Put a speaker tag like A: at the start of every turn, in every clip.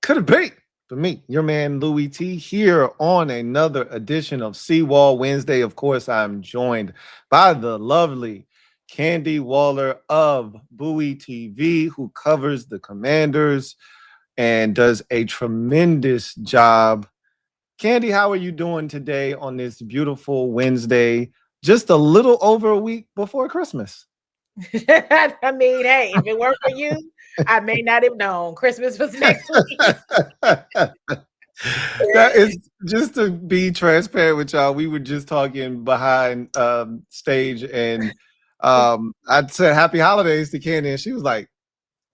A: Could it be? For me, your man Louie T here on another edition of CWall Wednesday. Of course, I'm joined by the lovely Candi Waller of Bowie TV, who covers the Commanders and does a tremendous job. Candi, how are you doing today on this beautiful Wednesday, just a little over a week before Christmas?
B: I mean, hey, if it weren't for you, I may not have known Christmas was next week.
A: That is just to be transparent with y'all. We were just talking behind stage, and I said happy holidays to Candy, and she was like,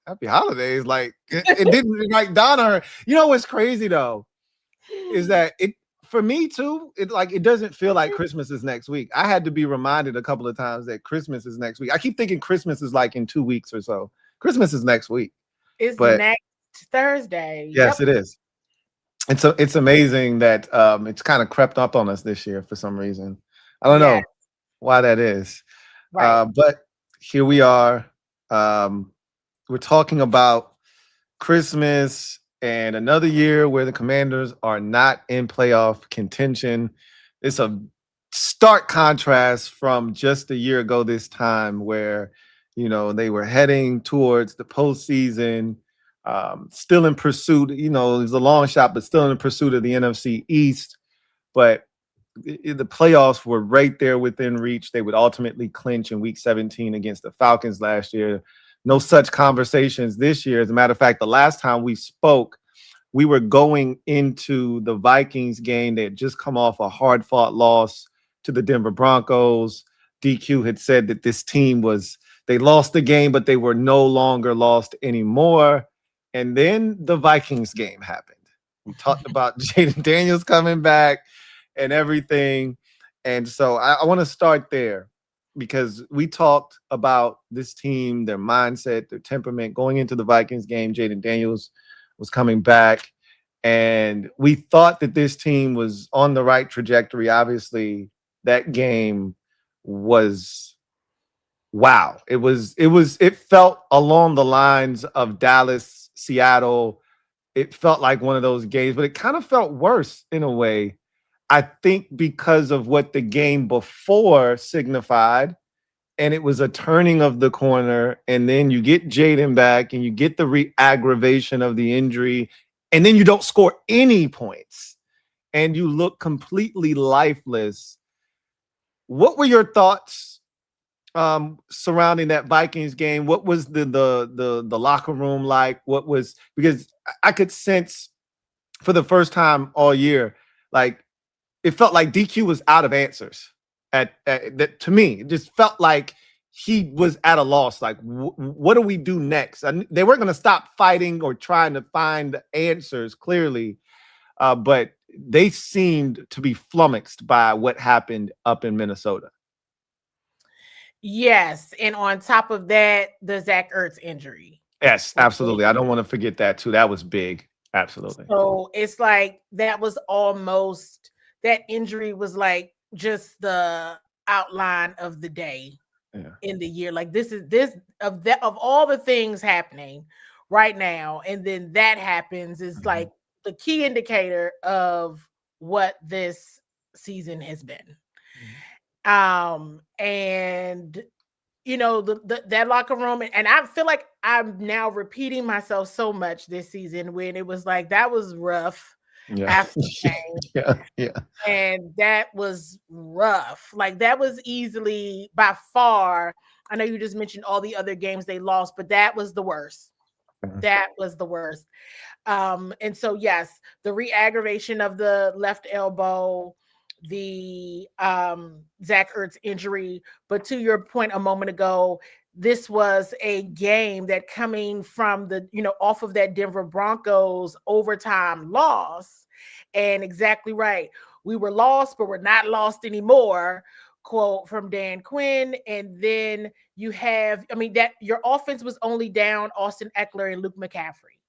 A: "Happy holidays!" Like it didn't like dawn on her. You know what's crazy though is that it for me too. It doesn't feel like Christmas is next week. I had to be reminded a couple of times that Christmas is next week. I keep thinking Christmas is like in 2 weeks or so. Christmas is next week,
B: It's
A: but
B: next Thursday.
A: yes,
B: Yep.
A: it is. And so it's amazing that it's kind of crept up on us this year for some reason. I don't
B: Yeah.
A: know why that is.
B: Right.
A: But here we are. Um, we're talking about Christmas and another year where the Commanders are not in playoff contention. It's a stark contrast from just a year ago this time where, they were heading towards the postseason. Still in pursuit, it was a long shot, but still in pursuit of the NFC East. But the playoffs were right there within reach. They would ultimately clinch in week 17 against the Falcons last year. No such conversations this year. As a matter of fact, the last time we spoke, we were going into the Vikings game. They had just come off a hard-fought loss to the Denver Broncos. DQ had said that this team they lost the game, but they were no longer lost anymore. And then the Vikings game happened. We talked about Jaden Daniels coming back and everything. And so I want to start there because we talked about this team, their mindset, their temperament going into the Vikings game. Jaden Daniels was coming back, and we thought that this team was on the right trajectory. Obviously, that game was wow. It felt along the lines of Dallas, Seattle. It felt like one of those games, but it kind of felt worse in a way. I think because of what the game before signified, and it was a turning of the corner, and then you get Jaden back, and you get the re-aggravation of the injury, and then you don't score any points, and you look completely lifeless. What were your thoughts surrounding that Vikings game? What was the locker room like? What was, because I could sense for the first time all year, like it felt like DQ was out of answers at that. To me, it just felt like he was at a loss. Like, what do we do next? And they weren't going to stop fighting or trying to find answers clearly, but they seemed to be flummoxed by what happened up in Minnesota.
B: Yes. And on top of that, the Zach Ertz injury.
A: Yes, absolutely. I don't want to forget that too. That was big. Absolutely.
B: So it's like that injury was like just the outline of the day in the year. Like of all the things happening right now, and then that happens is like the key indicator of what this season has been. And that locker room, and I feel like I'm now repeating myself so much this season when it was like that was rough after the game.
A: Yeah.
B: And that was rough. Like that was easily by far. I know you just mentioned all the other games they lost, but that was the worst. That was the worst. And so yes, the re-aggravation of the left elbow, the Zach Ertz injury, but to your point a moment ago, this was a game that coming from off of that Denver Broncos overtime loss, and exactly right. We were lost, but we're not lost anymore. Quote from Dan Quinn. And then you have, that your offense was only down Austin Eckler and Luke McCaffrey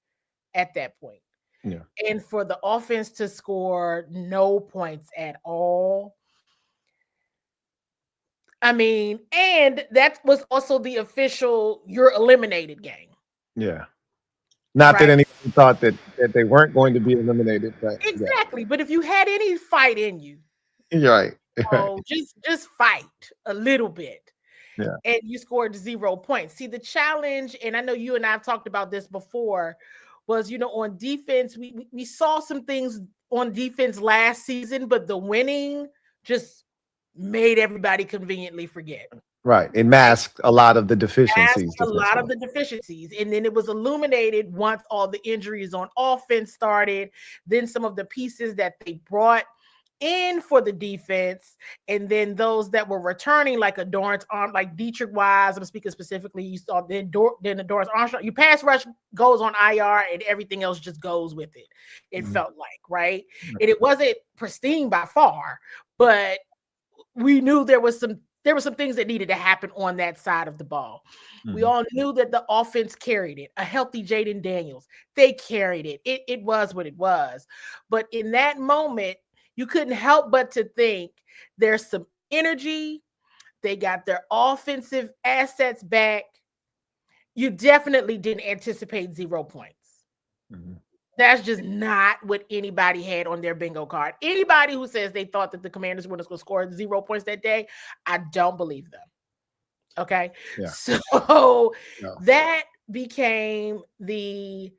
B: at that point.
A: Yeah.
B: And for the offense to score no points at all. And that was also the official you're eliminated game.
A: Yeah. Not that
B: right?
A: anybody thought that they weren't going to be eliminated, but yeah,
B: Exactly. But if you had any fight in you,
A: you're right. Right.
B: oh, just fight a little bit.
A: Yeah.
B: And you scored 0 points. See, the challenge, and I know you and I have talked about this before, was on defense, we saw some things on defense last season, but the winning just made everybody conveniently forget.
A: Right. It masked a lot of the
B: Asked
A: deficiencies
B: a lot of
A: defensively.
B: the deficiencies, and then it was illuminated once all the injuries on offense started. Then some of the pieces that they brought in for the defense, and then those that were returning, like a Dorrance Arm, like Dietrich Wise. I'm speaking specifically. You saw then the Dorrance Armstrong. You pass rush goes on IR, and everything else just goes with it. It felt like, right, and it wasn't pristine by far, but we knew there were some things that needed to happen on that side of the ball. We all knew that the offense carried it. A healthy Jaden Daniels, they carried it. It was what it was. But in that moment, you couldn't help but to think there's some energy. They got their offensive assets back. You definitely didn't anticipate 0 points. That's just not what anybody had on their bingo card. Anybody who says they thought that the Commanders were going to score 0 points that day, I don't believe them. Okay.
A: Yeah.
B: So that became we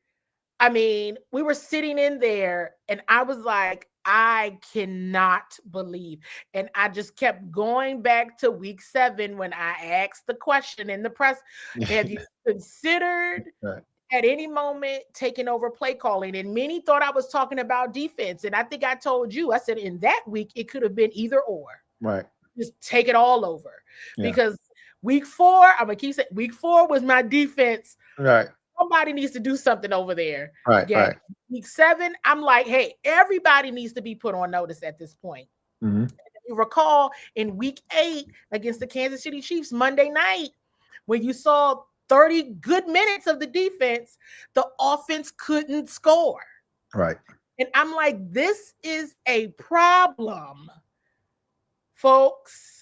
B: were sitting in there and I was like, I cannot believe. And I just kept going back to week 7 when I asked the question in the press, have you considered at any moment taking over play calling? And many thought I was talking about defense. And I think I told you, I said in that week, it could have been either or.
A: Right.
B: Just take it all over. Because week 4, I'm going to keep saying, week 4 was my defense.
A: Right.
B: Somebody needs to do something over there.
A: Right.
B: Yeah.
A: Right.
B: Week 7, I'm like, hey, everybody needs to be put on notice at this point. If you recall, in week 8 against the Kansas City Chiefs Monday night, when you saw 30 good minutes of the defense, the offense couldn't score.
A: Right.
B: And I'm like, this is a problem, folks.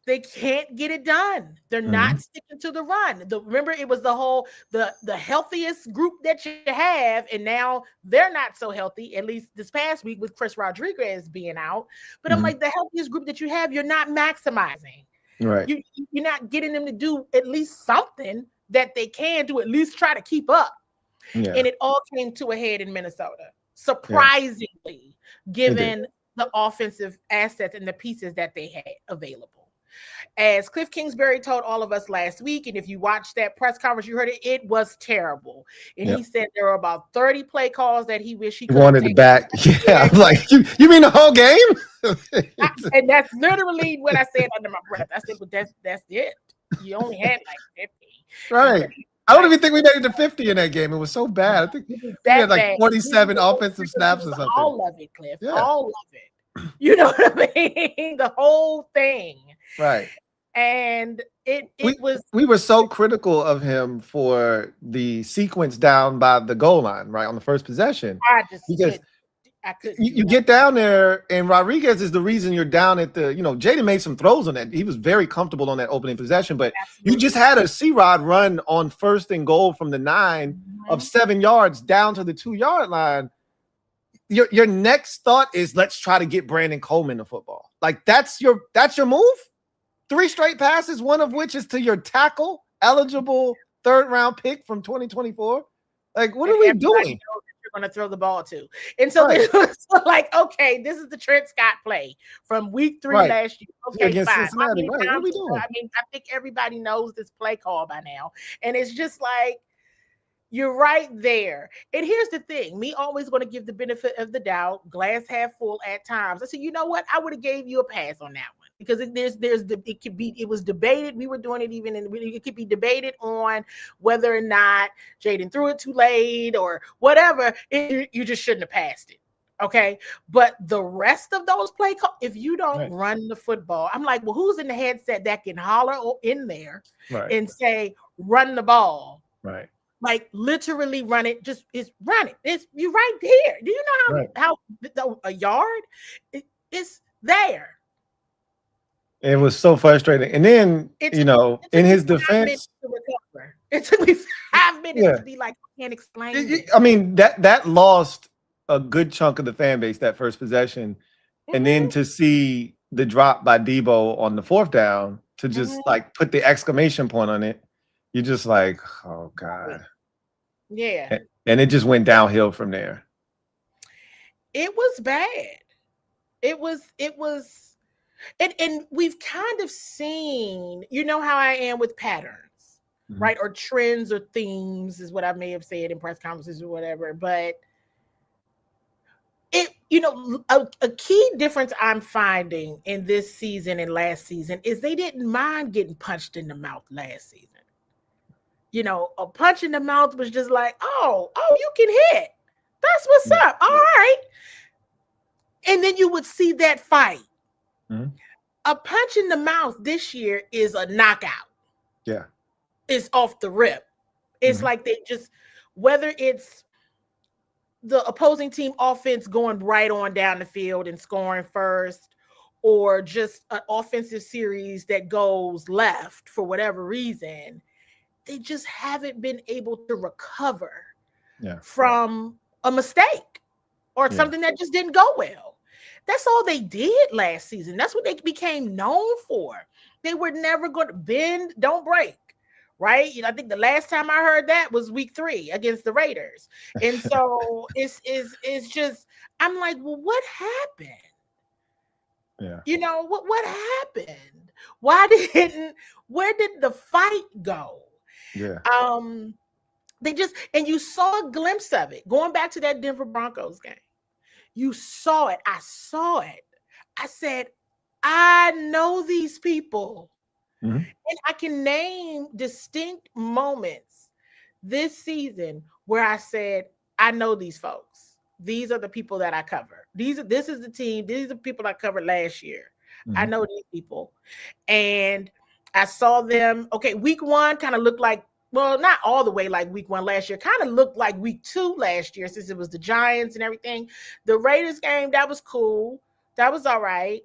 B: They can't get it done. They're not sticking to the run. Remember, it was the healthiest group that you have, and now they're not so healthy, at least this past week with Chris Rodriguez being out. But I'm like, the healthiest group that you have, you're not maximizing.
A: Right.
B: You're not getting them to do at least something that they can do, at least try to keep up. Yeah. And it all came to a head in Minnesota, surprisingly, given the offensive assets and the pieces that they had available. As Cliff Kingsbury told all of us last week, and if you watched that press conference, you heard it, it was terrible. And he said there were about 30 play calls that he wished he could
A: wanted it back. Yeah, I'm like, you mean the whole game?
B: And that's literally what I said under my breath. I said, but that's it. You only had like 50.
A: Right. I don't even think we made it to 50 in that game. It was so bad. I think we had like 47 offensive snaps or something.
B: All of it, Cliff. Yeah. All of it. You know what I mean? The whole thing.
A: Right.
B: And
A: we were so critical of him for the sequence down by the goal line, right, on the first possession. You get down there, and Rodriguez is the reason you're down at the, Jaden made some throws on that. He was very comfortable on that opening possession, but you just had a C-Rod run on 1st and goal from the 9 of 7 yards down to the 2-yard line. Your next thought is, let's try to get Brandon Coleman the football. Like, that's your move? 3 straight passes, one of which is to your tackle eligible 3rd-round pick from 2024. Like, what are we doing?
B: You're going to throw the ball to. And so it was like, okay, this is the Trent Scott play from week 3 last year. Okay,
A: against
B: fine.
A: Cincinnati. Right. What are we doing?
B: I think everybody knows this play call by now. And it's just like, you're right there. And here's the thing. Me always going to give the benefit of the doubt, glass half full at times. I said, you know what? I would have gave you a pass on that one. Because it was debated. We were doing it it could be debated on whether or not Jaden threw it too late or whatever. You just shouldn't have passed it. Okay. But the rest of those play calls, if you don't run the football, I'm like, well, who's in the headset that can holler in there and say, run the ball?
A: Right.
B: Like literally run it. Run it. You're right there. Do you know how a yard? It's there.
A: It was so frustrating. And then, in his defense,
B: It took me 5 minutes
A: Yeah.
B: to be like, I can't explain this.
A: I mean, that lost a good chunk of the fan base that first possession. And then to see the drop by Debo on the fourth down to just like put the exclamation point on it, you're just like, oh God.
B: Yeah.
A: And it just went downhill from there.
B: It was bad. It was, and we've kind of seen, you know how I am with patterns, right? Or trends or themes is what I may have said in press conferences or whatever. But it, a key difference I'm finding in this season and last season is they didn't mind getting punched in the mouth last season. A punch in the mouth was just like, oh, you can hit. That's what's up. All right. And then you would see that fight. A punch in the mouth this year is a knockout.
A: Yeah.
B: It's off the rip. It's like they just, whether it's the opposing team offense going right on down the field and scoring first, or just an offensive series that goes left for whatever reason, they just haven't been able to recover from a mistake or something that just didn't go well. That's all they did last season. That's what they became known for. They were never going to bend, don't break, right? I think the last time I heard that was week 3 against the Raiders. And so it's just, I'm like, well, what happened? Yeah. What happened? Where did the fight go?
A: Yeah.
B: They just, and you saw a glimpse of it going back to that Denver Broncos game. You saw it. I saw it. I said, I know these people. And I can name distinct moments this season where I said, I know these folks. These are the people that I cover. This is the team. These are the people I covered last year. I know these people. And I saw them. Okay, week 1 kind of looked like, well, not all the way like week 1 last year, kind of looked like week 2 last year since it was the Giants and everything. The Raiders game, that was cool. That was all right.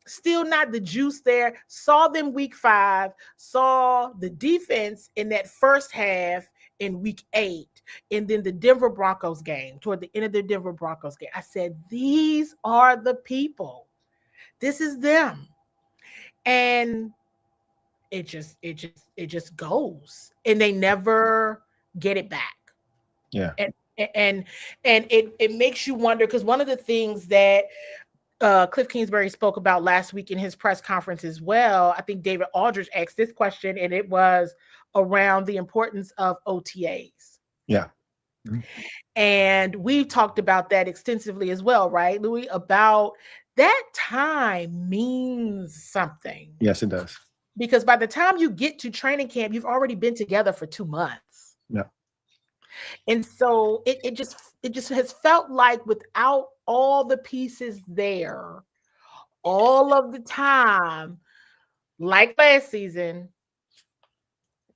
B: Still not the juice there. Saw them week 5, saw the defense in that first half in week 8, and then the Denver Broncos game, toward the end of the Denver Broncos game. I said, these are the people. This is them. And it just goes, and they never get it back.
A: Yeah.
B: And it makes you wonder, because one of the things that Cliff Kingsbury spoke about last week in his press conference as well, I think David Aldridge asked this question, and it was around the importance of OTAs.
A: Yeah.
B: And we've talked about that extensively as well, right, Louie? About that time means something.
A: Yes, it does.
B: Because by the time you get to training camp, you've already been together for 2 months.
A: Yeah.
B: And so it just has felt like without all the pieces there, all of the time, like last season,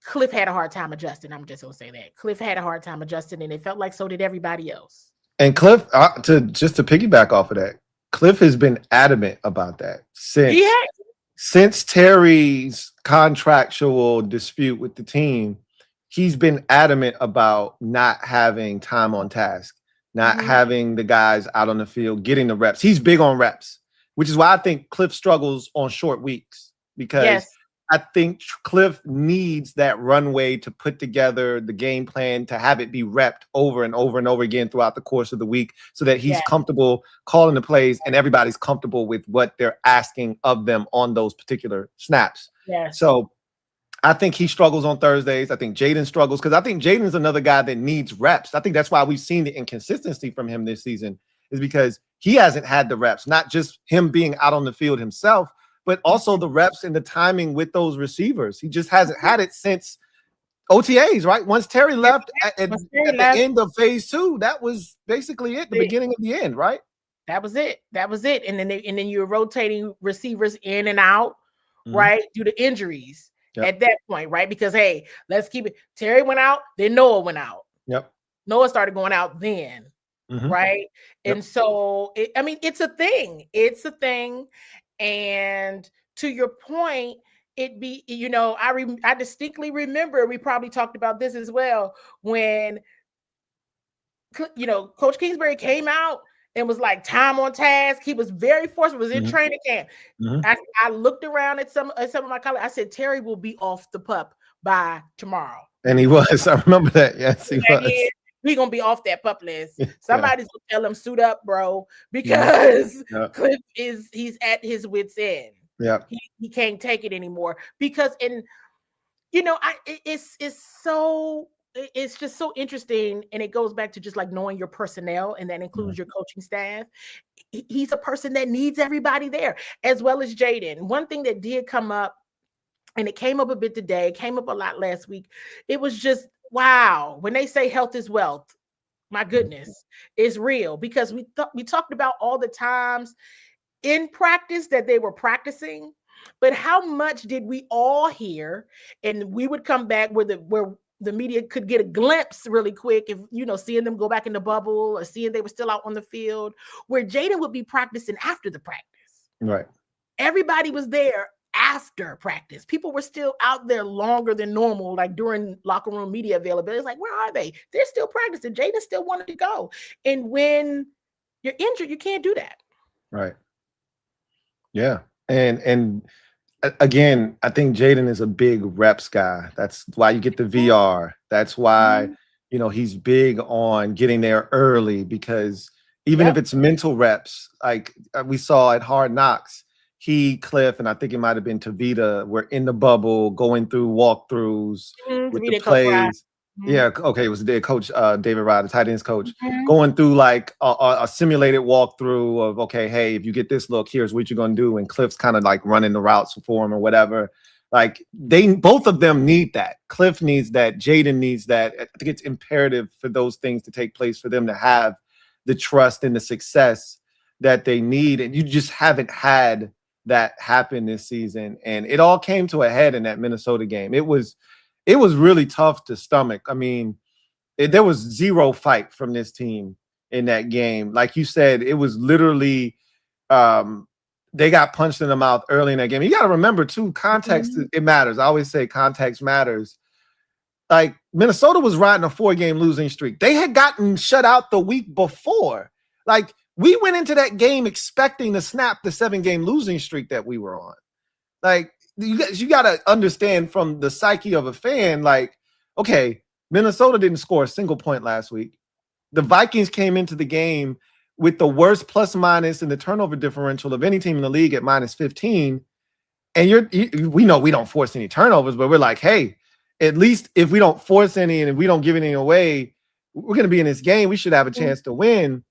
B: Cliff had a hard time adjusting. I'm just going to say that. Cliff had a hard time adjusting, and it felt like so did everybody else.
A: And Cliff, to piggyback off of that, Cliff has been adamant about that since Terry's contractual dispute with the team. He's been adamant about not having time on task, not having the guys out on the field, getting the reps. He's big on reps, which is why I think Cliff struggles on short weeks, because I think Cliff needs that runway to put together the game plan, to have it be repped over and over and over again throughout the course of the week, so that he's comfortable calling the plays and everybody's comfortable with what they're asking of them on those particular snaps. So I think he struggles on Thursdays. I think Jaden struggles, because I think Jaden's another guy that needs reps. I think that's why we've seen the inconsistency from him this season, is because he hasn't had the reps, not just him being out on the field himself, but also the reps and the timing with those receivers. He just hasn't had it since OTAs, right? Once Terry left at the end of phase 2, that was basically it, the beginning of the end, right?
B: That was it. And then you're rotating receivers in and out, right, due to injuries. At that point, right? Because, hey, let's keep it. Terry went out, then Noah went out. Noah started going out then, right? And so, it's a thing. It's a thing. And to your point, it be, I distinctly remember, we probably talked about this as well, when Coach Kingsbury came out and was like time on task. He was very forceful, was in training camp. I looked around at some of my colleagues. I said, Terry will be off the pup by tomorrow.
A: And he was. I remember that. Yes, he was.
B: He's going to be off that pup list. Somebody's going to tell him, suit up, bro, because Cliff he's at his wit's end.
A: Yeah.
B: He can't take it anymore because, it's just so interesting, and it goes back to just like knowing your personnel, and that includes your coaching staff. He's a person that needs everybody there, as well as Jaden. One thing that did come up, and it came up a bit today, came up a lot last week, it was just, wow, when they say health is wealth, my goodness, it's real, because we talked about all the times in practice that they were practicing, but how much did we all hear, and we would come back where the media could get a glimpse really quick, if seeing them go back in the bubble or seeing they were still out on the field, where Jaden would be practicing after the practice.
A: Right.
B: Everybody was there after practice. People were still out there longer than normal, like during locker room media availability. It's like, where are they? They're still practicing. Jaden still wanted to go. And when you're injured, you can't do that.
A: Right. Yeah. And again, I think Jaden is a big reps guy. That's why you get the VR. That's why, he's big on getting there early, because even if it's mental reps, like we saw at Hard Knocks, Cliff, and I think it might have been Tavita, were in the bubble going through walkthroughs with the plays. Yeah, okay, it was Coach David Rod, the tight ends coach, going through like a simulated walkthrough of, okay, hey, if you get this look, here's what you're going to do. And Cliff's kind of like running the routes for him or whatever. Like both of them need that. Cliff needs that. Jaden needs that. I think it's imperative for those things to take place for them to have the trust and the success that they need. And you just haven't had that happen this season. And it all came to a head in that Minnesota game. It was really tough to stomach. I mean, there was zero fight from this team in that game. Like you said, it was literally they got punched in the mouth early in that game. You got to remember, too, context, it matters. I always say context matters. Like, Minnesota was riding a 4-game losing streak. They had gotten shut out the week before. Like, we went into that game expecting to snap the 7-game losing streak that we were on. Like, you got to understand from the psyche of a fan, like, okay, Minnesota didn't score a single point last week. The Vikings came into the game with the worst plus minus in the turnover differential of any team in the league at minus 15. And we know we don't force any turnovers, but we're like, hey, at least if we don't force any and if we don't give any away, we're going to be in this game. We should have a chance to win.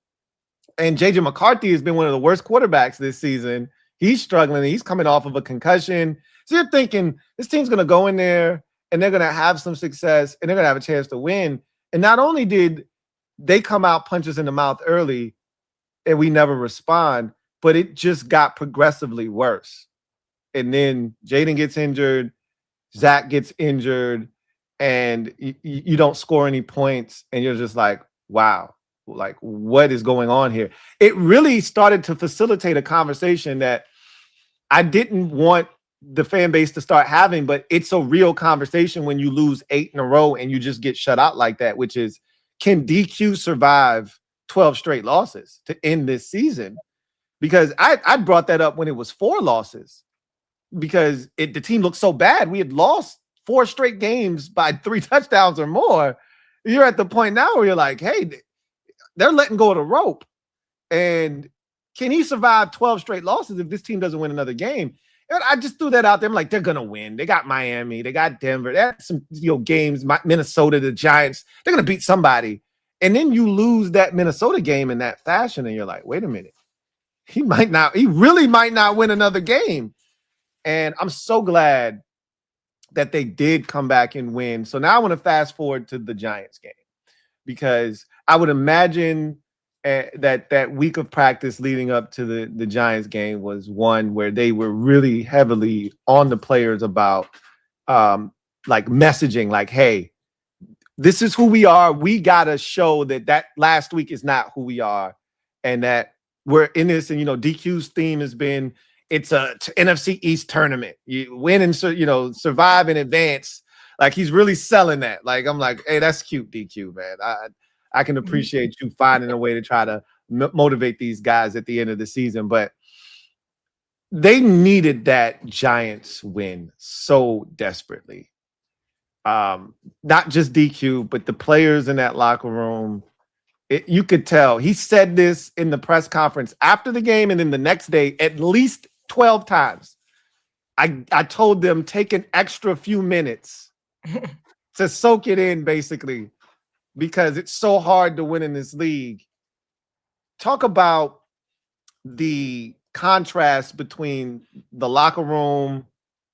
A: And JJ McCarthy has been one of the worst quarterbacks this season. He's struggling. He's coming off of a concussion. So you're thinking this team's going to go in there and they're going to have some success and they're going to have a chance to win. And not only did they come out, punch us in the mouth early, and we never respond, but it just got progressively worse. And then Jaden gets injured, Zach gets injured, and you don't score any points, and you're just like, wow, like what is going on here? It really started to facilitate a conversation that I didn't want the fan base to start having, but it's a real conversation when you lose 8 in a row and you just get shut out like that, which is, can DQ survive 12 straight losses to end this season? Because I brought that up when it was 4 losses, because the team looked so bad. We had lost 4 straight games by 3 touchdowns or more. You're at the point now where you're like, hey, they're letting go of the rope. And can he survive 12 straight losses if this team doesn't win another game? And I just threw that out there. I'm like, they're going to win. They got Miami. They got Denver. They had some games, Minnesota, the Giants. They're going to beat somebody. And then you lose that Minnesota game in that fashion, and you're like, wait a minute. He really might not win another game. And I'm so glad that they did come back and win. So now I want to fast forward to the Giants game, because I would imagine that week of practice leading up to the Giants game was one where they were really heavily on the players about like messaging, like, hey, this is who we are. We got to show that last week is not who we are, and that we're in this. And, DQ's theme has been, it's a NFC East tournament. You win and survive in advance. Like he's really selling that. Like I'm like, hey, that's cute, DQ, man. I can appreciate you finding a way to try to motivate these guys at the end of the season, but they needed that Giants win so desperately. Not just DQ, but the players in that locker room. You could tell. He said this in the press conference after the game and then the next day at least 12 times. I told them take an extra few minutes to soak it in, basically, because it's so hard to win in this league. Talk about the contrast between the locker room,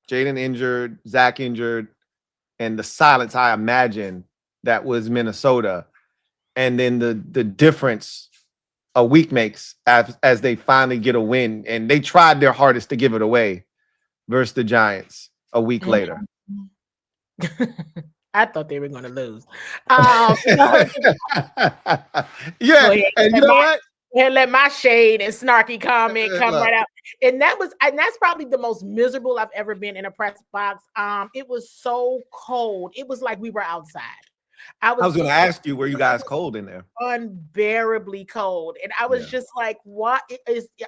A: Jaden injured, Zach injured, and the silence, I imagine, that was Minnesota. And then the difference a week makes as they finally get a win. And they tried their hardest to give it away versus the Giants a week later.
B: I thought they were going to lose.
A: Yeah, and you know what?
B: And let my shade and snarky comment come right out. And that's probably the most miserable I've ever been in a press box. It was so cold. It was like we were outside. I was
A: going to ask you, were you guys cold in there?
B: Unbearably cold. And I was just like, what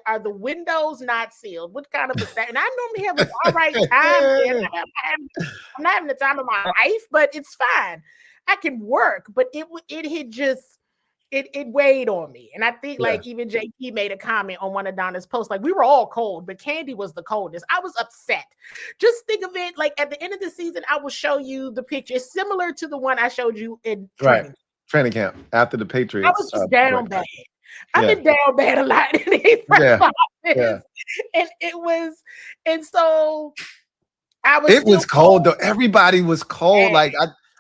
B: are the windows not sealed? What kind of a and I normally have an all right time. I'm not having the time of my life, but it's fine. I can work, but it had just it weighed on me. And I think like even JP made a comment on one of Donna's posts, like we were all cold, but Candi was the coldest. I was upset. Just think of it like at the end of the season, I will show you the picture. It's similar to the one I showed you in
A: training camp after the Patriots.
B: I was just down bad. I've been down bad a lot in these and it was, and so I was.
A: It was cold though. Everybody was cold. Like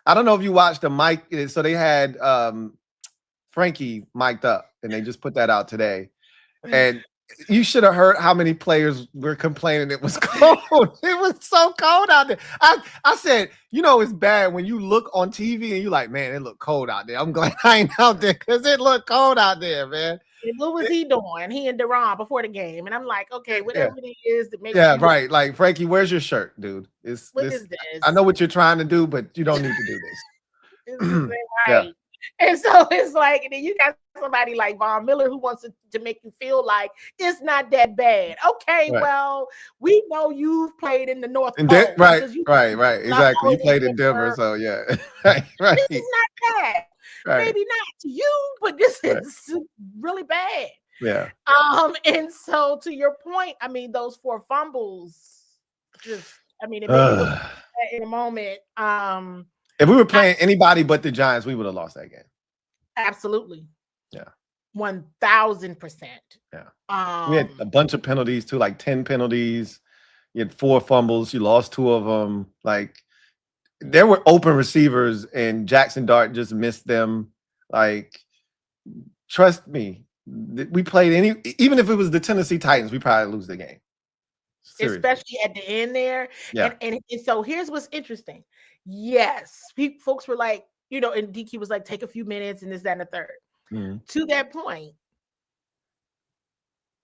A: I don't know if you watched the mic. So they had Frankie mic'd up, and they just put that out today. And you should have heard how many players were complaining it was cold. It was so cold out there. I said, it's bad when you look on TV and you're like, man, it looked cold out there. I'm glad I ain't out there because it looked cold out there, man.
B: And what was he doing? He and Deron before the game. And I'm like, okay, whatever it is that makes
A: right. Like, Frankie, where's your shirt, dude?
B: What is this?
A: I know what you're trying to do, but you don't need to do this.
B: This isn't right. And so it's like, and then you got somebody like Von Miller who wants to make you feel like it's not that bad. Okay, well, we know you've played in the North Pole.
A: Right, exactly. You played in Denver, so yeah. right.
B: This is not bad. Maybe not to you, but this is really bad.
A: Yeah.
B: And so to your point, I mean, those 4 fumbles, it made me look in a moment.
A: If we were playing anybody but the Giants, we would have lost that game.
B: Absolutely.
A: Yeah.
B: 1000%.
A: Yeah. We had a bunch of penalties too, like 10 penalties. You had 4 fumbles. You lost 2 of them. Like there were open receivers and Jackson Dart just missed them. Like, trust me, we played even if it was the Tennessee Titans, we probably lose the game. Seriously.
B: Especially at the end there.
A: Yeah.
B: And so here's what's interesting. Yes, folks were like, and DQ was like, take a few minutes and this, that, and the third. Mm-hmm. To that point,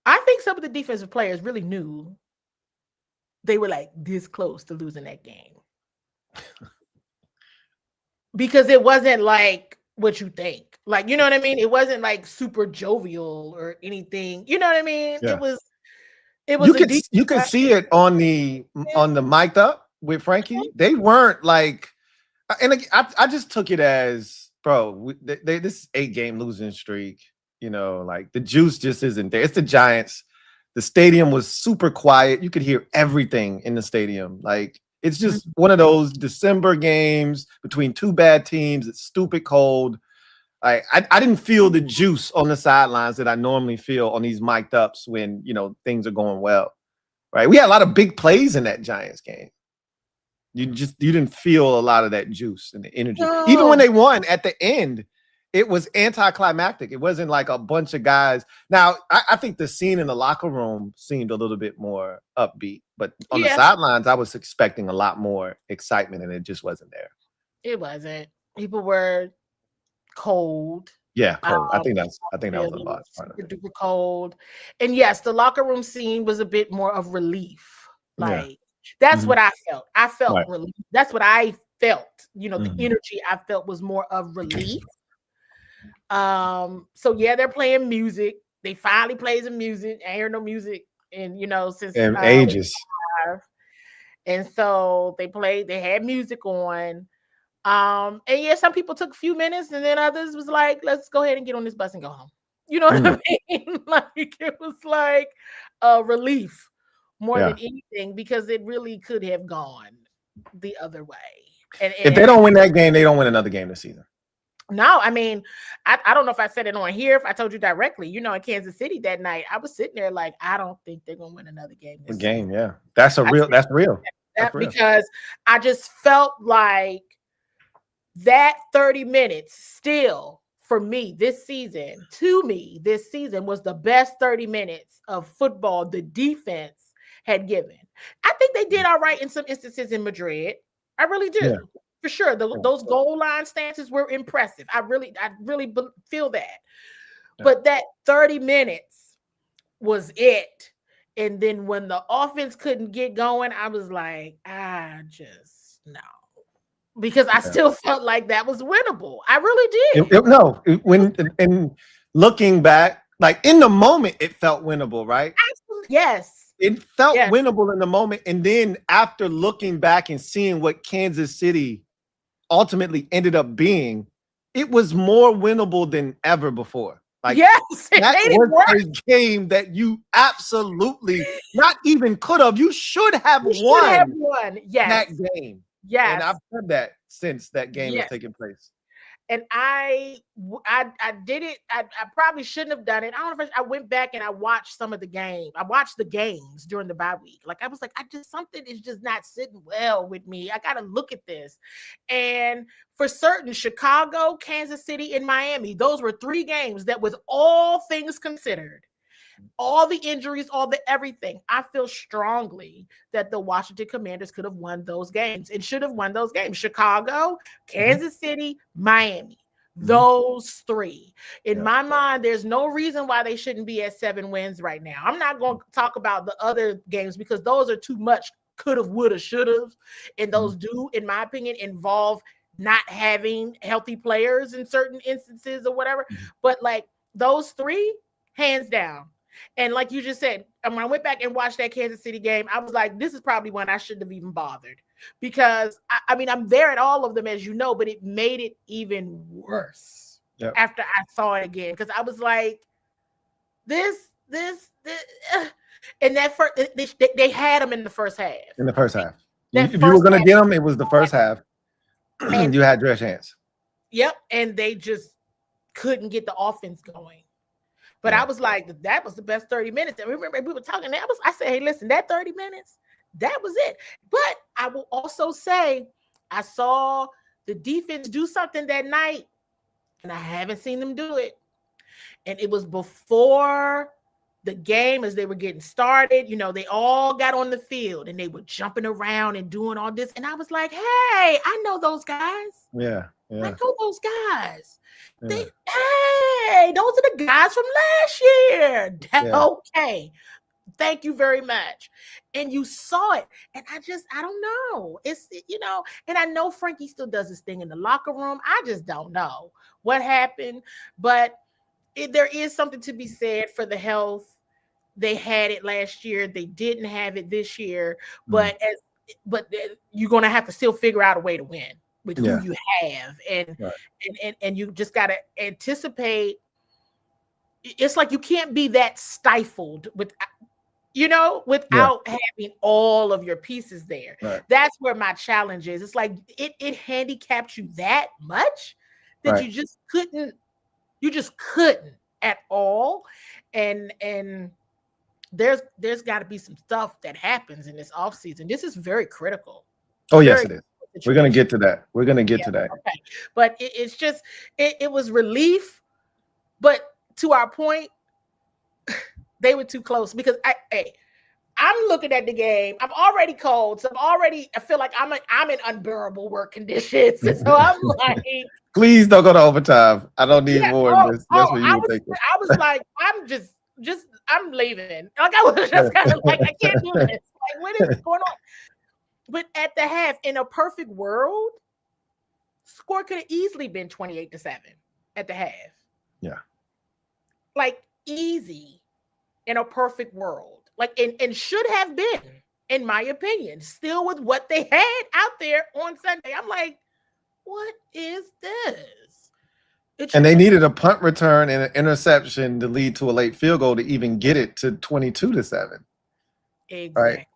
B: I think some of the defensive players really knew they were like this close to losing that game. Because it wasn't like what you think. Like, you know what I mean? It wasn't like super jovial or anything. You know what I mean? Yeah. It was
A: you could see it on the mic'd up with Frankie. They weren't like, and I just took it as, bro, this 8-game losing streak, like the juice just isn't there. It's the Giants. The stadium was super quiet. You could hear everything in the stadium. Like, it's just one of those December games between 2 bad teams. It's stupid cold. I didn't feel the juice on the sidelines that I normally feel on these mic'd ups when, things are going well, right? We had a lot of big plays in that Giants game. You didn't feel a lot of that juice and the energy. No. Even when they won at the end, it was anticlimactic. It wasn't like a bunch of guys. Now, I think the scene in the locker room seemed a little bit more upbeat, but on the sidelines, I was expecting a lot more excitement and it just wasn't there.
B: It wasn't. People were cold.
A: Yeah, cold. I think that
B: Yeah,
A: was a large part of
B: super
A: it.
B: duper cold. And yes, the locker room scene was a bit more of relief.
A: Yeah.
B: Like that's
A: Mhm.
B: what I felt. I felt
A: Right.
B: relief. That's what I felt. The
A: Mhm.
B: energy I felt was more of relief. So yeah, they're playing music. They finally played some music. I hear no music and since
A: And ages.
B: and so they had music on. And yeah, some people took a few minutes, and then others was like, let's go ahead and get on this bus and go home. You know what I mean? Like it was like a relief more
A: Yeah.
B: than anything because it really could have gone the other way.
A: If they don't win that game, they don't win another game this season.
B: No, I mean, I don't know if I said it on here, if I told you directly, in Kansas City that night, I was sitting there like, I don't think they're gonna win another game this season.
A: Yeah. That's real. That's real.
B: Because I just felt like that 30 minutes still for me this season, was the best 30 minutes of football the defense had given. I think they did all right in some instances in Madrid. I really do.
A: Yeah.
B: For sure. Those goal line stances were impressive. I really feel that. Yeah. But that 30 minutes was it. And then when the offense couldn't get going, I was like, no. Because I still felt like that was winnable. I really did.
A: When looking back, like in the moment, it felt winnable, right?
B: Absolutely. Yes.
A: It felt winnable in the moment. And then after looking back and seeing what Kansas City ultimately ended up being, it was more winnable than ever before. Like
B: yes,
A: that was a game that you absolutely not even could have. You should have won that game.
B: Yes.
A: And I've said that since that game has taken place.
B: And I did it. I probably shouldn't have done it. I don't know if I went back and I watched some of the game. I watched the games during the bye week. Like I was like, something is just not sitting well with me. I got to look at this. And for certain, Chicago, Kansas City, and Miami, those were 3 games that, with all things considered, all the injuries, all the everything, I feel strongly that the Washington Commanders could have won those games and should have won those games. Chicago, Kansas City, Miami. Those 3. In my mind, there's no reason why they shouldn't be at 7 wins right now. I'm not going to talk about the other games because those are too much could have, would have, should have. And those do, in my opinion, involve not having healthy players in certain instances or whatever. But like those 3, hands down. And like you just said, when I went back and watched that Kansas City game, I was like, this is probably one I shouldn't have even bothered because I mean, I'm there at all of them, as you know, but it made it even worse after I saw it again. Cause I was like, this, and that first, they had them in the first half.
A: In the first half. If you were going to get them, it was the first half. And you had your chance.
B: Yep. And they just couldn't get the offense going. But I was like, that was the best 30 minutes. And remember, we were talking. I said, hey, listen, that 30 minutes, that was it. But I will also say, I saw the defense do something that night, and I haven't seen them do it. And it was before the game, as they were getting started. They all got on the field, and they were jumping around and doing all this. And I was like, hey, I know those guys.
A: Yeah.
B: I know those guys. Those are the guys from last year. Okay. Thank you very much. And you saw it. And I don't know. It's, and I know Frankie still does his thing in the locker room. I just don't know what happened. But there is something to be said for the health. They had it last year. They didn't have it this year. But you're going to have to still figure out a way to win with who you have, and you just got to anticipate. It's like you can't be that stifled without having all of your pieces there. That's where my challenge is. It's like it handicapped you that much that you just couldn't at all. And there's got to be some stuff that happens in this offseason. This is very critical.
A: Oh, yes, it is. We're going to get to that. We're going to get to that.
B: Okay. But it's just, it was relief. But to our point, they were too close because I I'm looking at the game. I'm already cold, so I feel like I'm in unbearable work conditions. So I'm like,
A: please don't go to overtime. I don't need more of this. That's what you were thinking.
B: I was like, I'm leaving. Like I was just kind of like, I can't do this. Like, what is going on? But at the half, in a perfect world, score could have easily been 28-7 at the half.
A: Yeah.
B: Like easy in a perfect world. Like, and should have been, in my opinion, still with what they had out there on Sunday. I'm like, what is this?
A: And they needed a punt return and an interception to lead to a late field goal to even get it to 22-7.
B: Exactly.
A: Right?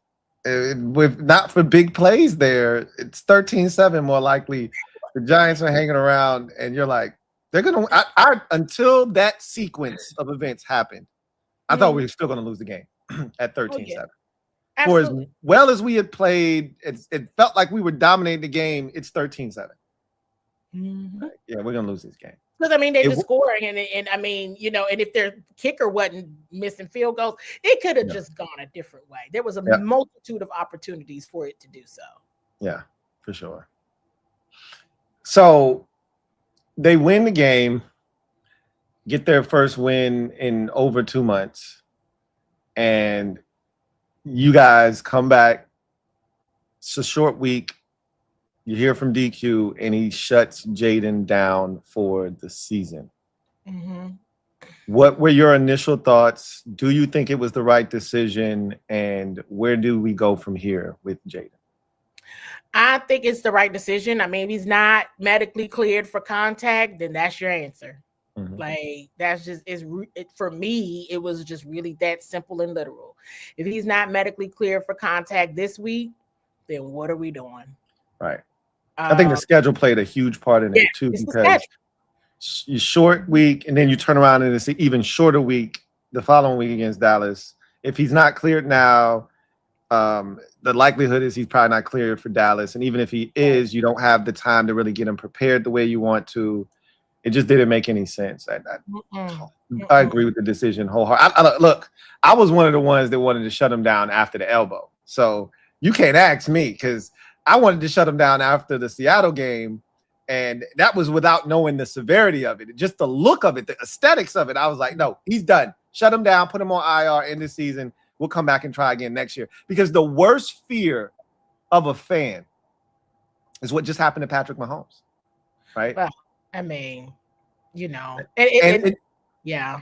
A: With not for big plays there, it's 13-7 more likely. The Giants are hanging around, and you're like, they're gonna. Until that sequence of events happened, I thought we were still gonna lose the game at 13-7. For as well as we had played, it felt like we were dominating the game. It's 13-7. Right? Yeah, we're gonna lose this game.
B: Because I mean, they're just scoring, and I mean, you know, and if their kicker wasn't missing field goals, it could have just gone a different way. There was a multitude of opportunities for it to do so.
A: Yeah, for sure. So they win the game, get their first win in over 2 months, and you guys come back. It's a short week. You hear from DQ, and he shuts Jaden down for the season. What were your initial thoughts? Do you think it was the right decision? And where do we go from here with Jaden?
B: I think it's the right decision. I mean, if he's not medically cleared for contact, then that's your answer. Like, that's just for me, it was just really that simple and literal. If he's not medically cleared for contact this week, then what are we doing?
A: Right. I think the schedule played a huge part in it too, because you short week, and then you turn around and it's an even shorter week the following week against Dallas. If he's not cleared now, the likelihood is he's probably not cleared for Dallas. And even if he is, you don't have the time to really get him prepared the way you want to. It just didn't make any sense. I agree with the decision wholeheartedly. Look, I was one of the ones that wanted to shut him down after the elbow. So you can't ask me, because I wanted to shut him down after the Seattle game, and that was without knowing the severity of it. Just the look of it, the aesthetics of it. I was like, no, he's done. Shut him down, put him on IR in this season. We'll come back and try again next year. Because the worst fear of a fan is what just happened to Patrick Mahomes, right?
B: Well, I mean, you know, yeah.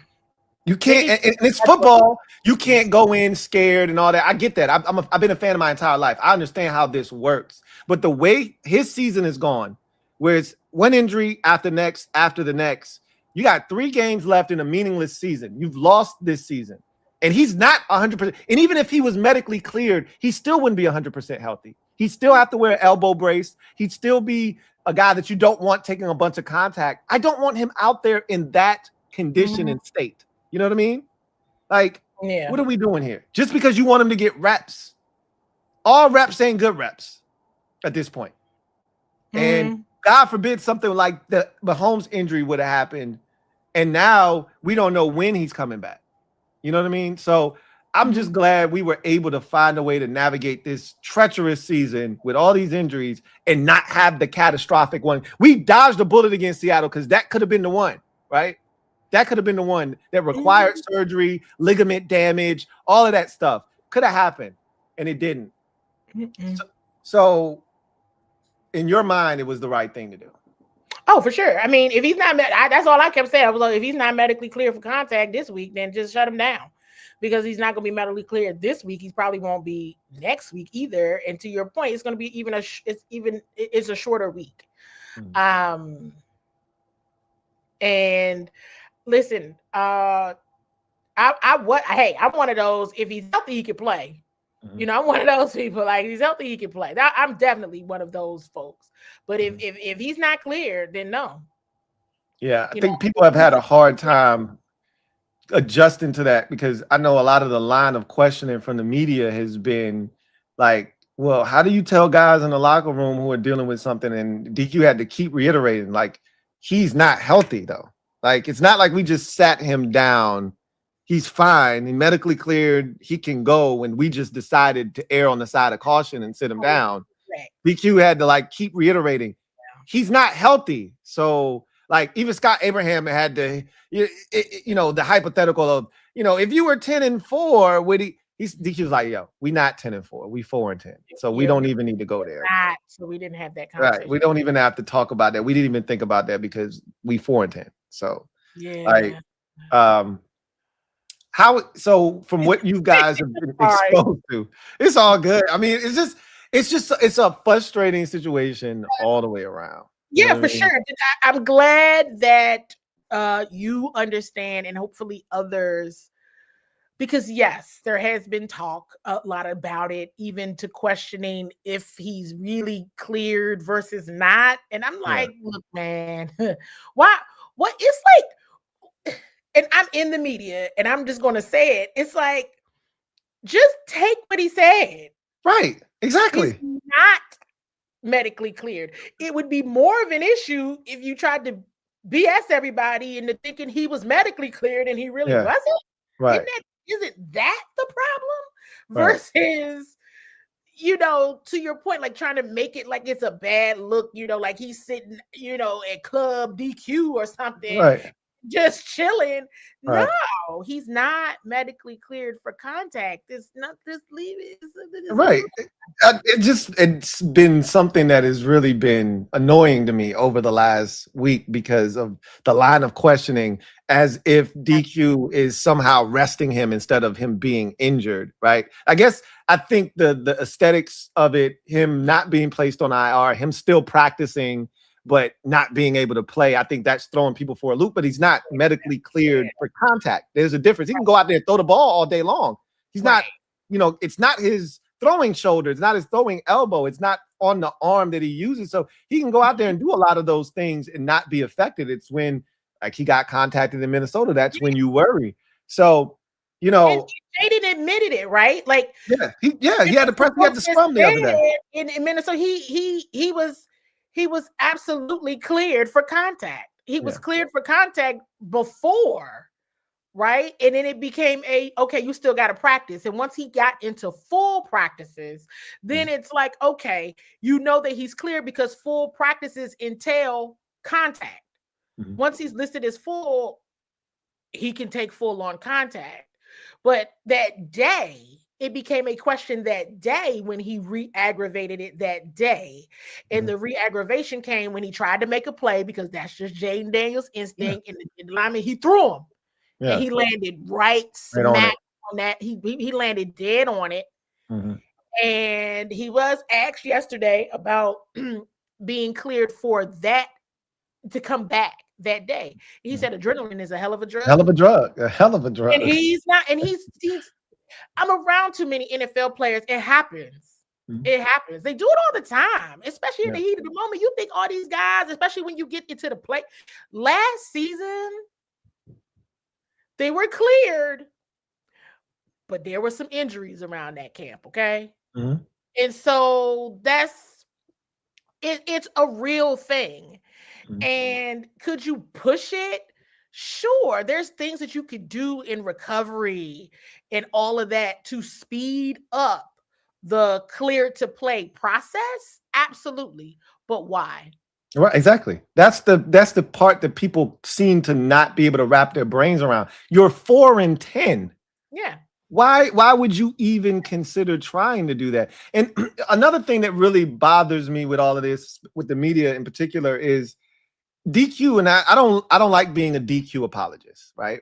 A: You can't, and it's football. You can't go in scared and all that. I get that. I've been a fan of my entire life. I understand how this works. But the way his season is gone, where it's one injury after the next, you got 3 games left in a meaningless season. You've lost this season. And he's not 100%. And even if he was medically cleared, he still wouldn't be 100% healthy. He'd still have to wear an elbow brace. He'd still be a guy that you don't want taking a bunch of contact. I don't want him out there in that condition and state. You know what I mean? Like, what are we doing here? Just because you want him to get reps. All reps ain't good reps at this point. And God forbid something like the Mahomes injury would have happened, and now we don't know when he's coming back. You know what I mean? So I'm just glad we were able to find a way to navigate this treacherous season with all these injuries and not have the catastrophic one. We dodged a bullet against Seattle because that could have been the one, right? That could have been the one that required surgery, ligament damage, all of that stuff. Could have happened, and it didn't. So in your mind, it was the right thing to do.
B: Oh, for sure. I mean, if he's not, that's all I kept saying. I was like, if he's not medically cleared for contact this week, then just shut him down, because he's not going to be medically cleared this week. He probably won't be next week either. And to your point, it's going to be it's a shorter week. And listen, I'm one of those. If he's healthy, he can play. You know, I'm one of those people. Like, if he's healthy, he can play. I'm definitely one of those folks. But if he's not clear, then no.
A: Yeah, I think people have had a hard time adjusting to that, because I know a lot of the line of questioning from the media has been like, well, how do you tell guys in the locker room who are dealing with something? And DQ had to keep reiterating, like, he's not healthy though. Like, it's not like we just sat him down he's fine and medically cleared, he can go, and we just decided to err on the side of caution and sit him down. DQ had to like keep reiterating, he's not healthy. So like even Scott Abraham had to, you know, the hypothetical of, you know, if you were 10-4, would he? DQ was like, yo, we not 10-4, we 4-10, so we don't even need to go there.
B: So we didn't have that conversation.
A: Right, we don't even have to talk about that. We didn't even think about that because we 4-10. So like, how? So from what you guys have been exposed to, it's all good. I mean, it's a frustrating situation all the way around.
B: You know for sure. I'm glad that you understand, and hopefully others, because yes, there has been talk a lot about it, even to questioning if he's really cleared versus not. And I'm like, look, man, why? What? It's like, and I'm in the media, and I'm just going to say it. It's like, just take what he said.
A: Right. Exactly.
B: He's not medically cleared. It would be more of an issue if you tried to BS everybody into thinking he was medically cleared and he really wasn't.
A: Right.
B: Isn't that the problem? Versus, you know, to your point, like trying to make it like it's a bad look, you know, like he's sitting, you know, at Club DQ or something, just chilling. No, he's not medically cleared for contact. It's not, just leave it.
A: It's been something that has really been annoying to me over the last week because of the line of questioning, as if DQ is somehow resting him instead of him being injured, right? I guess I think the aesthetics of it, him not being placed on IR, him still practicing but not being able to play, I think that's throwing people for a loop. But he's not medically cleared for contact. There's a difference. He can go out there and throw the ball all day long. He's not, you know, it's not his throwing shoulder, it's not his throwing elbow, it's not on the arm that he uses. So he can go out there and do a lot of those things and not be affected. It's when, like, he got contacted in Minnesota, that's when you worry. So, you know,
B: and Jaden admitted it, right? Like,
A: he had the press, he had the scrum the other day
B: in Minnesota. He was absolutely cleared for contact. He was cleared for contact before, right? And then it became okay, you still got to practice. And once he got into full practices, then it's like, okay, you know that he's clear because full practices entail contact. Once he's listed as full, he can take full on contact. But that day, it became a question that day when he re-aggravated it that day. And the re-aggravation came when he tried to make a play, because that's just Jaden Daniels' instinct. And the lineman, he threw him. And he landed right smack on that. He landed dead on it. And he was asked yesterday about being cleared for that to come back that day. He said adrenaline is a hell of a drug.
A: A hell of a drug.
B: And he's not, and he's I'm around too many NFL players. It happens. It happens. They do it all the time, especially in the heat of the moment. You think all these guys, especially when you get into the play. Last season, they were cleared, but there were some injuries around that camp, okay? And so it's a real thing. And could you push it? Sure, there's things that you could do in recovery and all of that to speed up the clear to play process. Absolutely. But why?
A: Right, exactly. That's the part that people seem to not be able to wrap their brains around. You're 4-10.
B: Yeah.
A: Why would you even consider trying to do that? And another thing that really bothers me with all of this, with the media in particular, is DQ. And I don't like being a DQ apologist, right?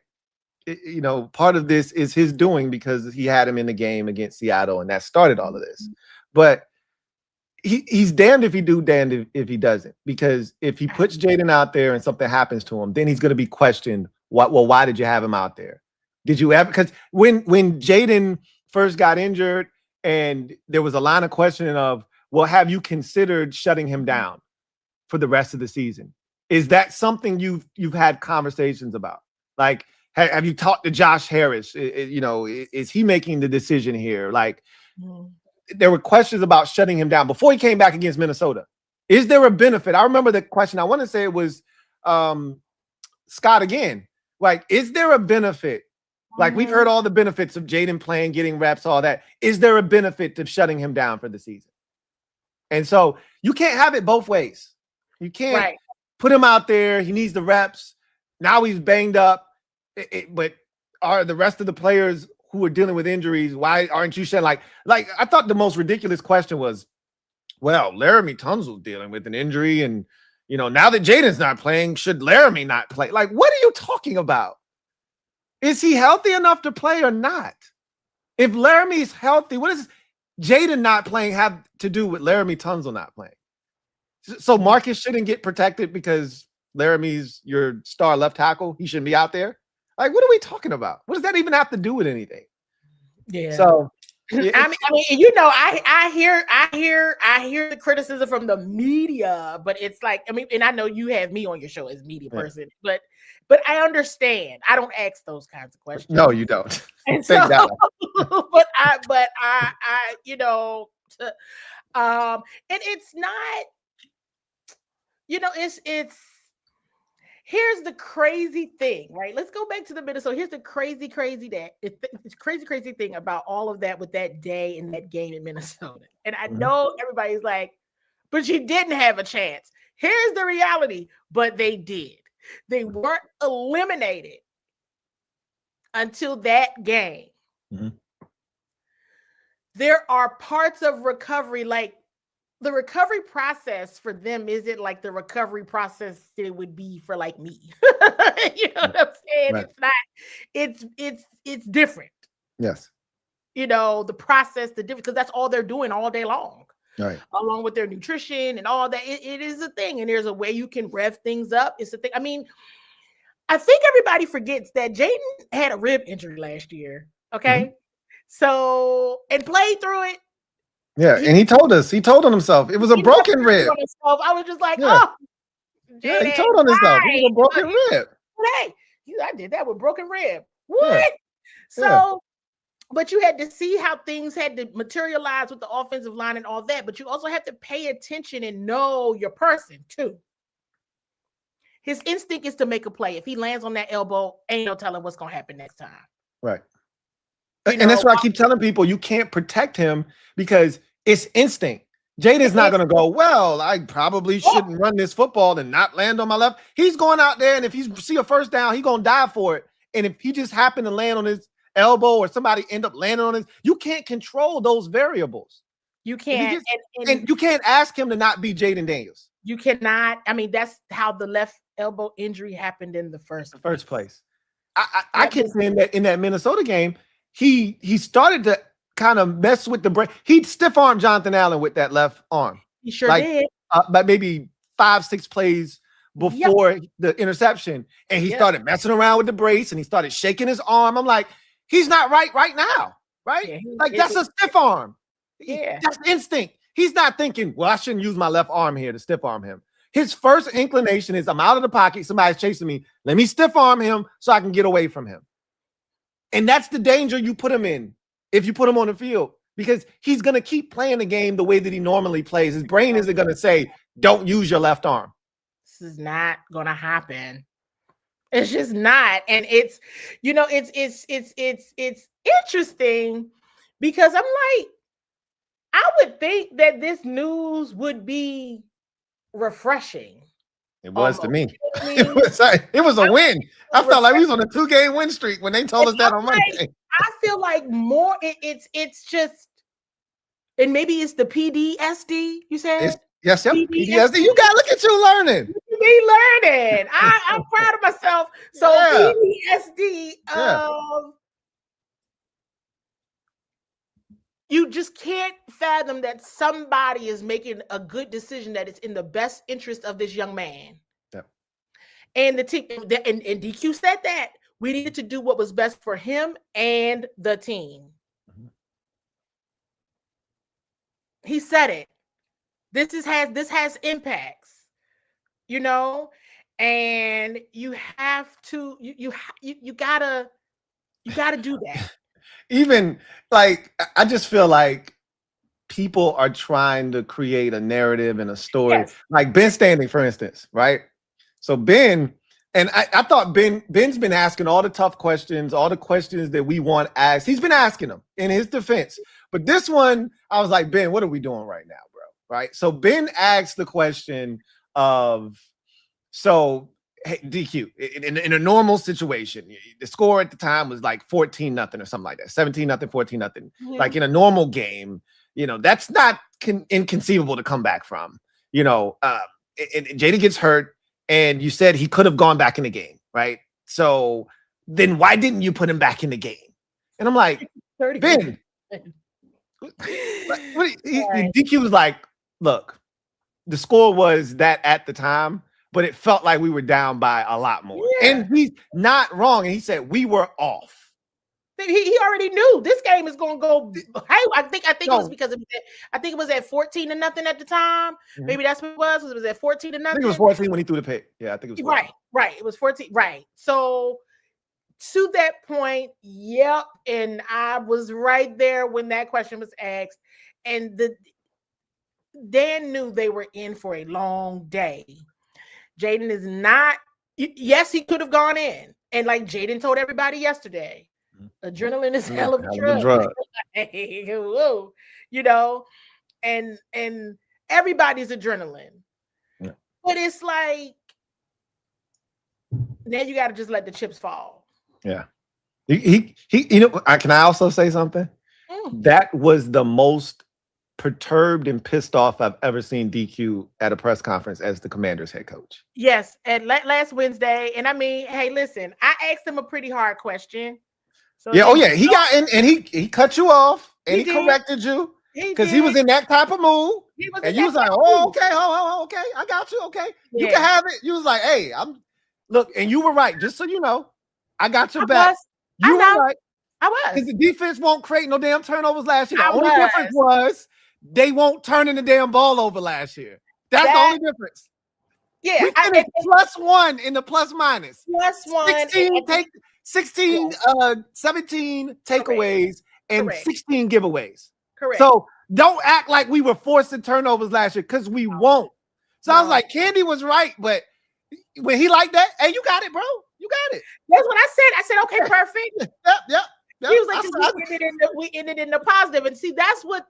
A: You know, part of this is his doing because he had him in the game against Seattle, and that started all of this. But he's damned if he do, damned if he doesn't. Because if he puts Jaden out there and something happens to him, then he's going to be questioned. Why did you have him out there? Did you ever? Because when Jaden first got injured, and there was a line of questioning of, well, have you considered shutting him down for the rest of the season? Is that something you've had conversations about? Like, have you talked to Josh Harris? You know, is he making the decision here? Like, there were questions about shutting him down before he came back against Minnesota. Is there a benefit? I remember the question. I want to say it was Scott again. Like, is there a benefit Like we've heard all the benefits of Jaden playing, getting reps, all that. Is there a benefit of shutting him down for the season? And so you can't have it both ways. You can't put him out there. He needs the reps. Now he's banged up. But are the rest of the players who are dealing with injuries, why aren't you saying like I thought the most ridiculous question was, well, Laramie Tunsil's dealing with an injury, and now that Jaden's not playing, should Laramie not play? Like, what are you talking about? Is he healthy enough to play or not? If Laramie's healthy, what does Jaden not playing have to do with Laramie Tunsil not playing? So Marcus shouldn't get protected because Laramie's your star left tackle. He shouldn't be out there. Like, what are we talking about? What does that even have to do with anything?
B: Yeah.
A: So
B: I mean, I hear the criticism from the media, but it's like, I mean, and I know you have me on your show as a media person, but I understand. I don't ask those kinds of questions.
A: No, you don't.
B: And so, but I, and it's not, it's. Here's the crazy thing, right? Let's go back to the Minnesota. Here's the crazy thing about all of that with that day and that game in Minnesota. And I know everybody's like, but you didn't have a chance. Here's the reality, but they did. They weren't eliminated until that game. There are parts of recovery, like the recovery process for them isn't like the recovery process that it would be for like me. You know what I'm saying? Right. It's not, it's different.
A: Yes.
B: The process, the different, because that's all they're doing all day long.
A: Right.
B: Along with their nutrition and all that. It is a thing. And there's a way you can rev things up. It's a thing. I mean, I think everybody forgets that Jaden had a rib injury last year. Okay. So, and played through it.
A: Yeah, and he told on himself it was a broken rib.
B: I was just like, Jaden,
A: yeah, he told on himself it was a broken rib.
B: Hey, I did that with broken rib. What? Yeah. So, but you had to see how things had to materialize with the offensive line and all that. But you also have to pay attention and know your person too. His instinct is to make a play. If he lands on that elbow, ain't no telling what's gonna happen next time.
A: Right. And that's why I keep telling people you can't protect him because it's instinct. Jaden's not going to go, well, I probably shouldn't run this football and not land on my left. He's going out there, and if he see a first down, he's going to die for it. And if he just happened to land on his elbow or somebody end up landing on his, you can't control those variables.
B: You can't.
A: And you can't ask him to not be Jaden Daniels.
B: You cannot. I mean, that's how the left elbow injury happened in the first
A: place. I kept saying that in that Minnesota game, he started to kind of mess with the brain. He'd stiff arm Jonathan Allen with that left arm.
B: He sure did.
A: But maybe 5-6 plays before the interception. And he started messing around with the brace and he started shaking his arm. I'm like, he's not right now. Right? Yeah, that's a stiff arm.
B: Yeah.
A: That's instinct. He's not thinking, well, I shouldn't use my left arm here to stiff arm him. His first inclination is I'm out of the pocket. Somebody's chasing me. Let me stiff arm him so I can get away from him. And that's the danger you put him in if you put him on the field, because he's going to keep playing the game the way that he normally plays. His brain isn't going to say, don't use your left arm.
B: This is not going to happen. It's just not. And it's, it's interesting because I'm like, I would think that this news would be refreshing.
A: It was to me. It was a win. I felt like we was on a 2-game win streak when they told us that on Monday.
B: I feel like more. It's just, and maybe it's the PDSD. You said
A: yes, PDSD. You got look at you learning.
B: Me learning. I'm proud of myself. So PDSD. You just can't fathom that somebody is making a good decision that is in the best interest of this young man.
A: Yep.
B: And the team, and DQ said that we needed to do what was best for him and the team. Mm-hmm. He said it. This has impacts, and you have to you gotta do that.
A: Even like, I just feel like people are trying to create a narrative and a story. Yes. Like Ben Standing, for instance, right? So Ben And I thought Ben's been asking all the tough questions, all the questions that we want asked. He's been asking them in his defense. But this one, I was like, Ben, what are we doing right now, bro? Right. So Ben asked the question of, so hey, DQ, in a normal situation, the score at the time was like 14-0 or something like that, 17-0, 14-0. Like in a normal game, that's not inconceivable to come back from. And Jaden gets hurt. And you said he could have gone back in the game, right? So then why didn't you put him back in the game? And I'm like, Ben, DQ was like, look, the score was that at the time, but it felt like we were down by a lot more. Yeah. And he's not wrong. And he said we were off.
B: He already knew this game is going to go. I think it was because I think it was at 14-0 at the time. Mm-hmm. Maybe that's what it was. It was at 14-0.
A: I think it was 14 when he threw the pick. Yeah, I think it was 14.
B: Right. It was 14. Right. So to that point, yep. And I was right there when that question was asked. And Dan knew they were in for a long day. Jaden is not. Yes, he could have gone in, and like Jaden told everybody yesterday. Adrenaline is hell of a drug. And everybody's adrenaline. Yeah. But it's like now you got to just let the chips fall.
A: Yeah. He can I also say something? That was the most perturbed and pissed off I've ever seen DQ at a press conference as the Commanders head coach.
B: Yes, at last Wednesday. And I mean, hey, listen, I asked him a pretty hard question. So
A: yeah, he got in and he cut you off and he corrected you because he was in that type of mood. And you was like, oh, okay, okay, I got you, okay. Yeah. You can have it. You was like, hey, look, and you were right, just so you know, I got your back. You were right.
B: I was.
A: Because the defense won't create no damn turnovers last year. The only difference was they won't turn in the damn ball over last year. That's the only difference.
B: Yeah.
A: We finished +1 in the plus minus.
B: +1.
A: 17 takeaways and 16 giveaways.
B: Correct.
A: So don't act like we were forcing turnovers last year because we won't. So I was like, Candi was right, but when he like that, hey, you got it, bro. You got it.
B: That's what I said. I said, okay, perfect.
A: Yep.
B: He was like, we ended in the positive. And see, that's what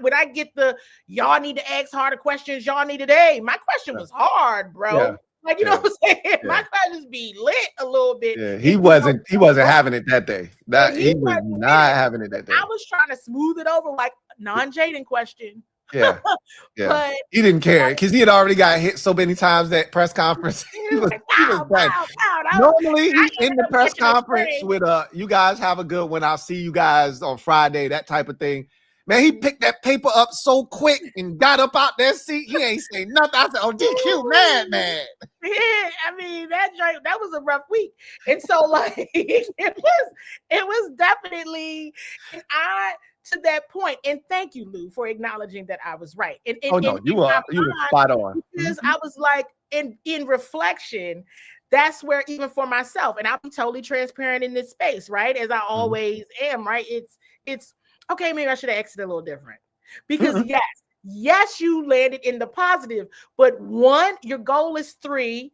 B: when I get the y'all need to ask harder questions, y'all need today. My question was hard, bro.
A: Yeah.
B: Like, you know what I'm saying? My questions be lit a little bit.
A: Yeah, he wasn't having it that day. He was not having it that day.
B: I was trying to smooth it over like non-Jaden question.
A: Yeah. But he didn't care because he had already got hit so many times at press conference. He was done. Normally he's in the press conference with you guys have a good one. I'll see you guys on Friday, that type of thing. Man, he picked that paper up so quick and got up out that seat. He ain't say nothing. I said, "Oh, DQ, man."
B: Yeah, I mean that was a rough week, and so like it was definitely, and to that point, and thank you, Lou, for acknowledging that I was right. And
A: you were spot on.
B: Because I was like, in reflection, that's where even for myself, and I'll be totally transparent in this space, right? As I always am, right? It's okay, maybe I should have exited a little different. Because yes, you landed in the positive, but 1, your goal is 3.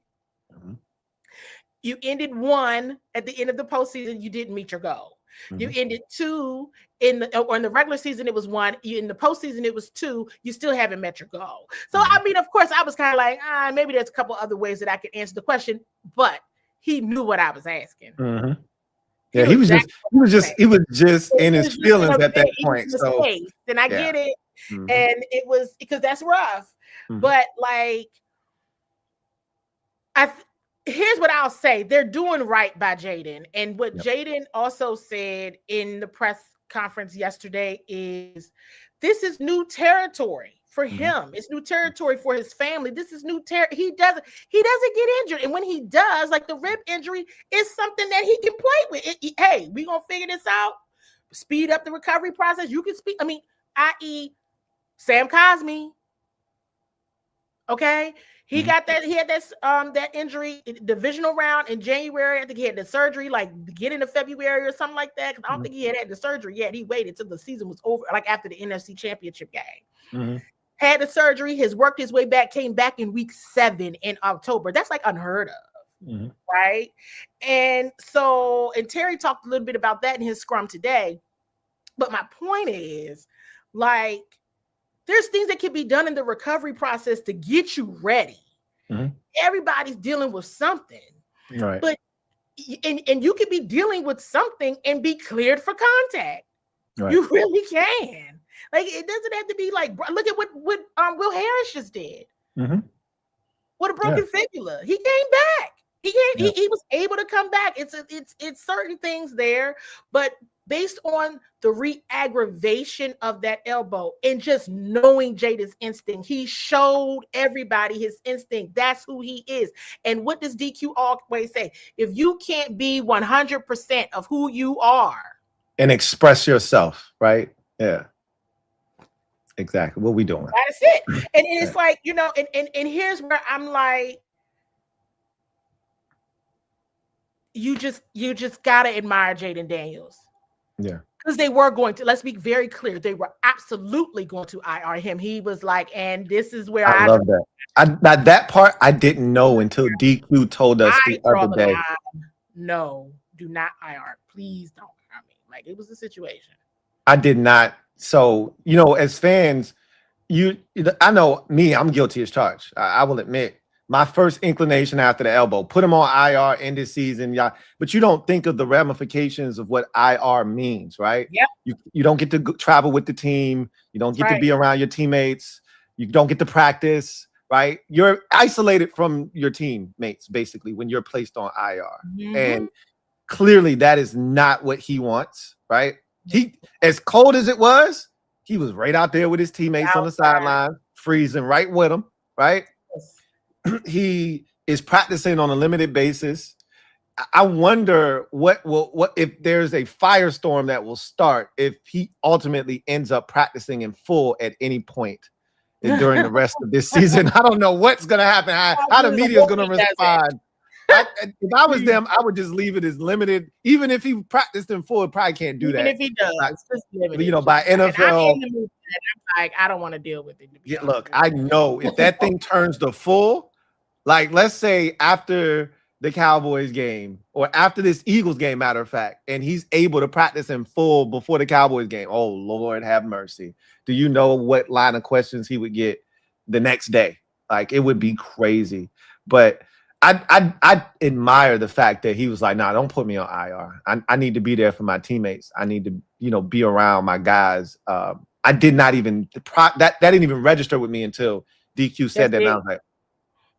B: You ended 1 at the end of the postseason, you didn't meet your goal. You ended 2 in the regular season, it was 1. In the postseason, it was 2. You still haven't met your goal. So I mean, of course, I was kind of like, maybe there's a couple other ways that I could answer the question, but he knew what I was asking.
A: Yeah, he was just in his feelings at that point. So
B: and I get it. And it was because that's rough. But like here's what I'll say. They're doing right by Jaden. And what Jaden also said in the press conference yesterday is this is new territory for him. It's new territory for his family. This is new territory. He doesn't get injured. And when he does, like the rib injury is something that he can play with. Hey, we're going to figure this out. Speed up the recovery process. You can speak. I mean, i.e. Sam Cosmi. Okay. He got that. He had that injury divisional round in January. I think he had the surgery like beginning of February or something like that. I don't think he had the surgery yet. He waited till the season was over, like after the NFC Championship game. Had the surgery. Has worked his way back. Came back in week 7 in October. That's like unheard of.
A: Mm-hmm.
B: right? And so, and Terry talked a little bit about that in his scrum today. But my point is, like, there's things that can be done in the recovery process to get you ready.
A: Mm-hmm.
B: Everybody's dealing with something,
A: Right.
B: but and you could be dealing with something and be cleared for contact.
A: Right.
B: You really can. Like, it doesn't have to be like, look at what Will Harris just did.
A: Mm-hmm.
B: What a broken fibula. He came back. He was able to come back. It's certain things there, but based on the re-aggravation of that elbow and just knowing Jaden's instinct, he showed everybody his instinct. That's who he is. And what does DQ always say? If you can't be 100% of who you are
A: and express yourself, right? Yeah. Exactly. What we doing?
B: That's it. And it's like, you know, and here's where I'm like, you just gotta admire Jaden Daniels.
A: Yeah.
B: Because they were going to, let's be very clear, they were absolutely going to IR him. He was like, and this is where
A: I love that. That part I didn't know until DQ told us the other day.
B: No, do not IR. Please don't. I mean, like, it was a situation.
A: I did not. So, you know, as fans, I know me, I'm guilty as charged. I will admit. My first inclination after the elbow, put him on IR in this season, yeah. But you don't think of the ramifications of what IR means, right?
B: Yep.
A: You don't get to travel with the team. You don't get to be around your teammates. You don't get to practice, right? You're isolated from your teammates, basically, when you're placed on IR. Mm-hmm. And clearly that is not what he wants, right? He, as cold as it was, he was right out there with his teammates on the sideline, freezing right with them, right? He is practicing on a limited basis. I wonder what if there's a firestorm that will start if he ultimately ends up practicing in full at any point during the rest of this season. I don't know what's going to happen. How the media is going to respond. If I was them, I would just leave it as limited. Even if he practiced in full, probably can't do that.
B: Even if he does, just limited.
A: You know, by NFL.
B: I'm like, I don't want to deal with it.
A: Yeah, look, I know if that thing turns to full, like, let's say after the Cowboys game or after this Eagles game, matter of fact, and he's able to practice in full before the Cowboys game. Oh, Lord, have mercy. Do you know what line of questions he would get the next day? Like, it would be crazy. But I admire the fact that he was like, nah, don't put me on IR. I need to be there for my teammates. I need to, you know, be around my guys. I did not even, that didn't even register with me until DQ said that. And I was like,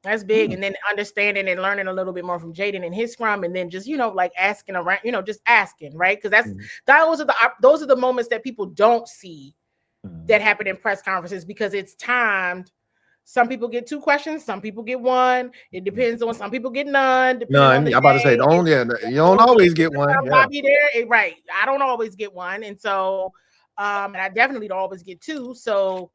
B: that's big. And then understanding and learning a little bit more from Jaden and his scrum, and then just, you know, like asking around, you know, just asking, right? Because those are the moments that people don't see that happen in press conferences, because it's timed. Some people get 2 questions, some people get 1. It depends on, some people get none.
A: None. I'm about to say, you don't always get one.
B: I'll be there. Right. I don't always get 1. And so, and I definitely don't always get 2. So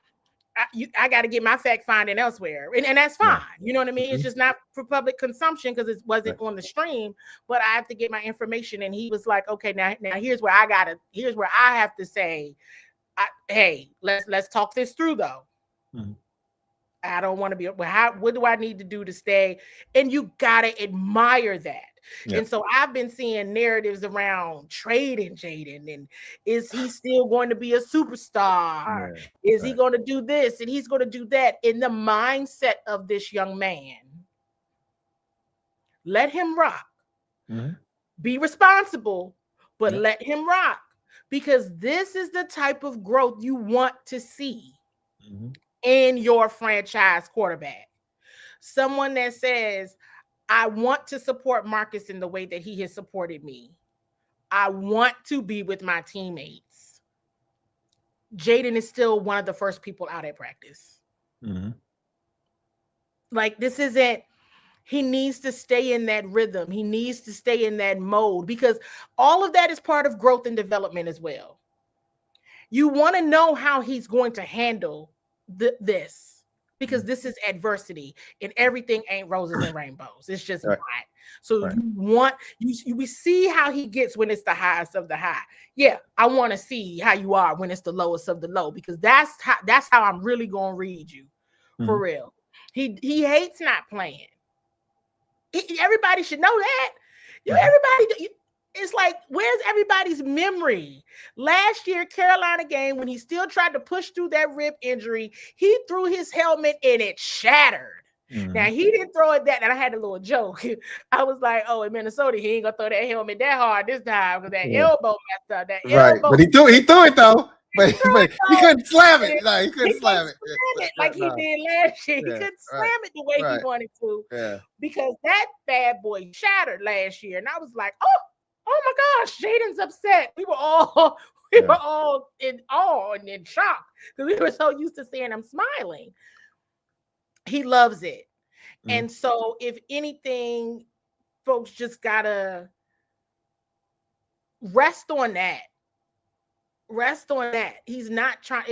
B: I got to get my fact finding elsewhere, and that's fine. You know what I mean? It's just not for public consumption because it wasn't on the stream, but I have to get my information. And he was like, okay, now here's where I have to say, hey, let's talk this through though. Mm-hmm. I don't want to be, what do I need to do to stay? And you got to admire that. Yep. And so I've been seeing narratives around trading Jaden, and is he still going to be a superstar? Is he going to do this and he's going to do that? In the mindset of this young man, let him rock. Mm-hmm. Be responsible, but let him rock, because this is the type of growth you want to see in your franchise quarterback. Someone that says, I want to support Marcus in the way that he has supported me. I want to be with my teammates. Jaden is still one of the first people out at practice. Mm-hmm. Like, this isn't, he needs to stay in that rhythm. He needs to stay in that mode, because all of that is part of growth and development as well. You want to know how he's going to handle this. Because this is adversity, and everything ain't roses and rainbows. It's just not. So we see how he gets when it's the highest of the high. Yeah, I want to see how you are when it's the lowest of the low, because that's how I'm really gonna read you for real. He hates not playing. Everybody should know that. Everybody. It's like, where's everybody's memory? Last year, Carolina game, when he still tried to push through that rib injury, he threw his helmet and it shattered. Now, he didn't throw it that, and I had a little joke. I was like, oh, in Minnesota, he ain't gonna throw that helmet that hard this time because that elbow messed up. That elbow.
A: But he threw it though. But he couldn't slam it. No, he couldn't slam
B: it like he did last year. He couldn't slam it the way he wanted to because that bad boy shattered last year. And I was like, oh my gosh, Jaden's upset. We were all in awe and in shock because we were so used to seeing him smiling. He loves it. And so if anything, folks just gotta rest on that. Rest on that. He's not trying.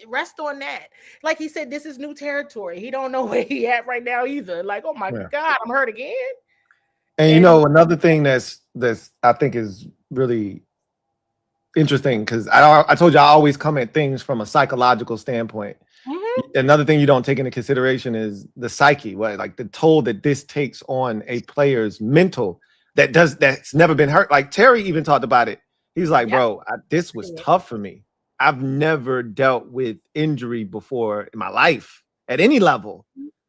B: Rest on that. Like he said, this is new territory. He don't know where he at right now either. Like, oh my God, I'm hurt again.
A: And you know, another thing that's I think is really interesting because I told you I always come at things from a psychological standpoint. Another thing you don't take into consideration is the psyche, like the toll that this takes on a player's mental that's never been hurt. Like Terry even talked about it. He's like, bro, this was tough for me. I've never dealt with injury before in my life at any level.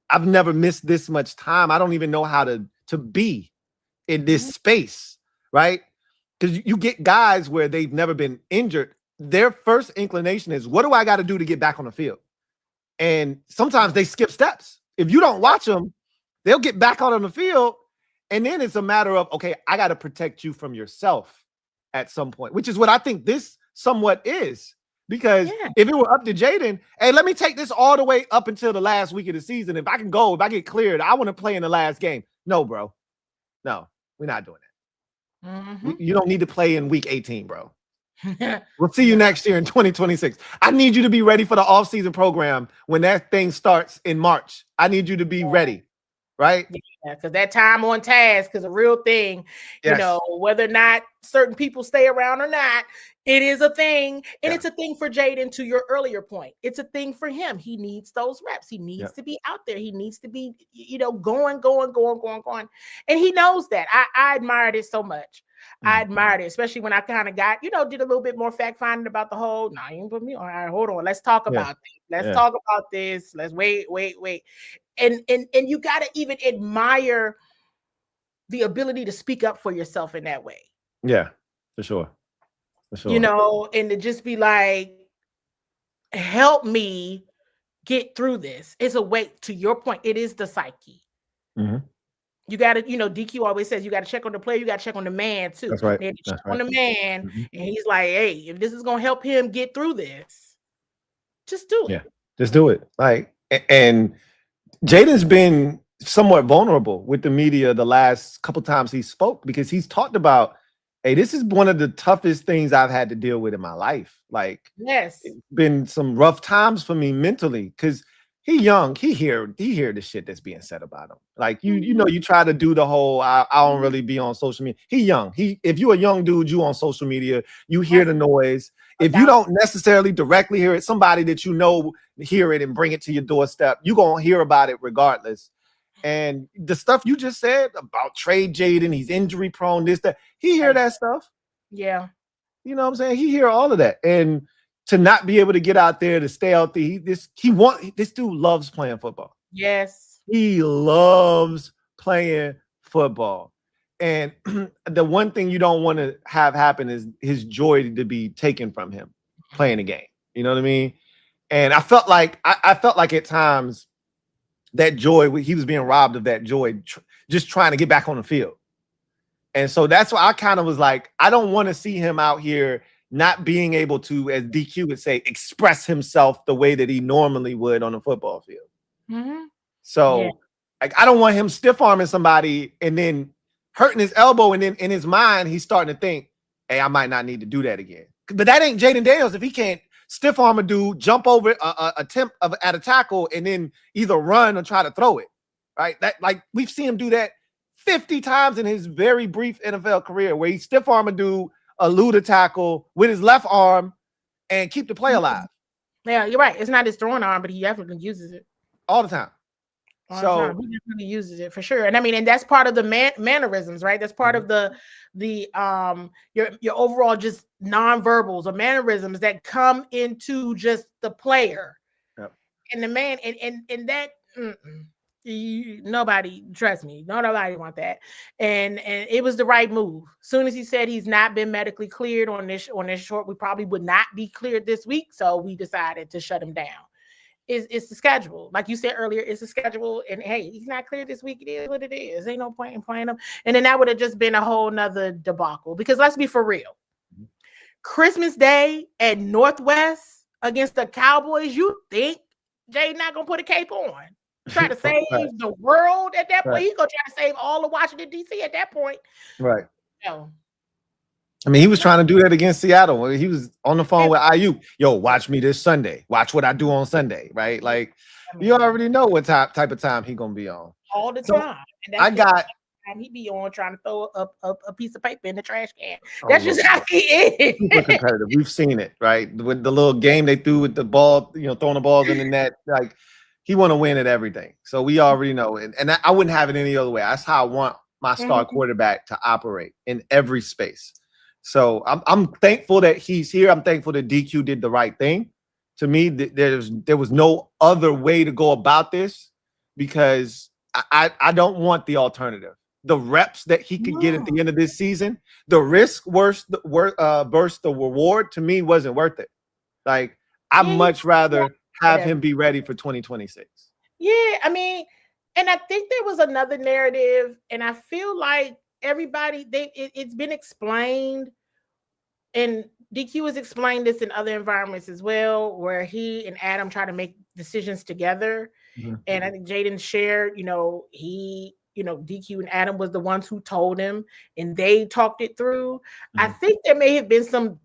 A: I've never missed this much time. I don't even know how to be in this space, right? Because you get guys where they've never been injured. Their first inclination is, what do I got to do to get back on the field? And sometimes they skip steps. If you don't watch them, they'll get back out on the field. And then it's a matter of, okay, I got to protect you from yourself at some point, which is what I think this somewhat is. Because if it were up to Jaden, hey, let me take this all the way up until the last week of the season. If I get cleared, I want to play in the last game. No, bro. No, we're not doing that. You don't need to play in week 18, bro. We'll see you next year in 2026. I need you to be ready for the offseason program when that thing starts in March. I need you to be ready, right?
B: Yeah, because that time on task is a real thing. You know, whether or not certain people stay around or not, it is a thing. And it's a thing for Jaden, to your earlier point. It's a thing for him. He needs those reps. He needs to be out there. He needs to be, going. And he knows that. I admired it so much. I admired it, especially when I kind of got, did a little bit more fact finding about the whole, no, you didn't put me on. All right, hold on. Let's talk about this. Let's talk about this. Let's wait. And you got to even admire the ability to speak up for yourself in that way.
A: Yeah, for sure.
B: And to just be like, help me get through this. It's a way, to your point, it is the psyche. You got to, DQ always says you got to check on the player, you got to check on the man too.
A: That's right.
B: They check on the man, and he's like, hey, if this is going to help him get through this, just do it.
A: Yeah, just do it. Like, and Jaden's been somewhat vulnerable with the media the last couple times he spoke, because he's talked about, hey, this is one of the toughest things I've had to deal with in my life. Like, it's been some rough times for me mentally, because he young, he hear the shit that's being said about him. Like, you try to do the whole, I don't really be on social media. He young. If you a young dude, you on social media, you hear the noise. If you don't necessarily directly hear it, somebody that hear it and bring it to your doorstep, you're going to hear about it regardless. And the stuff you just said about trade Jaden, he's injury prone, this, that, he hear that stuff.
B: Yeah.
A: You know what I'm saying? He hear all of that. And to not be able to get out there, to stay healthy, this dude loves playing football.
B: Yes.
A: He loves playing football. And the one thing you don't want to have happen is his joy to be taken from him playing a game. You know what I mean? And I felt like at times that joy, he was being robbed of that joy, just trying to get back on the field. And so that's why I kind of was like, I don't want to see him out here not being able to, as DQ would say, express himself the way that he normally would on a football field. So like, I don't want him stiff arming somebody and then hurting his elbow, and then in his mind he's starting to think, hey, I might not need to do that again. But that ain't Jaden Daniels. If he can't stiff arm a dude, jump over attempt at a tackle, and then either run or try to throw it, right? That, like, we've seen him do that 50 times in his very brief NFL career, where he stiff arm a dude, elude a tackle with his left arm, and keep the play alive.
B: Yeah, you're right. It's not his throwing arm, but he definitely uses it
A: all the time.
B: All the time. He definitely uses it for sure. And I mean, and that's part of the mannerisms, right? That's part of the your overall just nonverbals or mannerisms that come into just the player.
A: Yep.
B: And the man and that nobody, trust me, nobody want that. And it was the right move. Soon as he said he's not been medically cleared on this short, we probably would not be cleared this week. So we decided to shut him down. It's the schedule. Like you said earlier, it's the schedule. And hey, he's not cleared this week. It is what it is. Ain't no point in playing him. And then that would have just been a whole nother debacle. Because let's be for real. Christmas Day at Northwest against the Cowboys, you think Jay not gonna put a cape on? Try to save the world at that point. He's gonna try to save all of Washington, D.C. at that point.
A: Right.
B: No.
A: I mean, he was trying to do that against Seattle. He was on the phone with IU. Yo, watch me this Sunday. Watch what I do on Sunday, right? Like, you already know what type of time he gonna be on.
B: All the time. And that's time he be on trying to throw a piece of paper in the trash can. That's just how he is.
A: Super competitive. We've seen it, right? With the little game they threw with the ball, throwing the balls in the net. Like, he want to win at everything. So we already know. And I wouldn't have it any other way. That's how I want my star quarterback to operate in every space. So I'm thankful that he's here. I'm thankful that DQ did the right thing. To me, there was no other way to go about this because I don't want the alternative. The reps that he could get at the end of this season, the risk versus the reward, to me wasn't worth it. Like, I'd much rather have him be ready for 2026.
B: Yeah, I mean, and I think there was another narrative, and I feel like everybody, it's been explained, and DQ has explained this in other environments as well, where he and Adam try to make decisions together. And I think Jaden shared, DQ and Adam was the ones who told him, and they talked it through. I think there may have been some,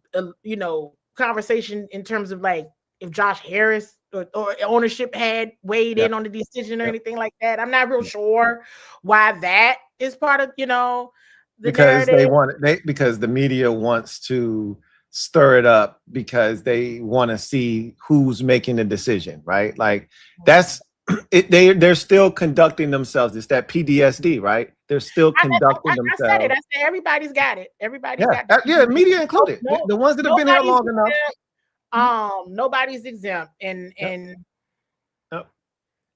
B: conversation in terms of like if Josh Harris or ownership had weighed in on the decision or anything like that. I'm not real sure why that is part of, the
A: because
B: narrative.
A: Because the media wants to stir it up because they want to see who's making the decision, right? Like, that's it. They're still conducting themselves. It's that PTSD, right? They're still conducting themselves.
B: I said everybody's got it. Everybody's got it.
A: Yeah, media included. The ones that have been here long enough.
B: Nobody's exempt, and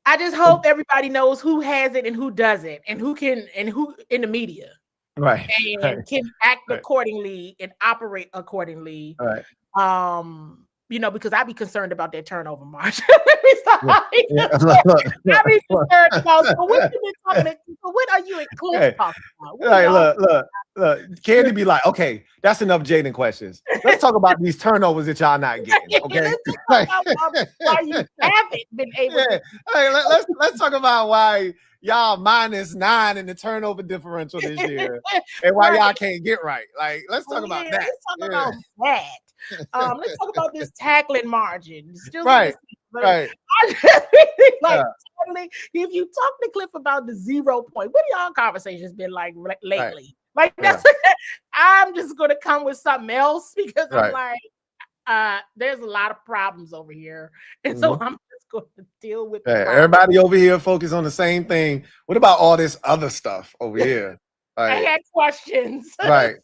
B: I just hope everybody knows who has it and who doesn't, and who in the media,
A: right,
B: and can act accordingly and operate accordingly,
A: right.
B: Because I'd be concerned about that turnover margin. I'd be concerned about. So what are you including talking about?
A: Look, Candi be like, okay, that's enough Jaden questions. Let's talk about these turnovers that y'all not getting. Okay,
B: why you haven't been able to.
A: Hey, let's talk about why y'all -9 in the turnover differential this year, and why y'all can't get right. Like, let's talk about that.
B: Let's talk about that. Let's talk about this tackling margin. Still
A: right.
B: Totally, if you talk to Cliff about the 0 point, what are y'all conversations been like lately?
A: Right.
B: Like, that's I'm just gonna come with something else because I'm like, there's a lot of problems over here, and so I'm just going to deal with.
A: Everybody over here focus on the same thing. What about all this other stuff over here?
B: I had questions.
A: Right.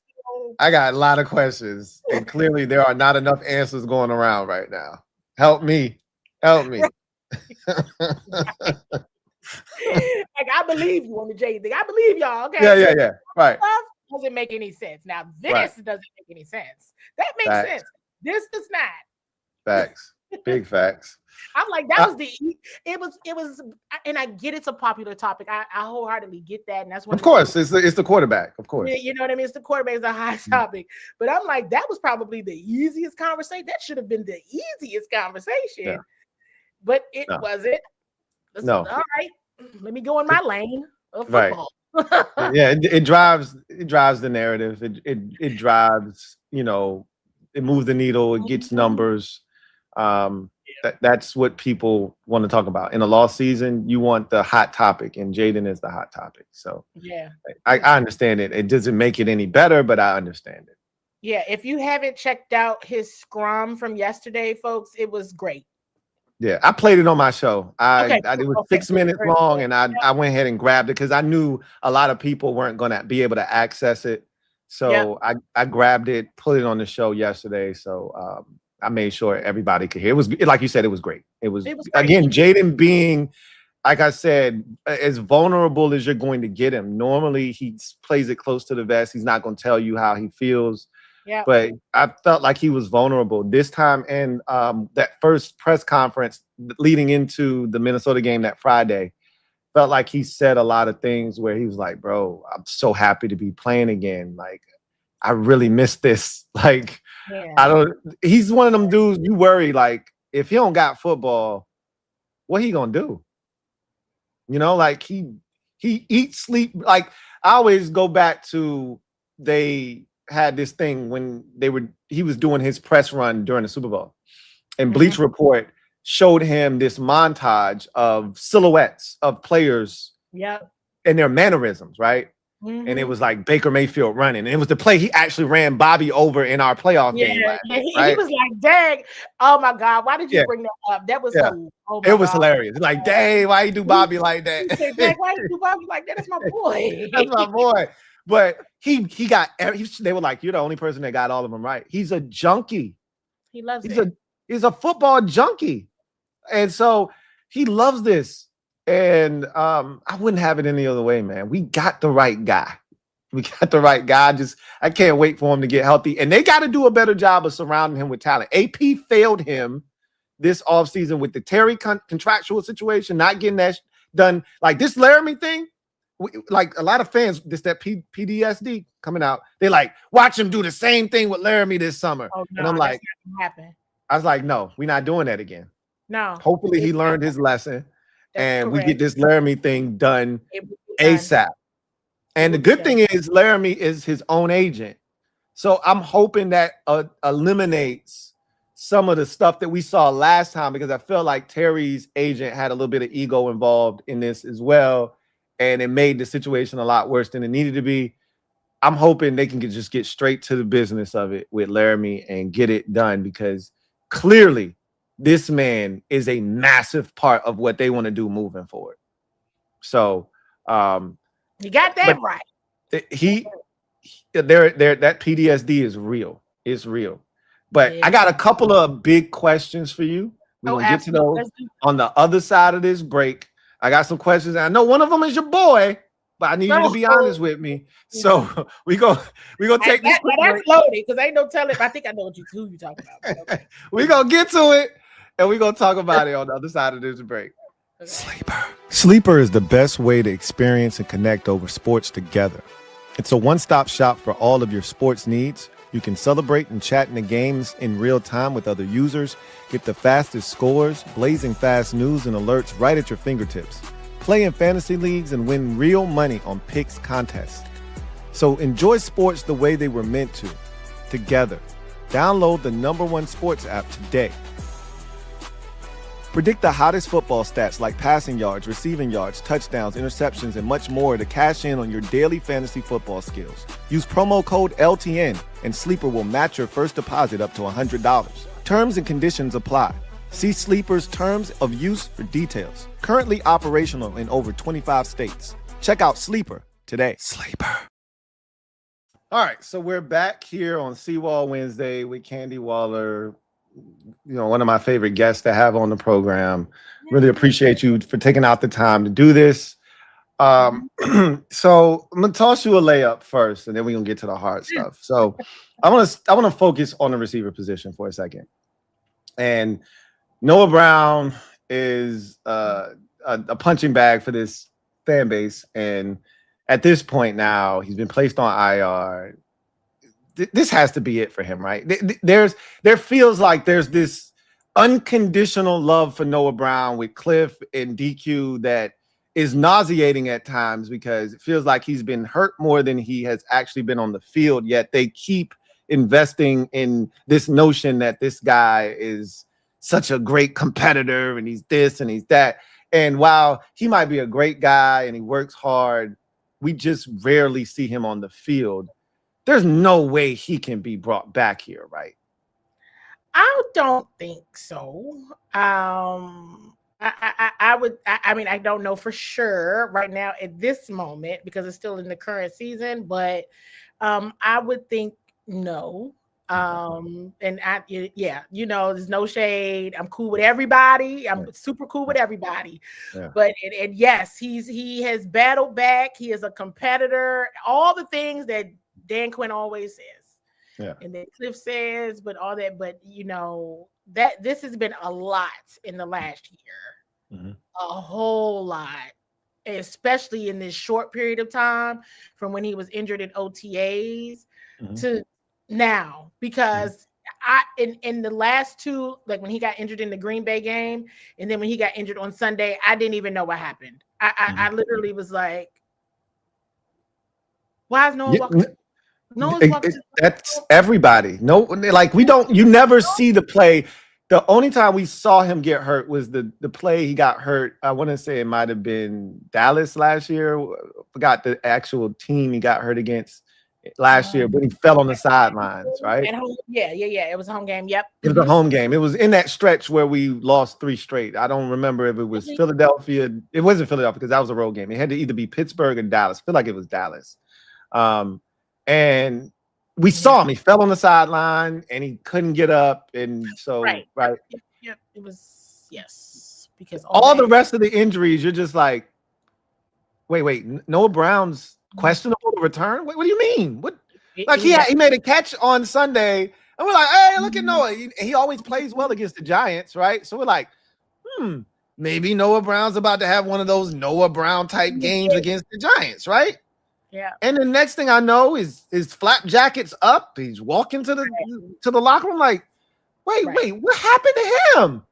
A: I got a lot of questions, and clearly there are not enough answers going around right now. Help me. Like,
B: I believe you on the J thing. I believe y'all. Okay.
A: Yeah. Right.
B: Doesn't make any sense. Now this doesn't make any sense. That makes sense. This does not.
A: Facts. Big facts.
B: I'm like, that was it was, and I get it's a popular topic. I wholeheartedly get that, and that's what.
A: Of course, it's the quarterback. Of course,
B: you know what I mean. It's the quarterback is a hot topic, but I'm like, that was probably the easiest conversation. That should have been the easiest conversation, but it wasn't.
A: No.
B: All right, let me go in my lane of football.
A: Right. Yeah, it drives the narrative. It drives, it moves the needle. It gets numbers. That's what people want to talk about. In a lost season, you want the hot topic, and Jaden is the hot topic. So I understand it. It doesn't make it any better, but I understand it.
B: Yeah, if you haven't checked out his scrum from yesterday, folks, it was great.
A: Yeah, I played it on my show.
B: Okay,
A: It was
B: okay,
A: 6 minutes
B: great.
A: long, and
B: Yep,
A: I went ahead and grabbed it because I knew a lot of people weren't going to be able to access it.
B: yep.
A: So I grabbed it, put it on the show yesterday. So I made sure everybody could hear. It was like you said, it was great. It was
B: It was great.
A: again, Jaden being, like I said, as vulnerable as you're going to get him. Normally, he plays it close to the vest. He's not going to tell you how he feels.
B: Yeah.
A: But I felt like he was vulnerable this time. And that first press conference leading into the Minnesota game that Friday, felt like he said a lot of things where he was like, bro, I'm so happy to be playing again. Like, I really miss this. Like,
B: Yeah.
A: he's one of them dudes you worry, like, if he don't got football, what he gonna do? You know, like he eats, sleep. Like, I always go back to, they had this thing when he was doing his press run during the Super Bowl, and Bleach Report showed him this montage of silhouettes of players
B: Yep.
A: and their mannerisms, right? And it was like Baker Mayfield running, and it was the play he actually ran Bobby over in our playoff game last
B: Yeah,
A: year,
B: he
A: right?
B: was like, dang, oh my God, why did you
A: Yeah,
B: bring that up? That was
A: yeah.
B: cool. Oh my
A: It was
B: God.
A: hilarious. Like, dang, why you do Bobby like that?
B: He said, dang, why you do Bobby like that? That's my boy.
A: That's my boy. But he got, they were like, you're the only person that got all of them right. He's a junkie.
B: He loves it.
A: He's a football junkie. And so he loves this. And I wouldn't have it any other way, man. We got the right guy. We got the right guy. I can't wait for him to get healthy. And they got to do a better job of surrounding him with talent. AP failed him this offseason with the Terry contractual situation, not getting that done. Like this Laramie thing, like a lot of fans, that PDSD coming out. They like, watch him do the same thing with Laramie this summer.
B: Oh, no,
A: and I'm like,
B: that's not gonna happen.
A: I was like, no, we're not doing that again.
B: No.
A: Hopefully he learned his lesson, and we get this Laramie thing done ASAP. And the good thing is Laramie is his own agent. So I'm hoping that eliminates some of the stuff that we saw last time, because I feel like Terry's agent had a little bit of ego involved in this as well. And it made the situation a lot worse than it needed to be. I'm hoping they can just get straight to the business of it with Laramie and get it done, because clearly this man is a massive part of what they want to do moving forward. So
B: you got that right.
A: That PTSD is real. It's real. But I got a couple of big questions for you. We're gonna get to those on the other side of this break. I got some questions. I know one of them is your boy, but I need you to be honest with me. So we gonna take this.
B: That's loaded, because ain't no telling. I think I know who you talking about. Okay.
A: We're gonna get to it, and we're gonna talk about it on the other side of this break. Okay. Sleeper is the best way to experience and connect over sports together. It's a one-stop shop for all of your sports needs. You can celebrate and chat in the games in real time with other users, get the fastest scores, blazing fast news and alerts right at your fingertips. Play in fantasy leagues and win real money on picks contests. So enjoy sports the way they were meant to, together. Download the #1 sports app today. Predict the hottest football stats like passing yards, receiving yards, touchdowns, interceptions, and much more to cash in on your daily fantasy football skills. Use promo code LTN, and Sleeper will match your first deposit up to $100. Terms and conditions apply. See Sleeper's terms of use for details. Currently operational in over 25 states. Check out Sleeper today. Sleeper. All right, so we're back here on CWall Wednesday with Candi Waller. You know, one of my favorite guests to have on the program. Really appreciate you for taking out the time to do this. So I'm gonna toss you a layup first, and then we're gonna get to the hard stuff. So I want to focus on the receiver position for a second. And Noah Brown is a punching bag for this fan base, and at this point now, he's been placed on IR. This has to be it for him, right? There feels like there's this unconditional love for Noah Brown with Cliff and DQ that is nauseating at times, because it feels like he's been hurt more than he has actually been on the field, yet they keep investing in this notion that this guy is such a great competitor and he's this and he's that. And while he might be a great guy and he works hard, we just rarely see him on the field. There's no way he can be brought back here, right?
B: I don't think so. I mean, I don't know for sure right now at this moment because it's still in the current season, but I would think no. And yeah, there's no shade. I'm cool with everybody. I'm super cool with everybody.
A: Yeah.
B: But and yes, he has battled back. He is a competitor. All the things that Dan Quinn always says.
A: Yeah.
B: And then Cliff says, but all that, but that this has been a lot in the last year.
A: Mm-hmm.
B: A whole lot, especially in this short period of time from when he was injured in OTAs to now, because in the last two, like when he got injured in the Green Bay game, and then when he got injured on Sunday, I didn't even know what happened. I literally was like, why is no one walking?
A: That's everybody. No, like you never see the play. The only time we saw him get hurt was the play he got hurt. I want to say it might have been Dallas last year. Forgot the actual team he got hurt against last year, but he fell on the sidelines, right?
B: At home, yeah. It was a home game. Yep.
A: It was a home game. It was in that stretch where we lost 3 straight. I don't remember if it was Philadelphia. It wasn't Philadelphia because that was a road game. It had to either be Pittsburgh or Dallas. I feel like it was Dallas. And we saw him. He fell on the sideline and he couldn't get up. And so, right.
B: Yep. It was, yes. Because
A: all the rest of the injuries, you're just like, wait. Noah Brown's questionable to return? What do you mean? What? Like he made a catch on Sunday. And we're like, hey, look at Noah. He always plays well against the Giants, right? So we're like, maybe Noah Brown's about to have one of those Noah Brown type games against the Giants, right?
B: Yeah.
A: And the next thing I know is his flap jacket's up. He's walking to the locker room like, wait, what happened to him?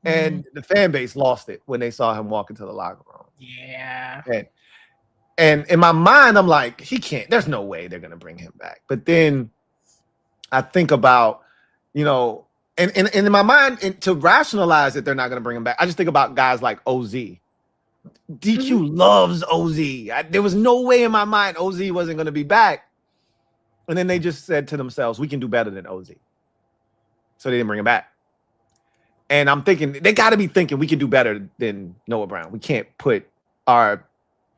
A: And the fan base lost it when they saw him walk into the locker room.
B: Yeah.
A: And in my mind, I'm like, he can't. There's no way they're gonna bring him back. But then I think about, and in my mind, and to rationalize that they're not gonna bring him back, I just think about guys like OZ. DQ loves OZ. There was no way in my mind OZ wasn't going to be back. And then they just said to themselves, we can do better than OZ. So they didn't bring him back. And I'm thinking, they got to be thinking we can do better than Noah Brown. We can't put our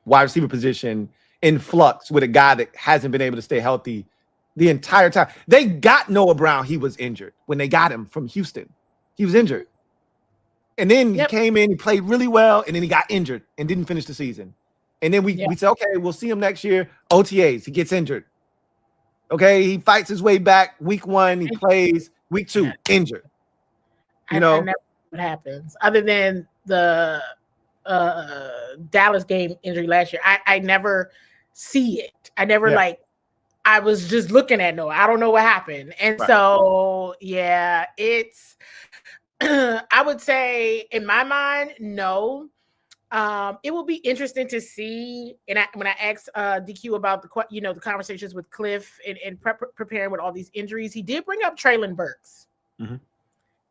A: wide receiver position in flux with a guy that hasn't been able to stay healthy the entire time. They got Noah Brown. He was injured when they got him from Houston. He was injured. And then he came in, he played really well, and then he got injured and didn't finish the season. And then we said, okay, we'll see him next year. OTAs, he gets injured. Okay, he fights his way back. Week 1, he plays. Week 2, injured. I never know
B: what happens other than the Dallas game injury last year. I never see it. I never I was just looking at Noah. I don't know what happened. And so, it's I would say in my mind, no. It will be interesting to see. And when I asked DQ about the conversations with Cliff and preparing with all these injuries, he did bring up Treylon Burks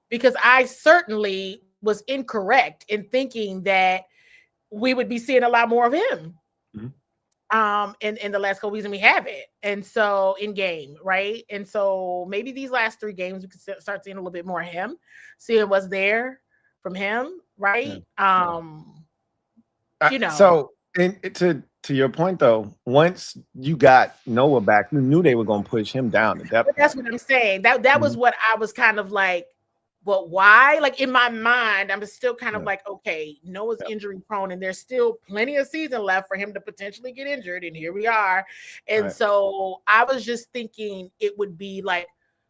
B: because I certainly was incorrect in thinking that we would be seeing a lot more of him. In the last couple weeks, and we have it. And so in game, right? And so maybe these last 3 games, we could start seeing a little bit more of him, seeing what's there from him, right?
A: So to your point though, once you got Noah back, you knew they were going to push him down.
B: But that's what I'm saying. That was what I was kind of like, but why? Like in my mind, I'm still kind of like, okay, Noah's injury prone, and there's still plenty of season left for him to potentially get injured, and here we are. And so I was just thinking it would be like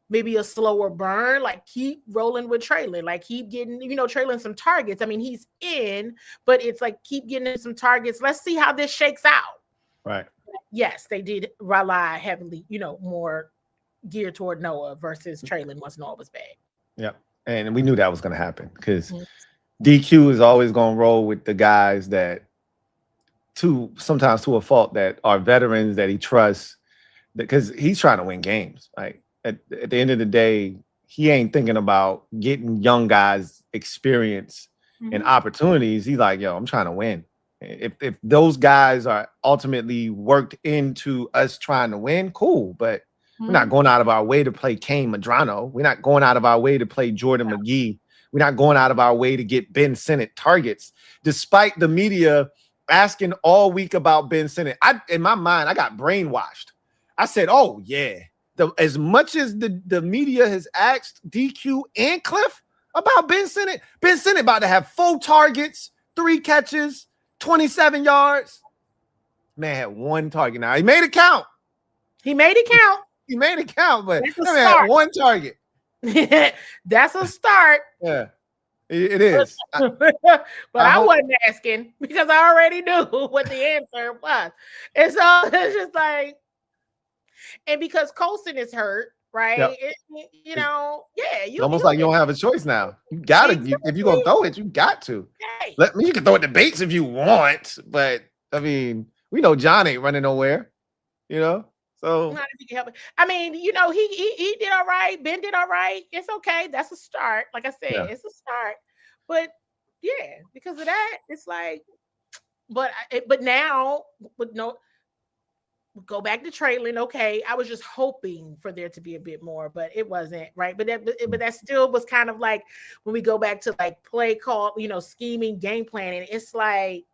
B: maybe a slower burn, like keep rolling with Treylon, like keep getting, Treylon some targets. I mean, he's in, but it's like keep getting him some targets. Let's see how this shakes out.
A: Right.
B: Yes, they did rely heavily, more geared toward Noah versus Treylon once Noah was back.
A: Yeah. And we knew that was going to happen because DQ is always going to roll with the guys that, sometimes to a fault, that are veterans that he trusts, because he's trying to win games. Like at the end of the day, he ain't thinking about getting young guys experience and opportunities. He's like, yo, I'm trying to win. If those guys are ultimately worked into us trying to win, cool. But We're not going out of our way to play Kane Madrano. We're not going out of our way to play Jordan McGee. We're not going out of our way to get Ben Sinnott targets, despite the media asking all week about Ben Sinnott. In my mind, I got brainwashed. I said, oh, yeah. As much as the media has asked DQ and Cliff about Ben Sinnott about to have 4 targets, 3 catches, 27 yards. Man had 1 target. Now, he made it count.
B: He made it count.
A: He made it count, but
B: That's a
A: that man had 1 target.
B: That's a start.
A: Yeah, it is.
B: But I wasn't asking because I already knew what the answer was. And so it's just like, and because Colson is hurt, right?
A: Yep.
B: You know, yeah.
A: It's almost like you don't have a choice now. You got to, if you're going to throw it, you got to.
B: Hey.
A: You can throw it to Bates if you want, but I mean, we know John ain't running nowhere, you know? So
B: I mean, you know, he did all right. Ben did all right. It's okay. That's a start. Like I said, it's a start. But yeah, because of that, it's like, but now, go back to Traylon. Okay, I was just hoping for there to be a bit more, but it wasn't, right? But that still was kind of like when we go back to like play call, you know, scheming, game planning. It's like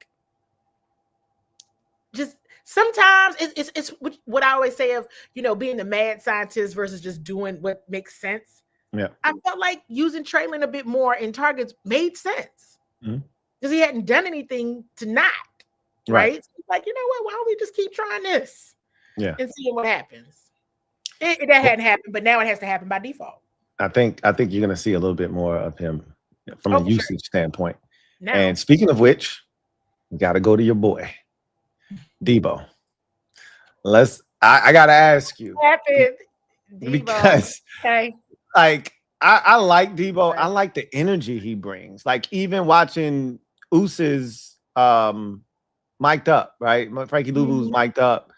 B: just. Sometimes it's what I always say of, you know, being the mad scientist versus just doing what makes sense.
A: Yeah,
B: I felt like using Traylon a bit more in targets made sense because he hadn't done anything to not, right? So like, you know what? Why don't we just keep trying this?
A: Yeah,
B: and seeing what happens. That hadn't happened, but now it has to happen by default.
A: I think you're gonna see a little bit more of him from a usage standpoint.
B: Now.
A: And speaking of which, we got to go to your boy. Debo. I gotta ask you because like I like Debo. Right. I like the energy he brings. Like even watching Oos's mic'd up, right? Frankie Luvu's mic'd up,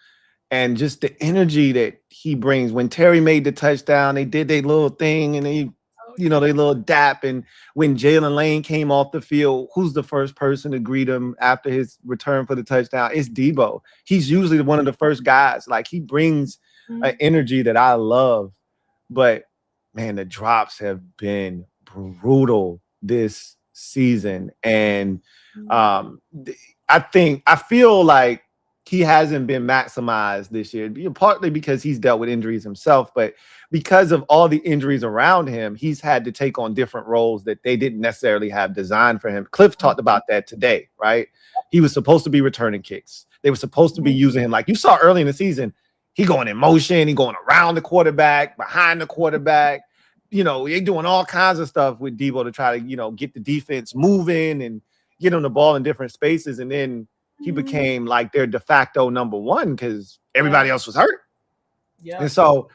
A: and just the energy that he brings. When Terry made the touchdown, they did their little thing and they you know, they little dap. And when Jalen Lane came off the field, who's the first person to greet him after his return for the touchdown? It's Debo. He's usually one of the first guys. Like he brings an energy that I love. But man, the drops have been brutal this season. And I feel like he hasn't been maximized this year, partly because he's dealt with injuries himself, but because of all the injuries around him, he's had to take on different roles that they didn't necessarily have designed for him. Cliff talked about that today, right? He was supposed to be returning kicks. They were supposed to be using him. Like you saw early in the season, he going in motion, he going around the quarterback, behind the quarterback. You know, they doing all kinds of stuff with Debo to try to, you know, get the defense moving and get him the ball in different spaces. And then he became like their de facto number one because everybody else was hurt. Yeah. And so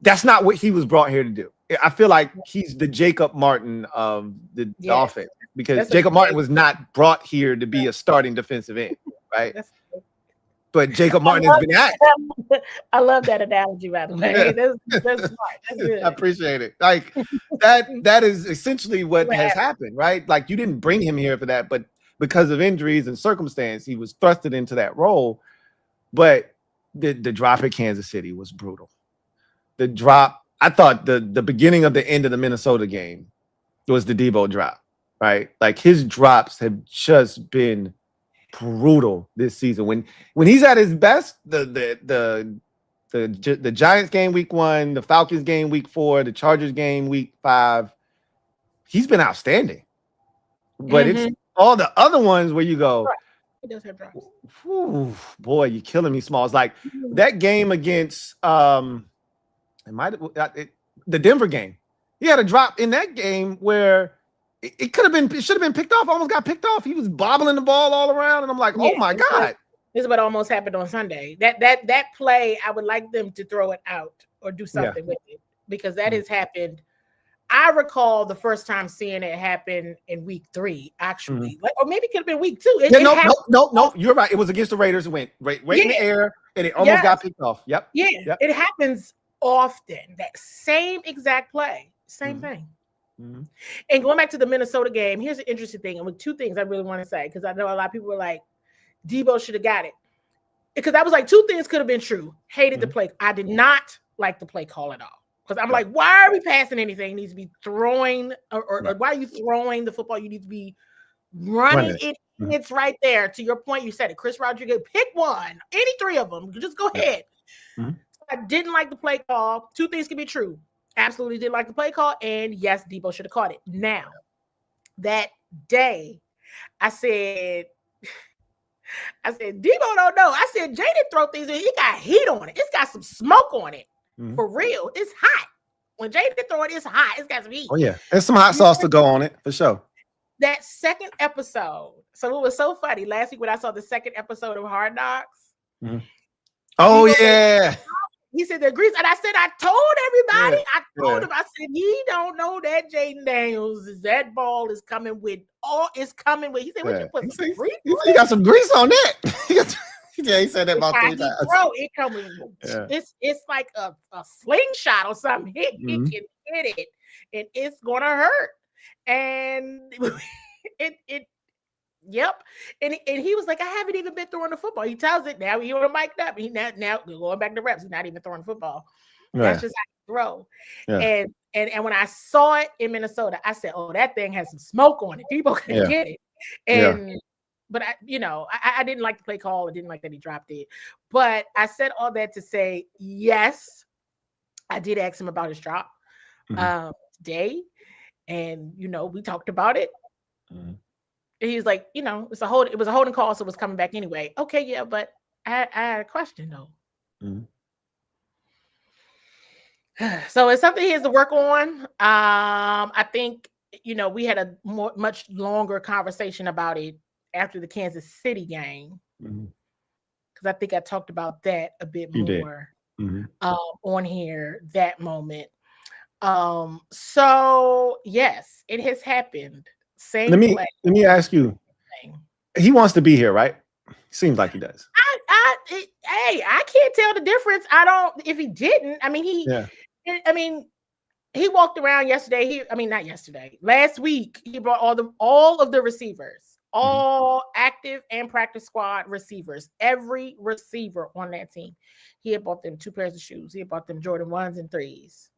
A: that's not what he was brought here to do. I feel like he's the Jacob Martin of the offense because Jacob Martin was not brought here to be a starting defensive end, right? But Jacob Martin has been at.
B: I love that analogy, by the way. Yeah. That's smart. That's good.
A: I appreciate it. Like that is essentially what has happened, right? Like you didn't bring him here for that, but because of injuries and circumstance, he was thrusted into that role. But the drop at Kansas City was brutal. The drop, I thought the beginning of the end of the Minnesota game was the Debo drop, right? Like his drops have just been brutal this season. When he's at his best, the Giants game week 1, the Falcons game week 4, the Chargers game week 5, he's been outstanding. But it's all the other ones where you go,
B: he does have drops.
A: Boy, you're killing me, Smalls. Like that game against the Denver game. He had a drop in that game where it should have been picked off, almost got picked off. He was bobbling the ball all around, and I'm like, oh my God.
B: This is what almost happened on Sunday. That play, I would like them to throw it out or do something with it because that has happened. I recall the first time seeing it happen in week 3, actually, or maybe it could have been week 2.
A: No, you're right. It was against the Raiders. It went right in the air, and it almost got picked off. Yep.
B: It happens often. That same exact play, same thing. And going back to the Minnesota game, here's an interesting thing. And with 2 things I really want to say, because I know a lot of people were like, Debo should have got it. Because I was like, 2 things could have been true. Hated the play. I did not like the play call at all. Because I'm like, why are we passing anything? It needs to be throwing, or why are you throwing the football? You need to be running it. It's right there. To your point, you said it. Chris Rodriguez, pick one, any three of them. Just go ahead. So I didn't like the play call. Two things can be true. Absolutely didn't like the play call. And yes, Debo should have caught it. Now, that day, I said, Debo don't know. I said, Jaden throw things in. He got heat on it. It's got some smoke on it. For real. It's hot. When Jaden throw it, it's hot. It's got some heat.
A: Oh, yeah. There's some hot sauce to go on it, for sure.
B: That second episode. So it was so funny. Last week when I saw the second episode of Hard Knocks.
A: Oh, yeah.
B: He said the grease. And I said, I told everybody. I told him. I said, he don't know that Jaden Daniels that ball is coming with He said, what you put some grease?
A: He got some grease on that. Yeah, he said that about 3 times.
B: Bro, it coming. It's like a slingshot or something. He can hit it, and it's gonna hurt. And yep. And he was like, I haven't even been throwing the football. He tells it now. He on mic'd up. He now going back to reps. He's not even throwing the football. That's just how you throw. And when I saw it in Minnesota, I said, oh, that thing has some smoke on it. People can get it. And but I didn't like the play call. I didn't like that he dropped it. But I said all that to say, yes, I did ask him about his drop today. And we talked about it. And he was like, it was a holding call, so it was coming back anyway. Okay, yeah, but I had a question though. So it's something he has to work on. I think we had a much longer conversation about it after the Kansas City game, because I think I talked about that a bit more on here that moment. So yes, it has happened. Same. Let
A: me ask you. He wants to be here, right? Seems like he does.
B: I can't tell the difference. I don't. If he didn't, I mean, he walked around yesterday. Not yesterday. Last week, he brought all of the receivers, all active and practice squad receivers. Every receiver on that team, he had bought them 2 pairs of shoes. He had bought them Jordan 1s and 3s.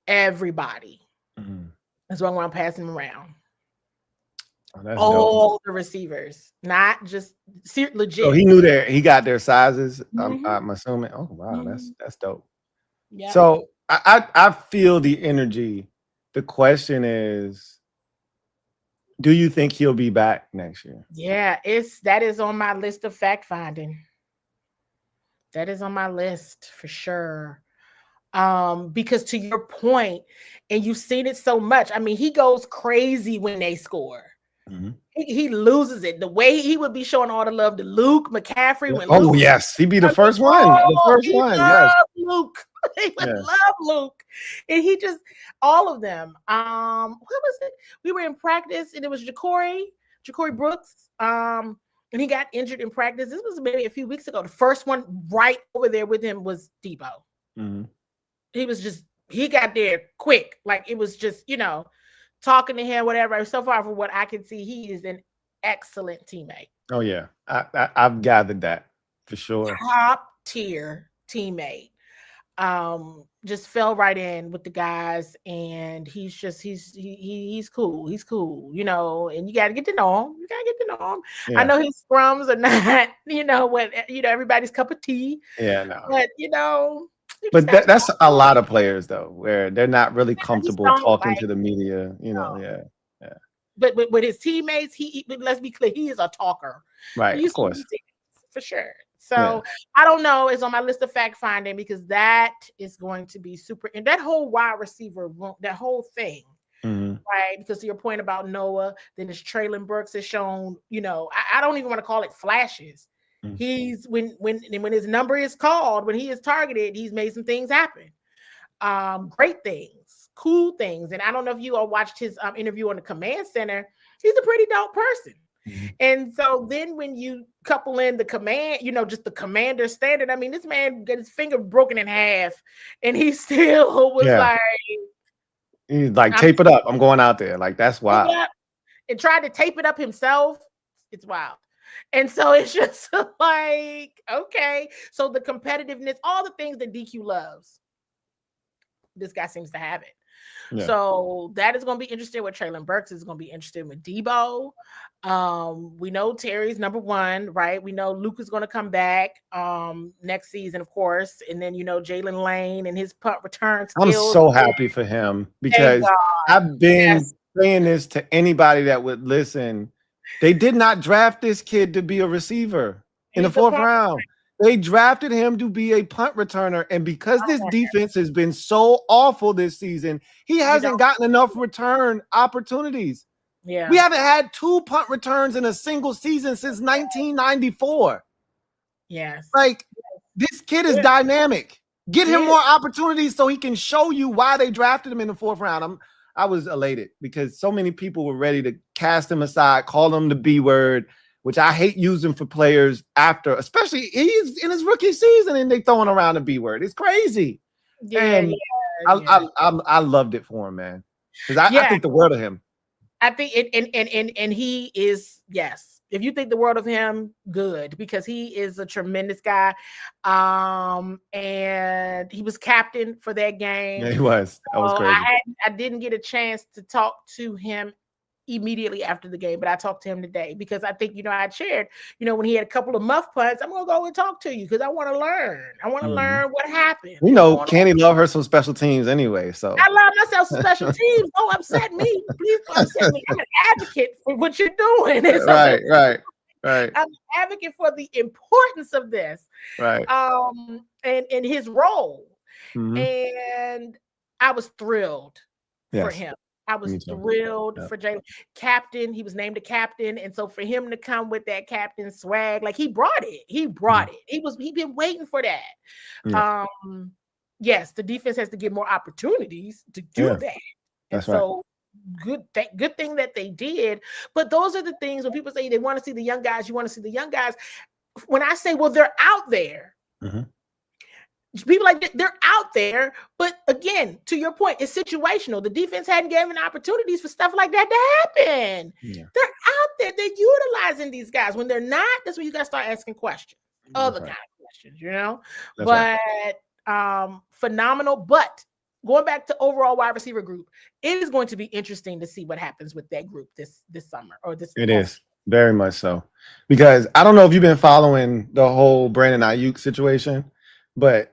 B: Everybody. That's why I'm passing them around. All the receivers, not just legit.
A: So he knew he got their sizes. I'm assuming. Oh wow, that's dope. Yeah. So I feel the energy. The question is, do you think he'll be back next year?
B: Yeah, that is on my list of fact finding. That is on my list for sure. Because to your point, and you've seen it so much. I mean, he goes crazy when they score. He loses it. The way he would be showing all the love to Luke McCaffrey.
A: Yes, he'd be the first one. The first one. Yes,
B: Luke. He would love Luke, and he just all of them. What was it? We were in practice, and it was Ja'Cory Brooks. And he got injured in practice. This was maybe a few weeks ago. The first one right over there with him was Debo. He got there quick. Like it was just talking to him, whatever. So far, from what I can see, he is an excellent teammate.
A: Oh yeah, I've gathered that for sure.
B: Top tier teammate. Just fell right in with the guys, and he's cool. He's cool, and you got to get to know him. Yeah. I know his scrums are not, everybody's cup of tea.
A: Yeah, no.
B: But
A: But that's a lot of players though, where they're not really comfortable talking to the media.
B: But with his teammates, let's be clear, he is a talker.
A: Right, of course,
B: for sure. So I don't know. It's on my list of fact finding because that is going to be super. And that whole wide receiver, that whole thing, right? Because to your point about Noah, then it's Traylon Burks has shown. I don't even want to call it flashes. He's when his number is called, when he is targeted, he's made some things happen. Great things, cool things. And I don't know if you all watched his interview on the command center. He's a pretty dope person. And so then when you couple in the command, just the commander standard, I mean, this man got his finger broken in half and he still was
A: he's like, tape it up. I'm going out there. Like, that's wild.
B: And tried to tape it up himself. It's wild. And so it's just like, okay. So the competitiveness, all the things that DQ loves, this guy seems to have it.
A: Yeah.
B: So that is going to be interesting with Traylon Burks. Is going to be interesting with Debo. We know Terry's number one, right? We know Luke is going to come back next season, of course. And then, Jalen Lane and his punt return
A: I'm
B: skills.
A: so happy for him
B: Thank
A: because
B: God.
A: I've been
B: Yes.
A: saying this to anybody that would listen. They did not draft this kid to be a receiver in the
B: He's a
A: 4th
B: punt
A: round. They drafted him to be a punt returner. And because this
B: returner.
A: defense has been so awful this season, he hasn't gotten enough return opportunities.
B: Yeah.
A: We haven't had 2 punt returns in a single season since 1994.
B: Yes.
A: Like, this kid is dynamic. Get him more opportunities so he can show you why they drafted him in the 4th round. I was elated because so many people were ready to cast him aside, call him the B word, which I hate using for players after, especially he's in his rookie season and they throwing around the B word. It's crazy. And I loved it for him, man. Because I think the world of him.
B: I think and he is, yes. If you think the world of him, good, because he is a tremendous guy. And he was captain for that game.
A: Yeah, he was. That was crazy.
B: I didn't get a chance to talk to him immediately after the game, but I talked to him today because I think, I shared, when he had a couple of muff punts, I'm going to go and talk to you because I want to learn. I want to learn what happened.
A: Candy love her some special teams anyway, so.
B: I love myself some special teams. Don't upset me. Please don't upset me. I'm an advocate for what you're doing.
A: Right.
B: I'm an advocate for the importance of this.
A: Right.
B: And his role.
A: Mm-hmm.
B: And I was thrilled for him. I was thrilled for Jalen. Captain, he was named a captain. And so for him to come with that captain swag, like he brought it. He'd been waiting for that.
A: Yeah.
B: Yes, the defense has to get more opportunities to do that.
A: That's
B: so good thing that they did. But those are the things when people say they want to see the young guys, you want to see the young guys. When I say, well, they're out there.
A: Mm-hmm.
B: People like they're out there, but again, to your point, it's situational. The defense hadn't given opportunities for stuff like that to happen. Yeah. They're out there. They're utilizing these guys. When they're not, that's when you got to start asking questions, other kind of questions, But phenomenal. But going back to overall wide receiver group, it is going to be interesting to see what happens with that group this summer or this.
A: It is very much so, because I don't know if you've been following the whole Brandon Ayuk situation, but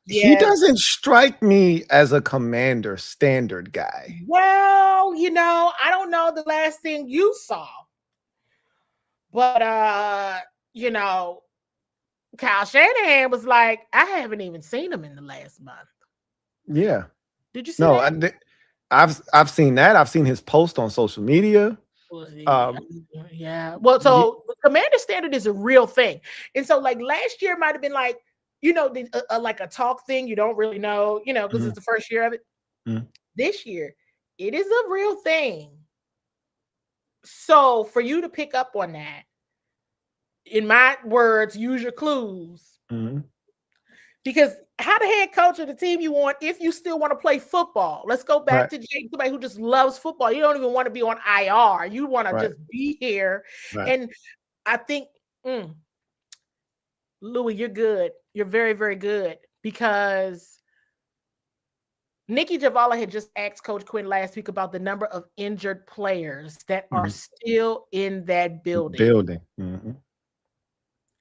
A: he doesn't strike me as a commander standard guy.
B: Well, I don't know the last thing you saw, but Kyle Shanahan was like, I haven't even seen him in the last month.
A: Yeah.
B: Did you see that?
A: I've seen that. I've seen his post on social media.
B: Yeah. Well, so the commander standard is a real thing. And so like last year might have been like, like a talk thing. You don't really know, because it's the first year of it.
A: Mm-hmm.
B: This year, it is a real thing. So for you to pick up on that, in my words, use your clues.
A: Mm-hmm.
B: Because how the head coach of the team you want if you still want to play football? Let's go back to Jake, somebody who just loves football. You don't even want to be on IR. You want to just be here. Right. And I think, Louie, you're good. You're very, very good, because Nikki Javala had just asked Coach Quinn last week about the number of injured players that are still in that building.
A: Mm-hmm.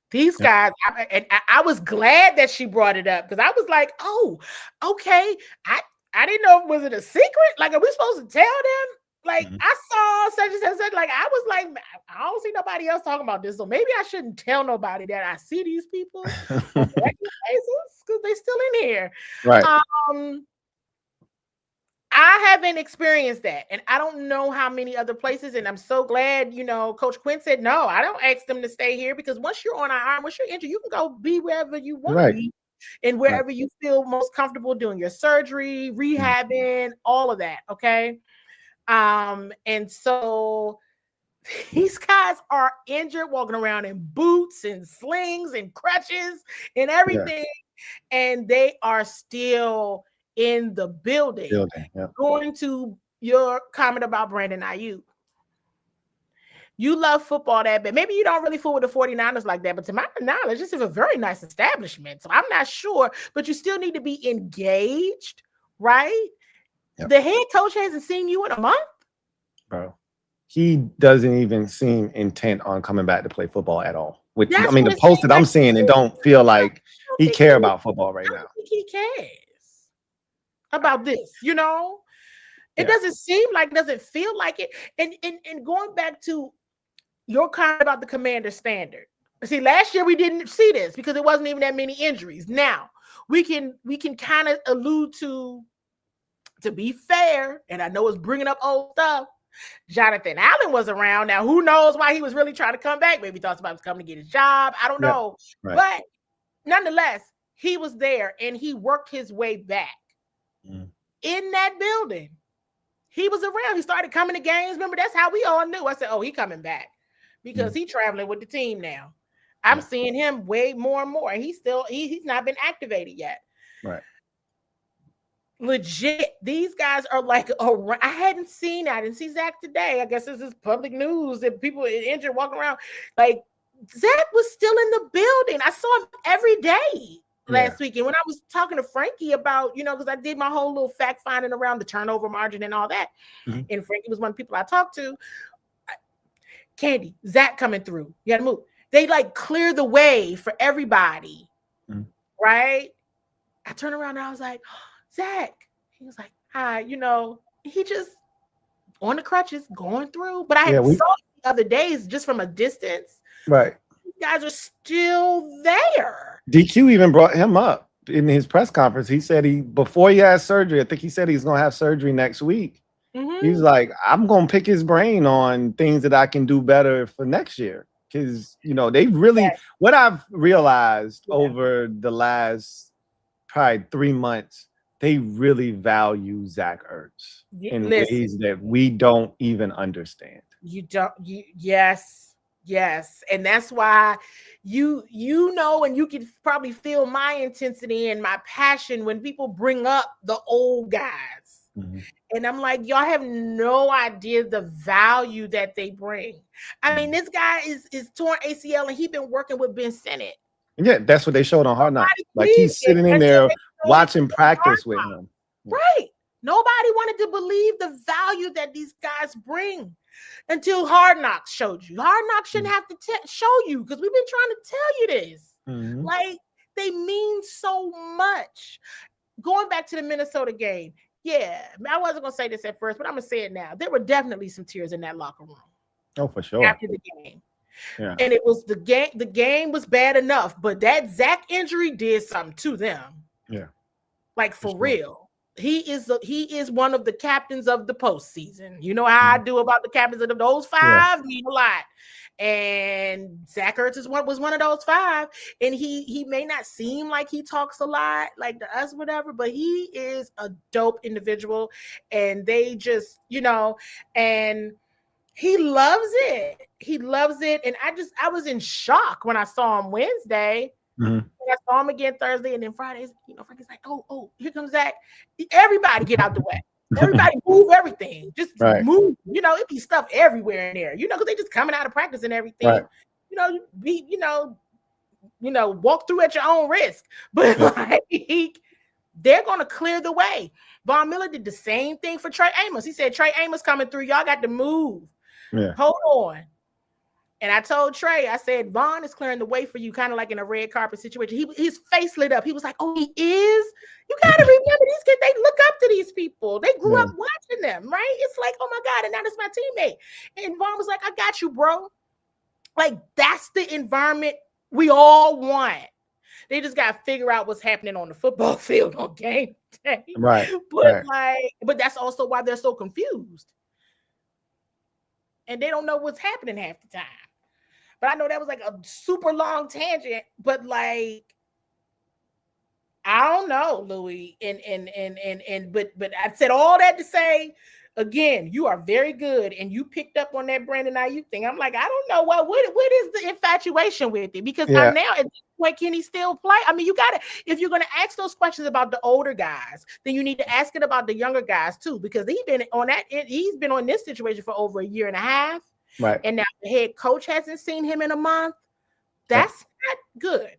B: These guys, I was glad that she brought it up, because I was like, oh, okay. I didn't know, was it a secret? Like, are we supposed to tell them? Like, I saw such and such. Like, I was like, I don't see nobody else talking about this, so maybe I shouldn't tell nobody that I see these people on regular basis, because they're still in here.
A: Right.
B: I haven't experienced that, and I don't know how many other places. And I'm so glad, Coach Quinn said, no, I don't ask them to stay here, because once you're on IR, once you're injured, you can go be wherever you want to be, and wherever you feel most comfortable doing your surgery, rehabbing, all of that. Okay. And so these guys are injured, walking around in boots and slings and crutches and everything, and they are still in the building. Going to your comment about Brandon Ayuk, You love football that bad. Maybe you don't really fool with the 49ers like that, but to my knowledge, this is a very nice establishment. So I'm not sure, but you still need to be engaged, right?
A: Yep.
B: The head coach hasn't seen you in a month.
A: Bro, he doesn't even seem intent on coming back to play football at all. Which, I
B: That's
A: mean,
B: what
A: the
B: it
A: post
B: seems
A: that I'm
B: like.
A: seeing, it don't feel like he
B: think
A: care
B: he-
A: about football right
B: I
A: now.
B: don't think he cares about this, you know? It
A: Yeah.
B: doesn't seem like, doesn't feel like it. And going back to your comment about the commander standard. See, last year we didn't see this because it wasn't even that many injuries. Now we can kind of allude to be fair, and I know it's bringing up old stuff. Jonathan Allen was around. Now, who knows why he was really trying to come back? Maybe he thought somebody was coming to get his job. I don't know.
A: Right.
B: But nonetheless, he was there and he worked his way back in that building. He was around. He started coming to games. Remember, that's how we all knew. I said, oh, he coming back because he's traveling with the team now. I'm seeing him way more and more. He's not been activated yet.
A: Right.
B: Legit, these guys are like, oh, I didn't see Zach today. I guess this is public news that people injured walking around. Like, Zach was still in the building. I saw him every day last weekend when I was talking to Frankie about, because I did my whole little fact finding around the turnover margin and all that. And Frankie was one of the people I talked to. Candi, Zach coming through. You gotta move. They like clear the way for everybody. Right? I turned around and I was like, Zach. He was like, hi, he just on the crutches going through. But I saw the other days just from a distance.
A: Right.
B: You guys are still there.
A: DQ even brought him up in his press conference. He said before he has surgery, I think he said he's gonna have surgery next week. He's like, I'm gonna pick his brain on things that I can do better for next year. Because they really what I've realized over the last probably 3 months, they really value Zach Ertz in ways that we don't even understand.
B: Yes. And that's why and you can probably feel my intensity and my passion when people bring up the old guys. And I'm like, y'all have no idea the value that they bring. I mean, this guy is torn ACL and he's been working with Ben Sinnott.
A: Yeah, that's what they showed on Hard Knocks. Like he's sitting in there watching practice with him.
B: Right. Nobody wanted to believe the value that these guys bring until Hard Knocks showed you. Hard Knocks shouldn't have to show you because we've been trying to tell you this. Like, they mean so much. Going back to the Minnesota game, I wasn't going to say this at first, but I'm going to say it now. There were definitely some tears in that locker room.
A: Oh, for sure.
B: After the game. Yeah. And it was the game was bad enough, but that Zach injury did something to them.
A: Yeah.
B: Like, for real. He is one of the captains of the postseason. You know how I do about the captains of those five mean a lot. And Zach Ertz was one of those five. And he may not seem like he talks a lot, like to us, whatever, but he is a dope individual. And they just, and he loves it. He loves it. And I was in shock when I saw him Wednesday. I saw him again Thursday, and then Fridays, Frankie's like, oh, here comes Zach. Everybody get out the way. Everybody move everything. Just move. It'd be stuff everywhere in there, because they just coming out of practice and everything. Right. Walk through at your own risk. But they're going to clear the way. Von Miller did the same thing for Trey Amos. He said, Trey Amos coming through. Y'all got to move. Yeah. Hold on. And I told Trey, I said, Vaughn is clearing the way for you, kind of like in a red carpet situation. His face lit up. He was like, oh, he is? You got to remember these kids, they look up to these people. They grew up watching them, right? It's like, oh, my God, and now that's my teammate. And Vaughn was like, I got you, bro. Like, that's the environment we all want. They just got to figure out what's happening on the football field on game day.
A: Right.
B: But that's also why they're so confused. And they don't know what's happening half the time. But I know that was like a super long tangent, but like, I don't know, Louie. But I said all that to say, again, you are very good, and you picked up on that Brandon Ayuk thing. I'm like, I don't know what is the infatuation with it? Because now at this point, can he still play? I mean, you got to, if you're going to ask those questions about the older guys, then you need to ask it about the younger guys too, because he's been on this situation for over a year and a half.
A: Right.
B: And now the head coach hasn't seen him in a month. That's not good.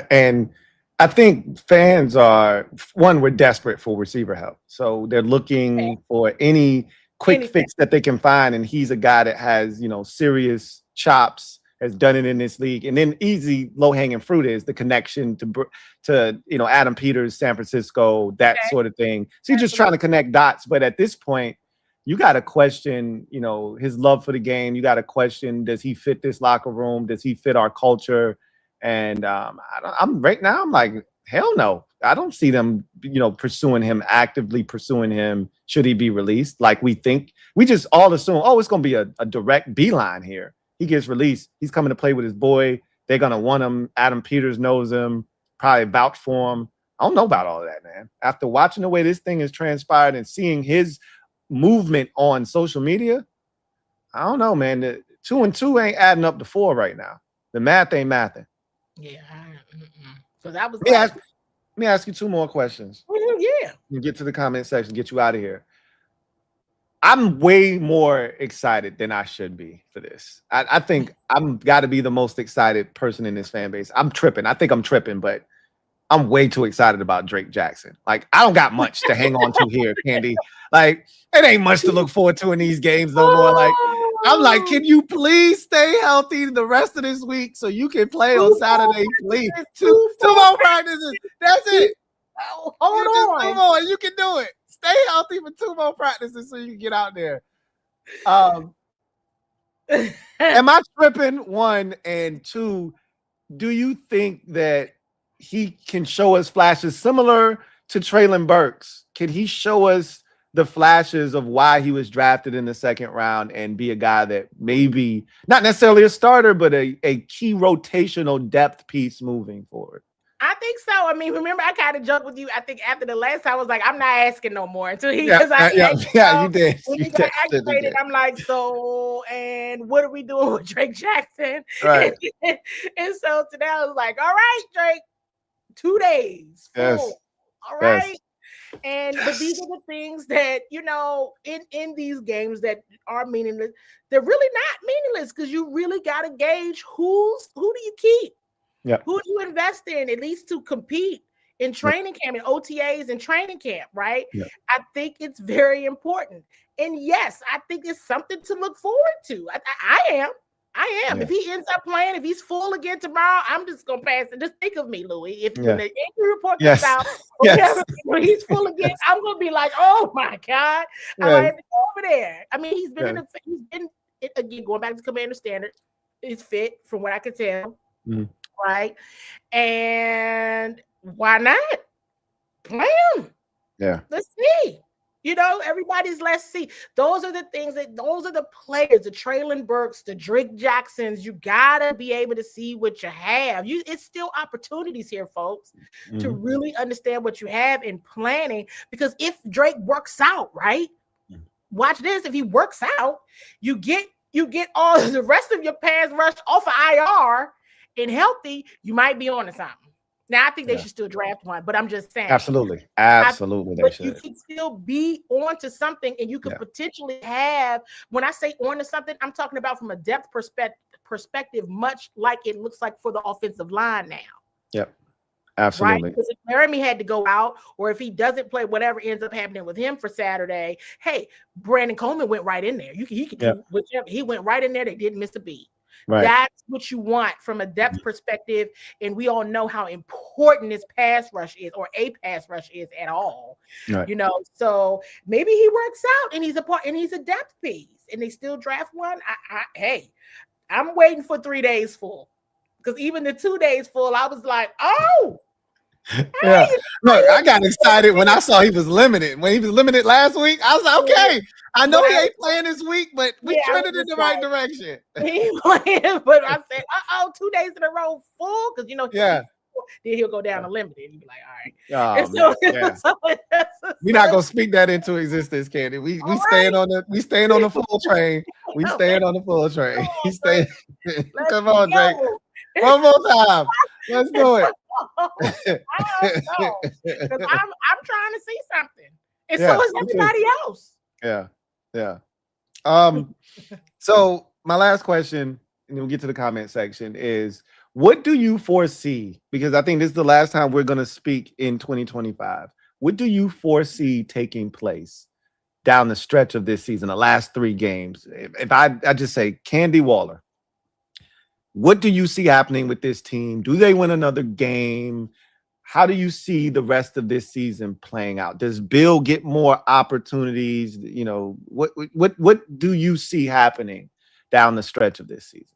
A: And I think fans are, one, we're desperate for receiver help. So they're looking for any quick fix that they can find. And he's a guy that has, serious chops, has done it in this league. And then easy low-hanging fruit is the connection to Adam Peters, San Francisco, that sort of thing. So you're just trying to connect dots. But at this point, you got to question, his love for the game. You got to question, does he fit this locker room? Does he fit our culture? And I'm right now, I'm like, hell no. I don't see them, actively pursuing him. Should he be released? Like we think, we just all assume, oh, it's going to be a direct beeline here. He gets released. He's coming to play with his boy. They're going to want him. Adam Peters knows him, probably vouch for him. I don't know about all of that, man. After watching the way this thing has transpired and seeing his movement on social media, I don't know, man. The 2 and 2 ain't adding up to 4 right now. The math ain't mathing.
B: Yeah, so that was.
A: Let me ask you 2 more questions.
B: Yeah,
A: and get to the comment section, get you out of here. I'm way more excited than I should be for this. I think I'm got to be the most excited person in this fan base. I'm tripping. I think I'm tripping, but I'm way too excited about Drake Jackson. Like, I don't got much to hang on to here, Candi. Like, it ain't much to look forward to in these games no more. Like, I'm like, can you please stay healthy the rest of this week so you can play on Saturday, please? Two more practices. That's it.
B: Hold on.
A: 2 more. You can do it. Stay healthy for 2 more practices so you can get out there. Am I tripping? 1 and 2. Do you think that he can show us flashes similar to Treylon Burks? Can he show us the flashes of why he was drafted in the 2nd round and be a guy that maybe not necessarily a starter, but a key rotational depth piece moving forward?
B: I think so. I mean, remember, I kind of joked with you. I think after the last time, I was like, I'm not asking no more until he. You did. When he got activated, I'm like, so, and what are we doing with Drake Jackson?
A: Right.
B: And so today I was like, all right, Drake, 2 days.
A: Yes.
B: Full. All right. And but these are the things that in these games that are meaningless. They're really not meaningless because you really got to gauge who do you keep.
A: Yeah.
B: Who do you invest in, at least to compete in training camp, in OTAs and training camp, right?
A: Yeah.
B: I think it's very important. And yes, I think it's something to look forward to. I am. Yeah. If he ends up playing, if he's full again tomorrow, I'm just going to pass it. Just think of me, Louie. If when the injury report comes out, when he's full again, I'm going to be like, oh my God, I might have to go over there. I mean, he's been again, going back to Commander Standard, he's fit from what I can tell.
A: Mm.
B: Right. And why not play him?
A: Yeah.
B: Let's see. Let's see. Those are the things those are the players, the Treylon Burks, the Drake Jacksons. You gotta be able to see what you have. It's still opportunities here, folks, to really understand what you have in planning. Because if Drake works out, right? Watch this. If he works out, you get all the rest of your pass rush off of IR. And healthy, you might be on to something. Now, I think they should still draft one, but I'm just saying.
A: Absolutely.
B: They should. You can still be on to something, and you could potentially have, when I say on to something, I'm talking about from a depth perspective, much like it looks like for the offensive line now.
A: Yep. Absolutely.
B: Right? Because if Laramie had to go out, or if he doesn't play, whatever ends up happening with him for Saturday, hey, Brandon Coleman went right in there. He could do whichever. He went right in there. They didn't miss a beat. Right. That's what you want from a depth perspective, and we all know how important this pass rush is, or a pass rush is at all. Right. So maybe he works out and he's a depth piece, and they still draft one. I'm waiting for 3 days full, because even the 2 days full, I was like, oh.
A: Yeah. Look, I got excited when I saw he was limited. When he was limited last week, I was like, okay, I know he ain't playing this week, but we trended in the right direction.
B: He playing, but I said, 2 days in a row full, because then he'll go down to limited. You'll be like, all right.
A: We're not gonna speak that into existence, Candi. We staying on the full train. We staying on the full train. He's staying. Come on, Drake. One more time. Let's do it.
B: I don't know, because I'm trying to see something, and so is everybody else.
A: Yeah. So my last question, and then we'll get to the comment section, is what do you foresee? Because I think this is the last time we're going to speak in 2025. What do you foresee taking place down the stretch of this season, the last 3 games? If I just say Candi Waller, what do you see happening with this team? Do they win another game? How do you see the rest of this season playing out? Does Bill get more opportunities? You know, what do you see happening down the stretch of this season?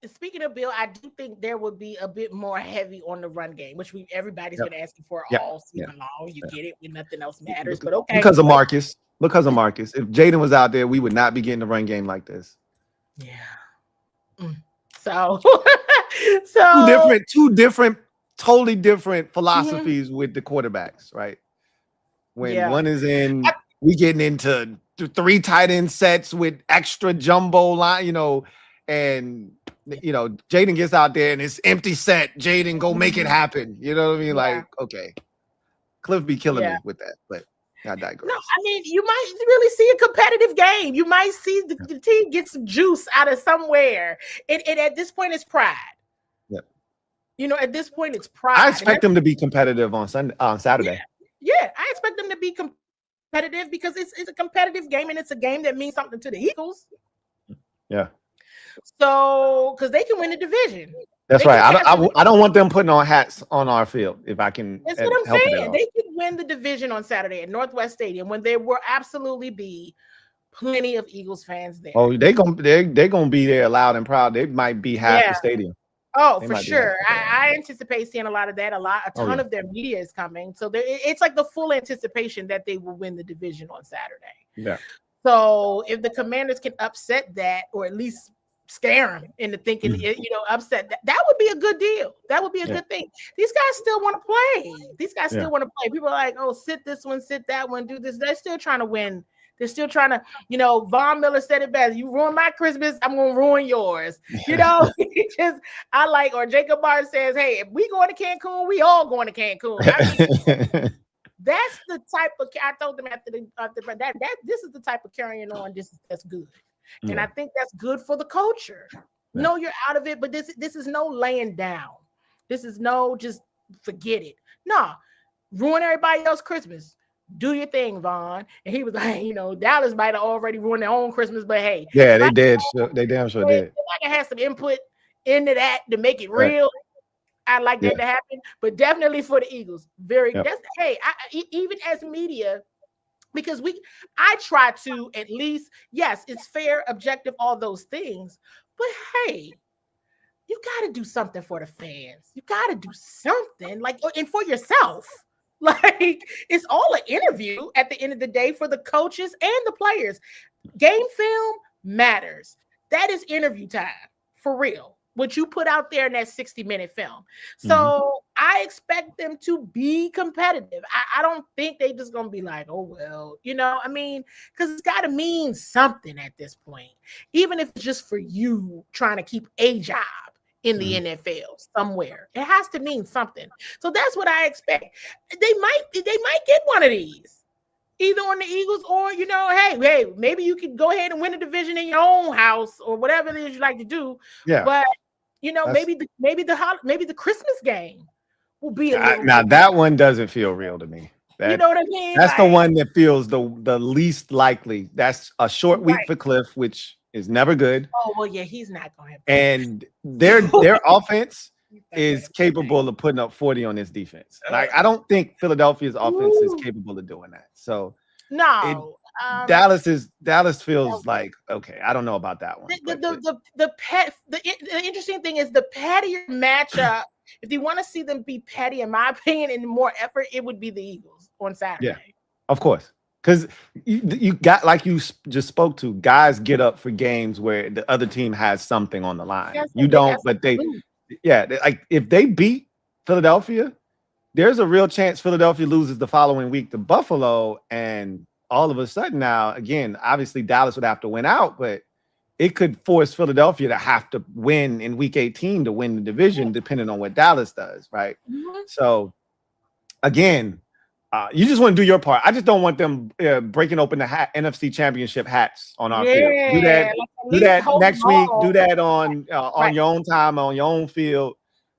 B: Speaking of Bill, I do think there would be a bit more heavy on the run game, which everybody's been asking for all season long. You get it when nothing else matters, but okay.
A: Because of Marcus. Because of Marcus. If Jaden was out there, we would not be getting a run game like this.
B: Yeah. So
A: two different, totally different philosophies with the quarterbacks, right? When one is in, we getting into 3 tight end sets with extra jumbo line, and Jaden gets out there and it's empty set. Jaden, go make it happen. You know what I mean? Like, okay, Cliff be killing me with that, but I digress.
B: No, I mean, you might really see a competitive game. You might see the team get some juice out of somewhere. And at this point, it's pride. Yeah. At this point, it's pride.
A: I expect them to be competitive on Saturday.
B: Yeah, I expect them to be competitive because it's a competitive game and it's a game that means something to the Eagles.
A: Yeah.
B: So, because they can win the division.
A: That's right. I don't want them putting on hats on our field if I can.
B: That's what I'm saying. They can win the division on Saturday at Northwest Stadium when there will absolutely be plenty of Eagles fans there.
A: Oh, they're gonna be there loud and proud. They might be half the stadium.
B: Oh, for sure. I anticipate seeing a lot of that. A ton of their media is coming. So it's like the full anticipation that they will win the division on Saturday.
A: Yeah.
B: So if the Commanders can upset that, or at least scare them into thinking, upset, that would be a good deal. That would be a good thing. These guys still want to play. People are like, oh, sit this one, sit that one, do this. They're still trying to win. They're still trying to, Von Miller said it best. You ruin my Christmas, I'm going to ruin yours. Or Jacob Martin says, hey, if we going to Cancun, we all going to Cancun. I mean, that's the type of, I told them after this is the type of carrying on. That's good. And I think that's good for the culture. No, you're out of it, but this is no laying down. This is no just forget it. No, ruin everybody else's Christmas. Do your thing, Vaughn. And he was like, Dallas might have already ruined their own Christmas, but hey.
A: Yeah, they did. They damn sure did.
B: I can have some input into that to make it real. I'd like that to happen, but definitely for the Eagles. Even as media, because I try to at least, yes, it's fair, objective, all those things, but hey, you got to do something for the fans. You got to do something and for yourself. It's all an interview at the end of the day for the coaches and the players. Game film matters. That is interview time for real. What you put out there in that 60-minute film. So I expect them to be competitive. I don't think they just going to be like, oh, well, because it's got to mean something at this point, even if it's just for you trying to keep a job in the NFL somewhere. It has to mean something. So that's what I expect. They might get one of these, either on the Eagles or, hey, maybe you could go ahead and win a division in your own house or whatever it is you like to do. Yeah. But maybe the Christmas game will be a little
A: now that one doesn't feel real to me.
B: You know what I mean?
A: That's the one that feels the least likely. That's a short week for Cliff, which is never good.
B: Oh well, yeah, he's not going to have.
A: And their offense is capable of putting up 40 on this defense. I don't think Philadelphia's offense is capable of doing that. So
B: no.
A: Dallas feels like, okay, I don't know about that one.
B: The interesting thing is the pettier matchup. If you want to see them be petty, in my opinion, and more effort, it would be the Eagles on Saturday.
A: Yeah, of course. Because you got, like you just spoke to, guys get up for games where the other team has something on the line. You don't, but if they beat Philadelphia, there's a real chance Philadelphia loses the following week to Buffalo, and all of a sudden now, again, obviously Dallas would have to win out, but it could force Philadelphia to have to win in week 18 to win the division, depending on what Dallas does, right? So, again, You just want to do your part. I just don't want them breaking open the NFC Championship hats on our field. Do that.
B: Like at
A: Do
B: least
A: that
B: hold
A: next
B: the
A: week.
B: ball.
A: Do that on
B: Right.
A: your own time, on your own field.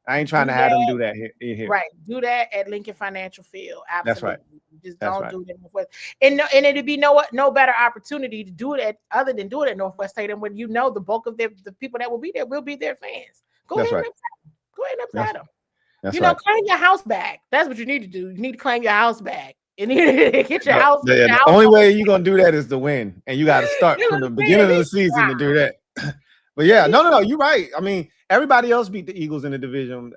A: I ain't trying to have them do that here.
B: Right. Do that at Lincoln Financial Field. Absolutely.
A: That's right.
B: Just don't do it at Northwest. And it'd be no better opportunity to do it other than do it at Northwest Stadium when you know the bulk of the people that will be their fans. Go ahead and upset them. Go ahead and upset them.
A: That's
B: claim your house back. That's what you need to do. You need to claim your house back. And get your house.
A: The only way you're gonna do that is to win, and you got to start from the beginning of the season to do that. But yeah, no, you're right. I mean, everybody else beat the Eagles in the division.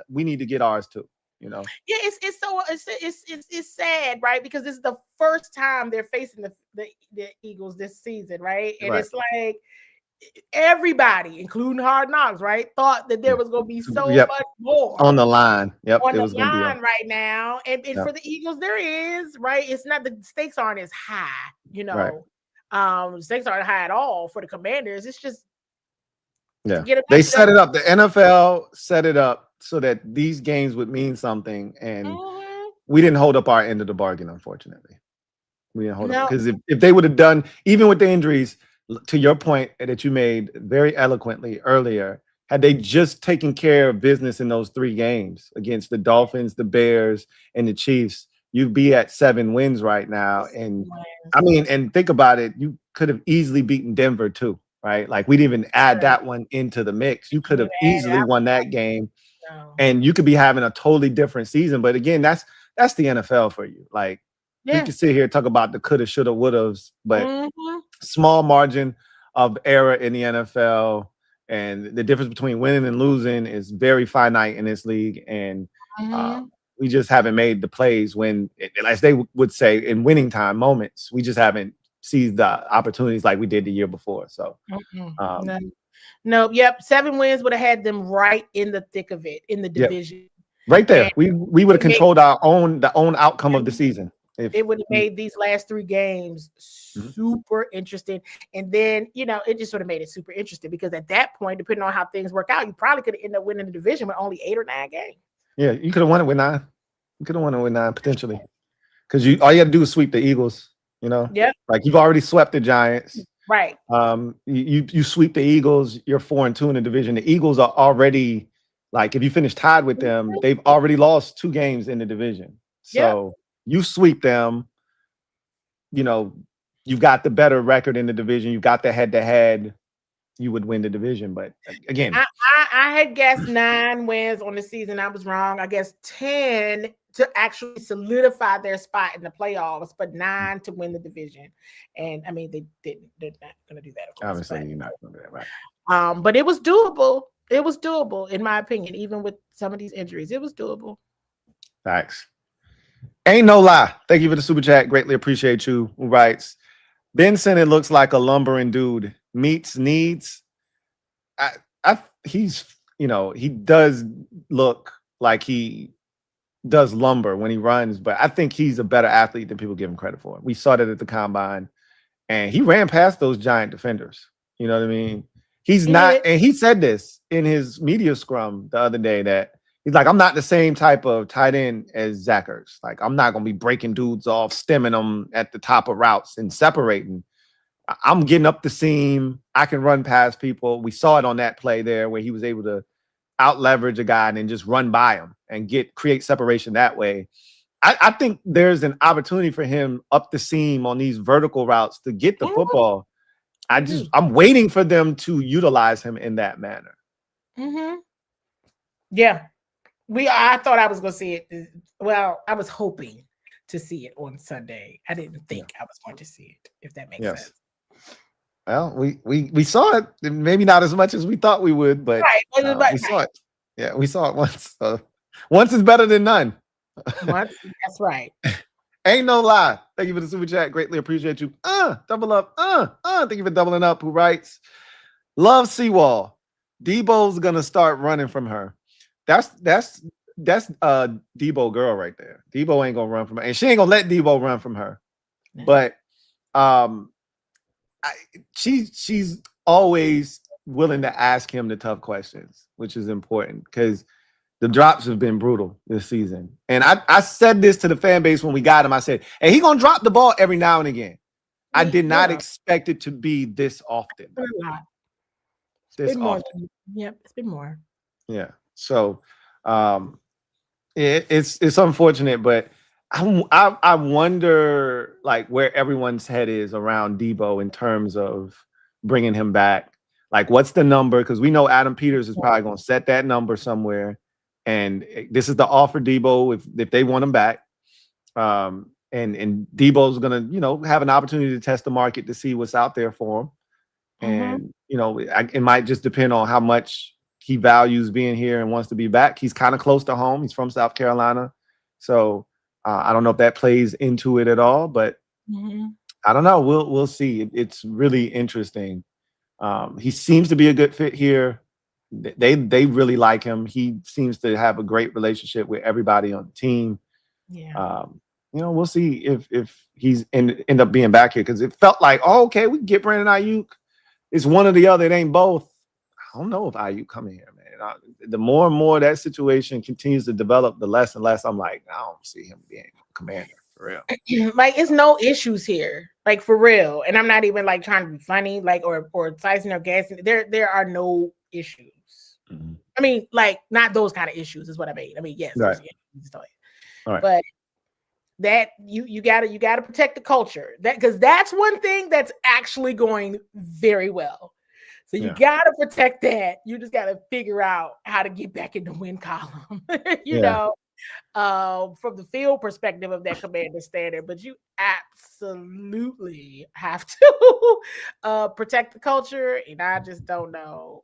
A: We need to get ours too. Yeah,
B: it's sad, right? Because this is the first time they're facing the Eagles this season, right? And it's like everybody, including Hard Knocks, right, thought that there was going to be so much more
A: on the line.
B: On the line right now, and for the Eagles, there is, right. It's not, the stakes aren't as high, the stakes aren't high at all for the Commanders. It's just
A: they set it up. The NFL set it up so that these games would mean something, and we didn't hold up our end of the bargain. Unfortunately, we didn't hold up, because if they would have done, even with the injuries, to your point that you made very eloquently earlier, had they just taken care of business in those 3 games against the Dolphins, the Bears, and the Chiefs, you'd be at 7 wins right now. And I mean, and think about it, you could have easily beaten Denver too, right? Like, we didn't even add that one into the mix. You could have easily won that game, and you could be having a totally different season. But again, that's the NFL for you. Like, we can sit here and talk about the coulda, shoulda, wouldas, but small margin of error in the NFL, and the difference between winning and losing is very finite in this league. And we just haven't made the plays when, as they would say, in winning time moments. We just haven't seized the opportunities like we did the year before. So,
B: no, 7 wins would have had them right in the thick of it in the division.
A: Right there, we would have controlled the own outcome of the season.
B: It would have made these last 3 games super interesting. And then, it just would have made it super interesting, because at that point, depending on how things work out, you probably could have ended up winning the division with only 8 or 9 games.
A: Yeah, you could have won it with 9. You could have won it with 9 potentially, because all you had to do is sweep the Eagles. Like, you've already swept the Giants.
B: Right.
A: You sweep the Eagles, you're 4-2 in the division. The Eagles are already, like, if you finish tied with them, they've already lost 2 games in the division. So you sweep them, you've got the better record in the division. You got the head-to-head. You would win the division. But again,
B: I had guessed 9 wins on the season. I was wrong. I guess 10 to actually solidify their spot in the playoffs, but 9 to win the division. And I mean, they didn't. They're not going to do that. Of course,
A: obviously, you're not going to do that, right?
B: But it was doable. It was doable, in my opinion, even with some of these injuries. It was doable.
A: Facts. Ain't no lie. Thank you for the super chat. Greatly appreciate you. Who writes, Benson, it looks like a lumbering dude. Meets needs. He's, he does look like he does lumber when he runs, but I think he's a better athlete than people give him credit for. We saw that at the combine, and he ran past those giant defenders. You know what I mean? He's not, and he said this in his media scrum the other day, that he's like, I'm not the same type of tight end as Zach Ertz. Like, I'm not going to be breaking dudes off, stemming them at the top of routes and separating. I'm getting up the seam. I can run past people. We saw it on that play there where he was able to out leverage a guy and then just run by him and create separation that way. I think there's an opportunity for him up the seam on these vertical routes to get the football. I'm waiting for them to utilize him in that manner.
B: Yeah. I thought I was going to see it. Well, I was hoping to see it on Sunday. I didn't think I was going to see it, if that makes sense.
A: Well, we saw it, maybe not as much as we thought we would, but we saw it. Yeah, we saw it once. Once is better than none.
B: That's right.
A: Ain't no lie. Thank you for the super chat. Greatly appreciate you. Double up. Thank you for doubling up. Who writes, love CWall. Debo's gonna start running from her. That's Debo girl right there. Debo ain't gonna run from her, and she ain't gonna let Debo run from her. No. But she's always willing to ask him the tough questions, which is important, because The drops have been brutal this season. And I said this to the fan base when we got him. I said, hey, he's going to drop the ball every now and again. I did not expect it to be this often.
B: It's been more. Yep, it's been more.
A: Yeah. So it's unfortunate, but I wonder like where everyone's head is around Debo in terms of bringing him back. Like, what's the number? Because we know Adam Peters is probably going to set that number somewhere. And this is the offer, Debo, if they want him back. And Debo's going to, have an opportunity to test the market to see what's out there for him. And, it might just depend on how much he values being here and wants to be back. He's kind of close to home. He's from South Carolina. So I don't know if that plays into it at all, but I don't know. We'll see. It's really interesting. He seems to be a good fit here. They really like him. He seems to have a great relationship with everybody on the team.
B: Yeah.
A: We'll see if he's end up being back here, because it felt like, oh, okay, we can get Brandon Ayuk. It's one or the other. It ain't both. I don't know if Ayuk coming here, man. The more and more that situation continues to develop, the less and less I'm like, I don't see him being commander for real.
B: Like, it's no issues here, like for real. And I'm not even like trying to be funny, like or sizing or gassing. There are no issues. I mean, like, not those kind of issues is what I mean. I mean, yes,
A: right.
B: Right. But that you gotta protect the culture. That, because that's one thing that's actually going very well. So you gotta protect that. You just gotta figure out how to get back in the win column. you know, from the field perspective of that commander standard, but you absolutely have to protect the culture. And I just don't know.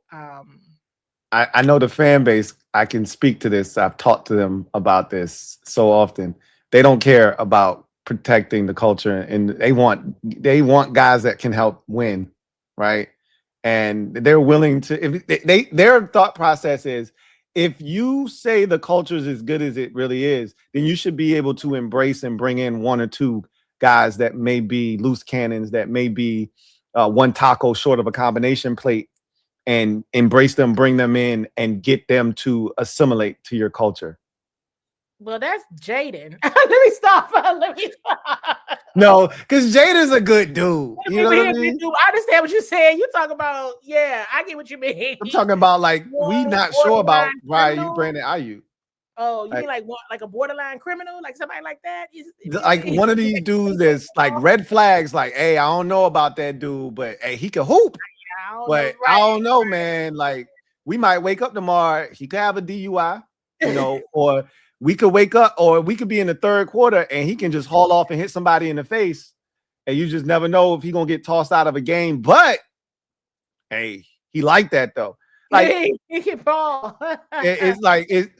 A: I know the fan base. I can speak to this. I've talked to them about this so often. They don't care about protecting the culture, and they want guys that can help win, right? And they're willing to. If their thought process is, if you say the culture is as good as it really is, then you should be able to embrace and bring in one or two guys that may be loose cannons, that may be one taco short of a combination plate, and embrace them, bring them in, and get them to assimilate to your culture.
B: Well, that's Jaden. Let me stop.
A: No, because Jaden's a good dude. You know what I mean?
B: I understand what you're saying. You talk about, I get what you mean.
A: I'm talking about like we not sure about Brandon Ayuk.
B: Oh, you mean like a borderline criminal, like somebody like that?
A: Like one of these dudes that's like red flags, like, hey, I don't know about that dude, but hey, he can hoop. But I don't know, man. Like, we might wake up tomorrow, he could have a DUI, or we could wake up, or we could be in the third quarter and he can just haul off and hit somebody in the face, and you just never know if he's gonna get tossed out of a game. But hey, he like that though. Like,
B: he can fall.
A: it's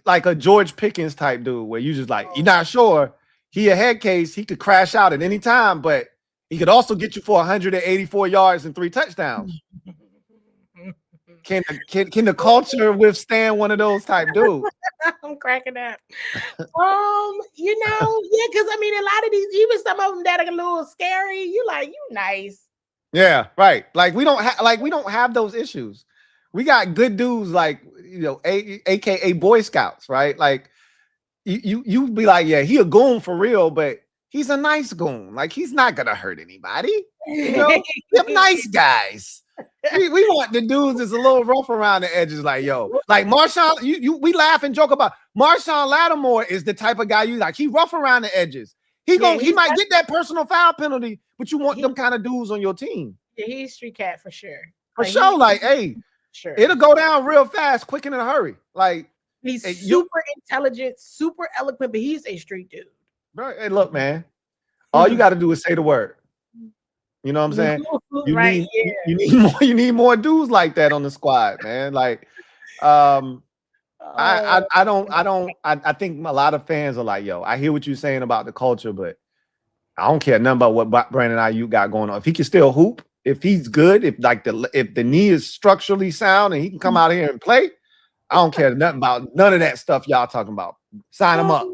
A: like a George Pickens type dude where you just like, you're not sure. He a head case, he could crash out at any time, but he could also get you for 184 yards and 3 touchdowns. Can the culture withstand one of those type dudes?
B: I'm cracking up. Because I mean, a lot of these, even some of them that are a little scary, you like, you nice.
A: Yeah, right. Like we don't have those issues. We got good dudes like, AKA Boy Scouts, right? Like you be like, yeah, he a goon for real, but he's a nice goon. Like, he's not gonna hurt anybody. They're nice guys. We want the dudes that's a little rough around the edges, like, like Marshawn. We laugh and joke about Marshawn Lattimore is the type of guy you like. He rough around the edges. He might get that personal foul penalty, but you want them kind of dudes on your team.
B: Yeah, he's street cat for sure.
A: For sure, like, hey, sure, it'll go down real fast, quick and in a hurry. Like,
B: he's super intelligent, super eloquent, but he's a street dude.
A: Bro, hey, look, man, all you got to do is say the word. You know what I'm saying? You need more dudes like that on the squad, man. Like, I think a lot of fans are like, I hear what you're saying about the culture, but I don't care nothing about what Brandon Ayuk got going on. If he can still hoop, if he's good, if the knee is structurally sound and he can come out here and play, I don't care nothing about none of that stuff y'all talking about. Sign him up.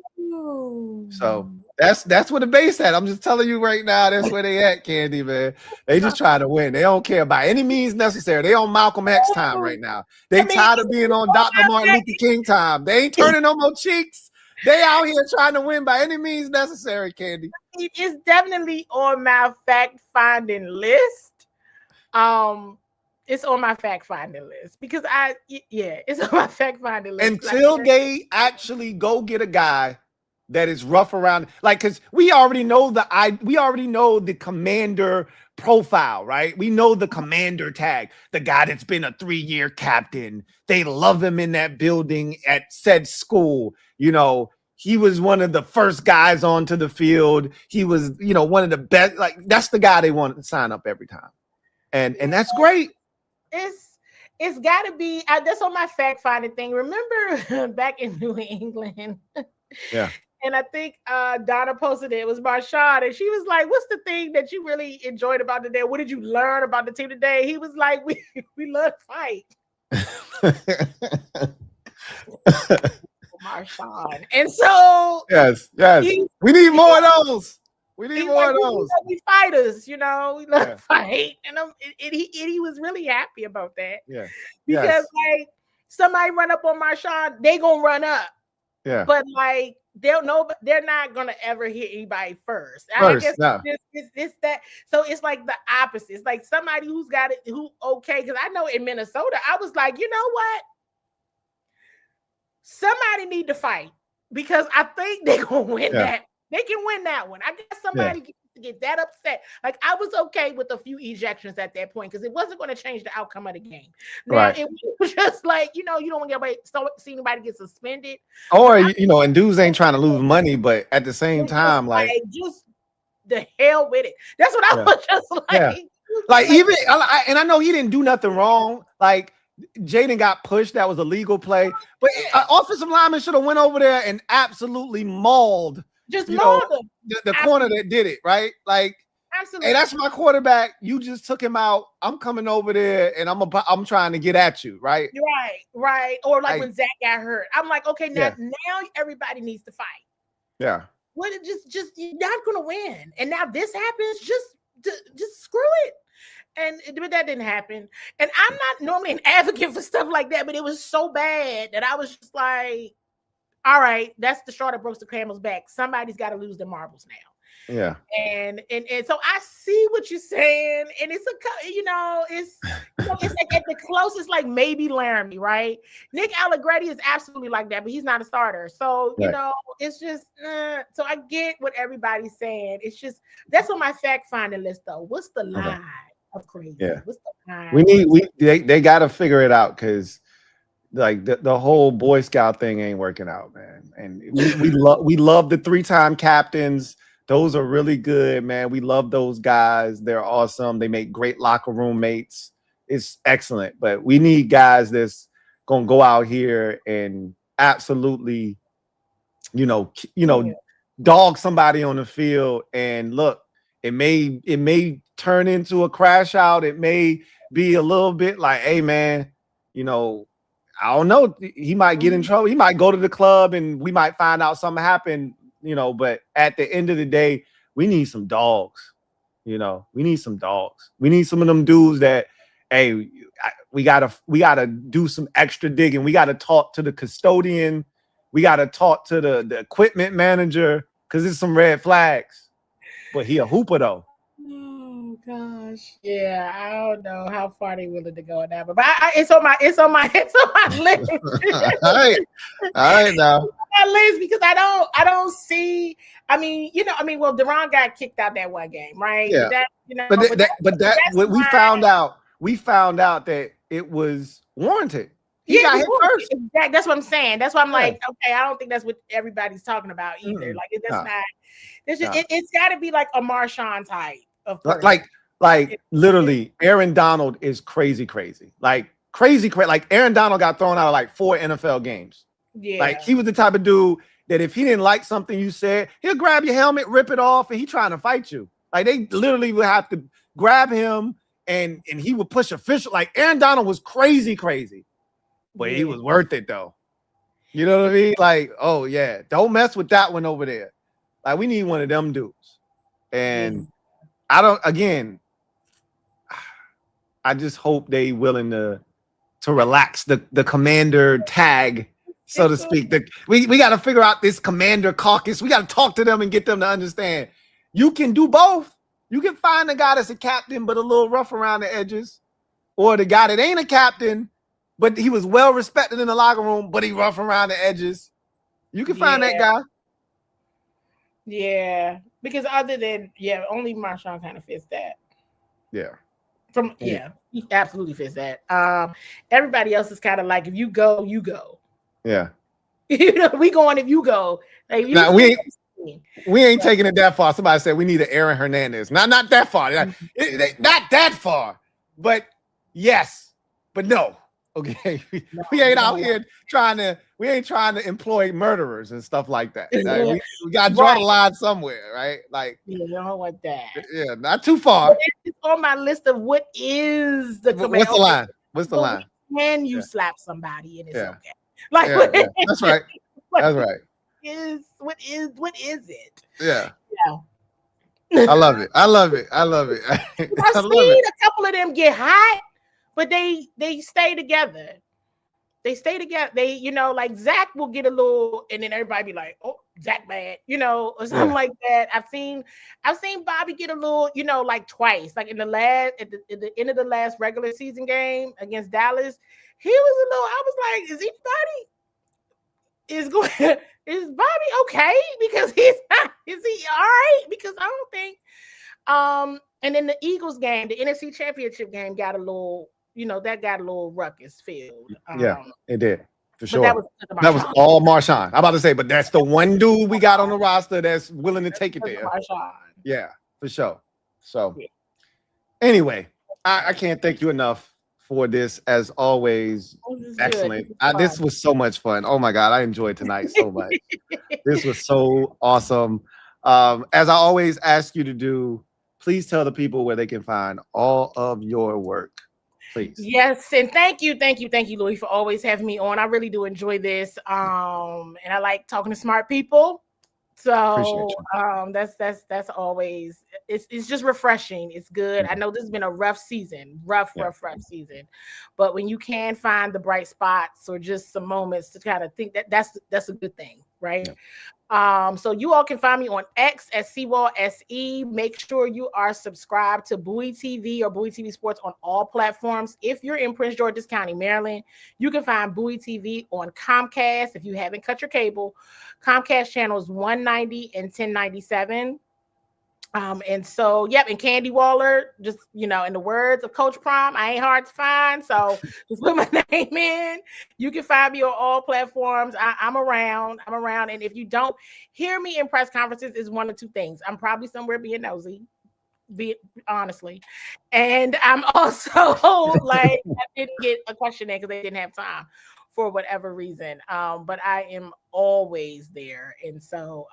A: So That's where the base at. I'm just telling you right now, that's where they at, Candy, man. They just try to win. They don't care by any means necessary. They on Malcolm X time right now. They tired of being on Dr. Martin Luther King time. They ain't turning no more cheeks. They out here trying to win by any means necessary, Candy.
B: It's definitely on my fact-finding list. It's on my fact-finding list because it's on my fact-finding list.
A: Until they actually go get a guy that is rough around, like, because we already know the commander profile, right? We know the commander tag, the guy that's been a 3-year captain. They love him in that building at said school. You know, he was one of the first guys onto the field. He was, one of the best. Like, that's the guy they want to sign up every time, and that's great.
B: It's got to be. That's on my fact-finding thing. Remember back in New England?
A: Yeah.
B: And I think Donna posted it. It was Marshawn, and she was like, "What's the thing that you really enjoyed about the day? What did you learn about the team today?" He was like, "We love to fight." Marshawn, and so
A: yes, we need more of those. We need more of those.
B: We fighters, we love to fight, and he was really happy about that.
A: Yeah,
B: because like somebody run up on Marshawn, they gonna run up.
A: Yeah,
B: but like they're not gonna ever hit anybody first. I guess it's that. So it's like the opposite. It's like somebody who's got it, because I know in Minnesota, I was like, you know what? Somebody need to fight because I think they're gonna win that. They can win that one. I guess somebody get that upset. Like I was okay with a few ejections at that point because it wasn't going to change the outcome of the game. Now it was just like you don't want to see anybody get suspended,
A: or and dudes ain't trying to lose money, but at the same time, like
B: just the hell with it. That's what I was just like.
A: Yeah. Like even and I know he didn't do nothing wrong. Like Jaden got pushed. That was a legal play, but offensive lineman should have went over there and absolutely mauled. The corner that did it, right? Like, absolutely. Hey, that's my quarterback. You just took him out. I'm coming over there, and I'm trying to get at you, right?
B: Right. Or like when Zach got hurt, I'm like, okay, now everybody needs to fight.
A: Yeah.
B: What? Just you're not gonna win, and now this happens. Just screw it. But that didn't happen. And I'm not normally an advocate for stuff like that, but it was so bad that I was just like, all right, that's the straw that broke the camel's back. Somebody's got to lose their marbles now.
A: Yeah.
B: And so I see what you're saying. And it's it's like at the closest, like maybe Laramie, right? Nick Allegretti is absolutely like that, but he's not a starter. So, it's just, so I get what everybody's saying. It's just, that's on my fact finding list though. What's the line of crazy?
A: Yeah.
B: What's the line?
A: They got to figure it out because like the whole Boy Scout thing ain't working out, man. And we love the 3-time captains. Those are really good, man. We love those guys. They're awesome. They make great locker room mates. It's excellent. But we need guys that's gonna go out here and absolutely, dog somebody on the field. And look, it may turn into a crash out. It may be a little bit like, hey, man, I don't know. He might get in trouble. He might go to the club and we might find out something happened, but at the end of the day, we need some dogs. We need some dogs. We need some of them dudes that, hey, we gotta do some extra digging. We gotta talk to the custodian. We gotta talk to the equipment manager because there's some red flags. But he a hooper though.
B: Oh gosh, yeah, I don't know how far they willing to go now, but it's on my list.
A: All right now.
B: My list because I don't see. Well, Deron got kicked out that one game, right?
A: Yeah. We found out that it was warranted. He got hit first.
B: That's what I'm saying. That's why I'm like, okay, I don't think that's what everybody's talking about either. Like that's not. It's got to be like a Marshawn type of person.
A: Like literally, Aaron Donald is crazy. Like crazy. Like Aaron Donald got thrown out of like 4 NFL games. Yeah. Like he was the type of dude that if he didn't like something you said, he'll grab your helmet, rip it off, and he trying to fight you. Like they literally would have to grab him and he would push official. Like Aaron Donald was crazy. But he was worth it though. You know what I mean? Like, oh yeah, don't mess with that one over there. Like we need one of them dudes. And I don't. Again, I just hope they willing to relax the commander tag, so to speak. We got to figure out this commander caucus. We got to talk to them and get them to understand. You can do both. You can find the guy that's a captain, but a little rough around the edges, or the guy that ain't a captain, but he was well respected in the locker room, but he rough around the edges. You can find that guy.
B: Yeah, because other than only Marshawn kind of fits that.
A: Yeah.
B: He absolutely fits that. Everybody else is kind of like, if you go, you go.
A: Yeah.
B: You know, we going if you go. Like,
A: now, we ain't taking it that far. Somebody said we need an Aaron Hernandez. Not that far. Not that far. But yes. But no. Okay. We ain't out here trying to employ murderers and stuff like that. Like, we gotta draw the line somewhere, right? Like,
B: you don't want that.
A: Yeah, not too far.
B: It's on my list of what is the command.
A: What's the line? What's the line?
B: Can you slap somebody and it's okay?
A: Like, that's right. That's right.
B: What is it?
A: Yeah. I love it. I love it.
B: I've seen a couple of them get hot, but they stay together. They stay together. They, you know, like Zach will get a little, and then everybody be like, "Oh, Zach bad," you know, or something like that. I've seen Bobby get a little, you know, like twice, like at the end of the last regular season game against Dallas. He was a little. I was like, is Bobby okay? Because he's not. Is he all right? Because I don't think. And then the Eagles game, the NFC Championship game, got a little. You know, that got a little ruckus filled.
A: It did. For sure. That was all Marshawn. I'm about to say, but that's the one dude we got on the roster that's willing to take it there.
B: Marshawn. Yeah,
A: for sure. So anyway, I can't thank you enough for this. As always, excellent. This was so much fun. Oh my God, I enjoyed tonight so much. This was so awesome. As I always ask you to do, please tell the people where they can find all of your work. Please. Yes,
B: and thank you, Louie, for always having me on. I really do enjoy this. And I like talking to smart people. So that's always it's just refreshing. It's good. I know this has been a rough season, rough season. But when you can find the bright spots or just some moments to kind of think that's a good thing, right? So you all can find me on X at CWall SE. Make sure you are subscribed to Bowie TV or Bowie TV Sports on all platforms. If you're in Prince George's County, Maryland, you can find Bowie TV on Comcast. If you haven't cut your cable, Comcast channels 190 and 1097. And so, and Candi Waller, just, you know, in the words of Coach Prom, I ain't hard to find. So just put my name in. You can find me on all platforms. I'm around. And if you don't hear me in press conferences, is one of two things. I'm probably somewhere being nosy, honestly. And I'm also like, I didn't get a question in because they didn't have time for whatever reason. But I am always there. And so,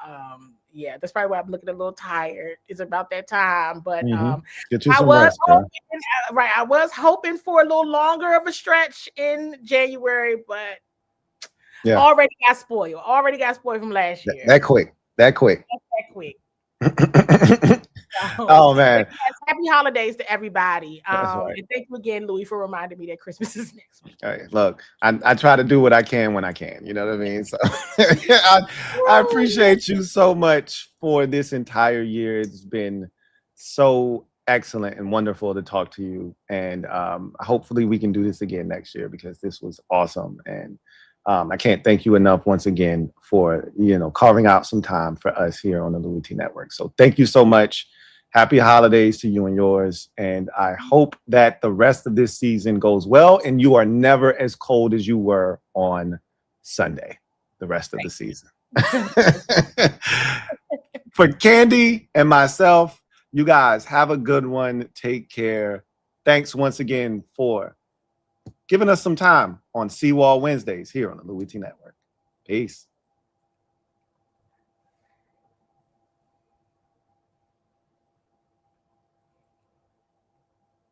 B: that's probably why I'm looking a little tired. It's about that time. But I was hoping for a little longer of a stretch in January, but already got spoiled. From last year.
A: That quick. Oh man!
B: Happy holidays to everybty. And thank you again, Louie, for reminding me that Christmas is next week.
A: Hey, look, I try to do what I can when I can. You know what I mean? So I appreciate you so much for this entire year. It's been so excellent and wonderful to talk to you. And hopefully we can do this again next year because this was awesome. And I can't thank you enough once again for, carving out some time for us here on the LouieTeeNetwork. So thank you so much. Happy holidays to you and yours. And I hope that the rest of this season goes well and you are never as cold as you were on Sunday, the rest of the season. For Candi and myself, you guys have a good one. Take care. Thanks once again for giving us some time on CWall Wednesdays here on the LouieTeeNetwork. Peace.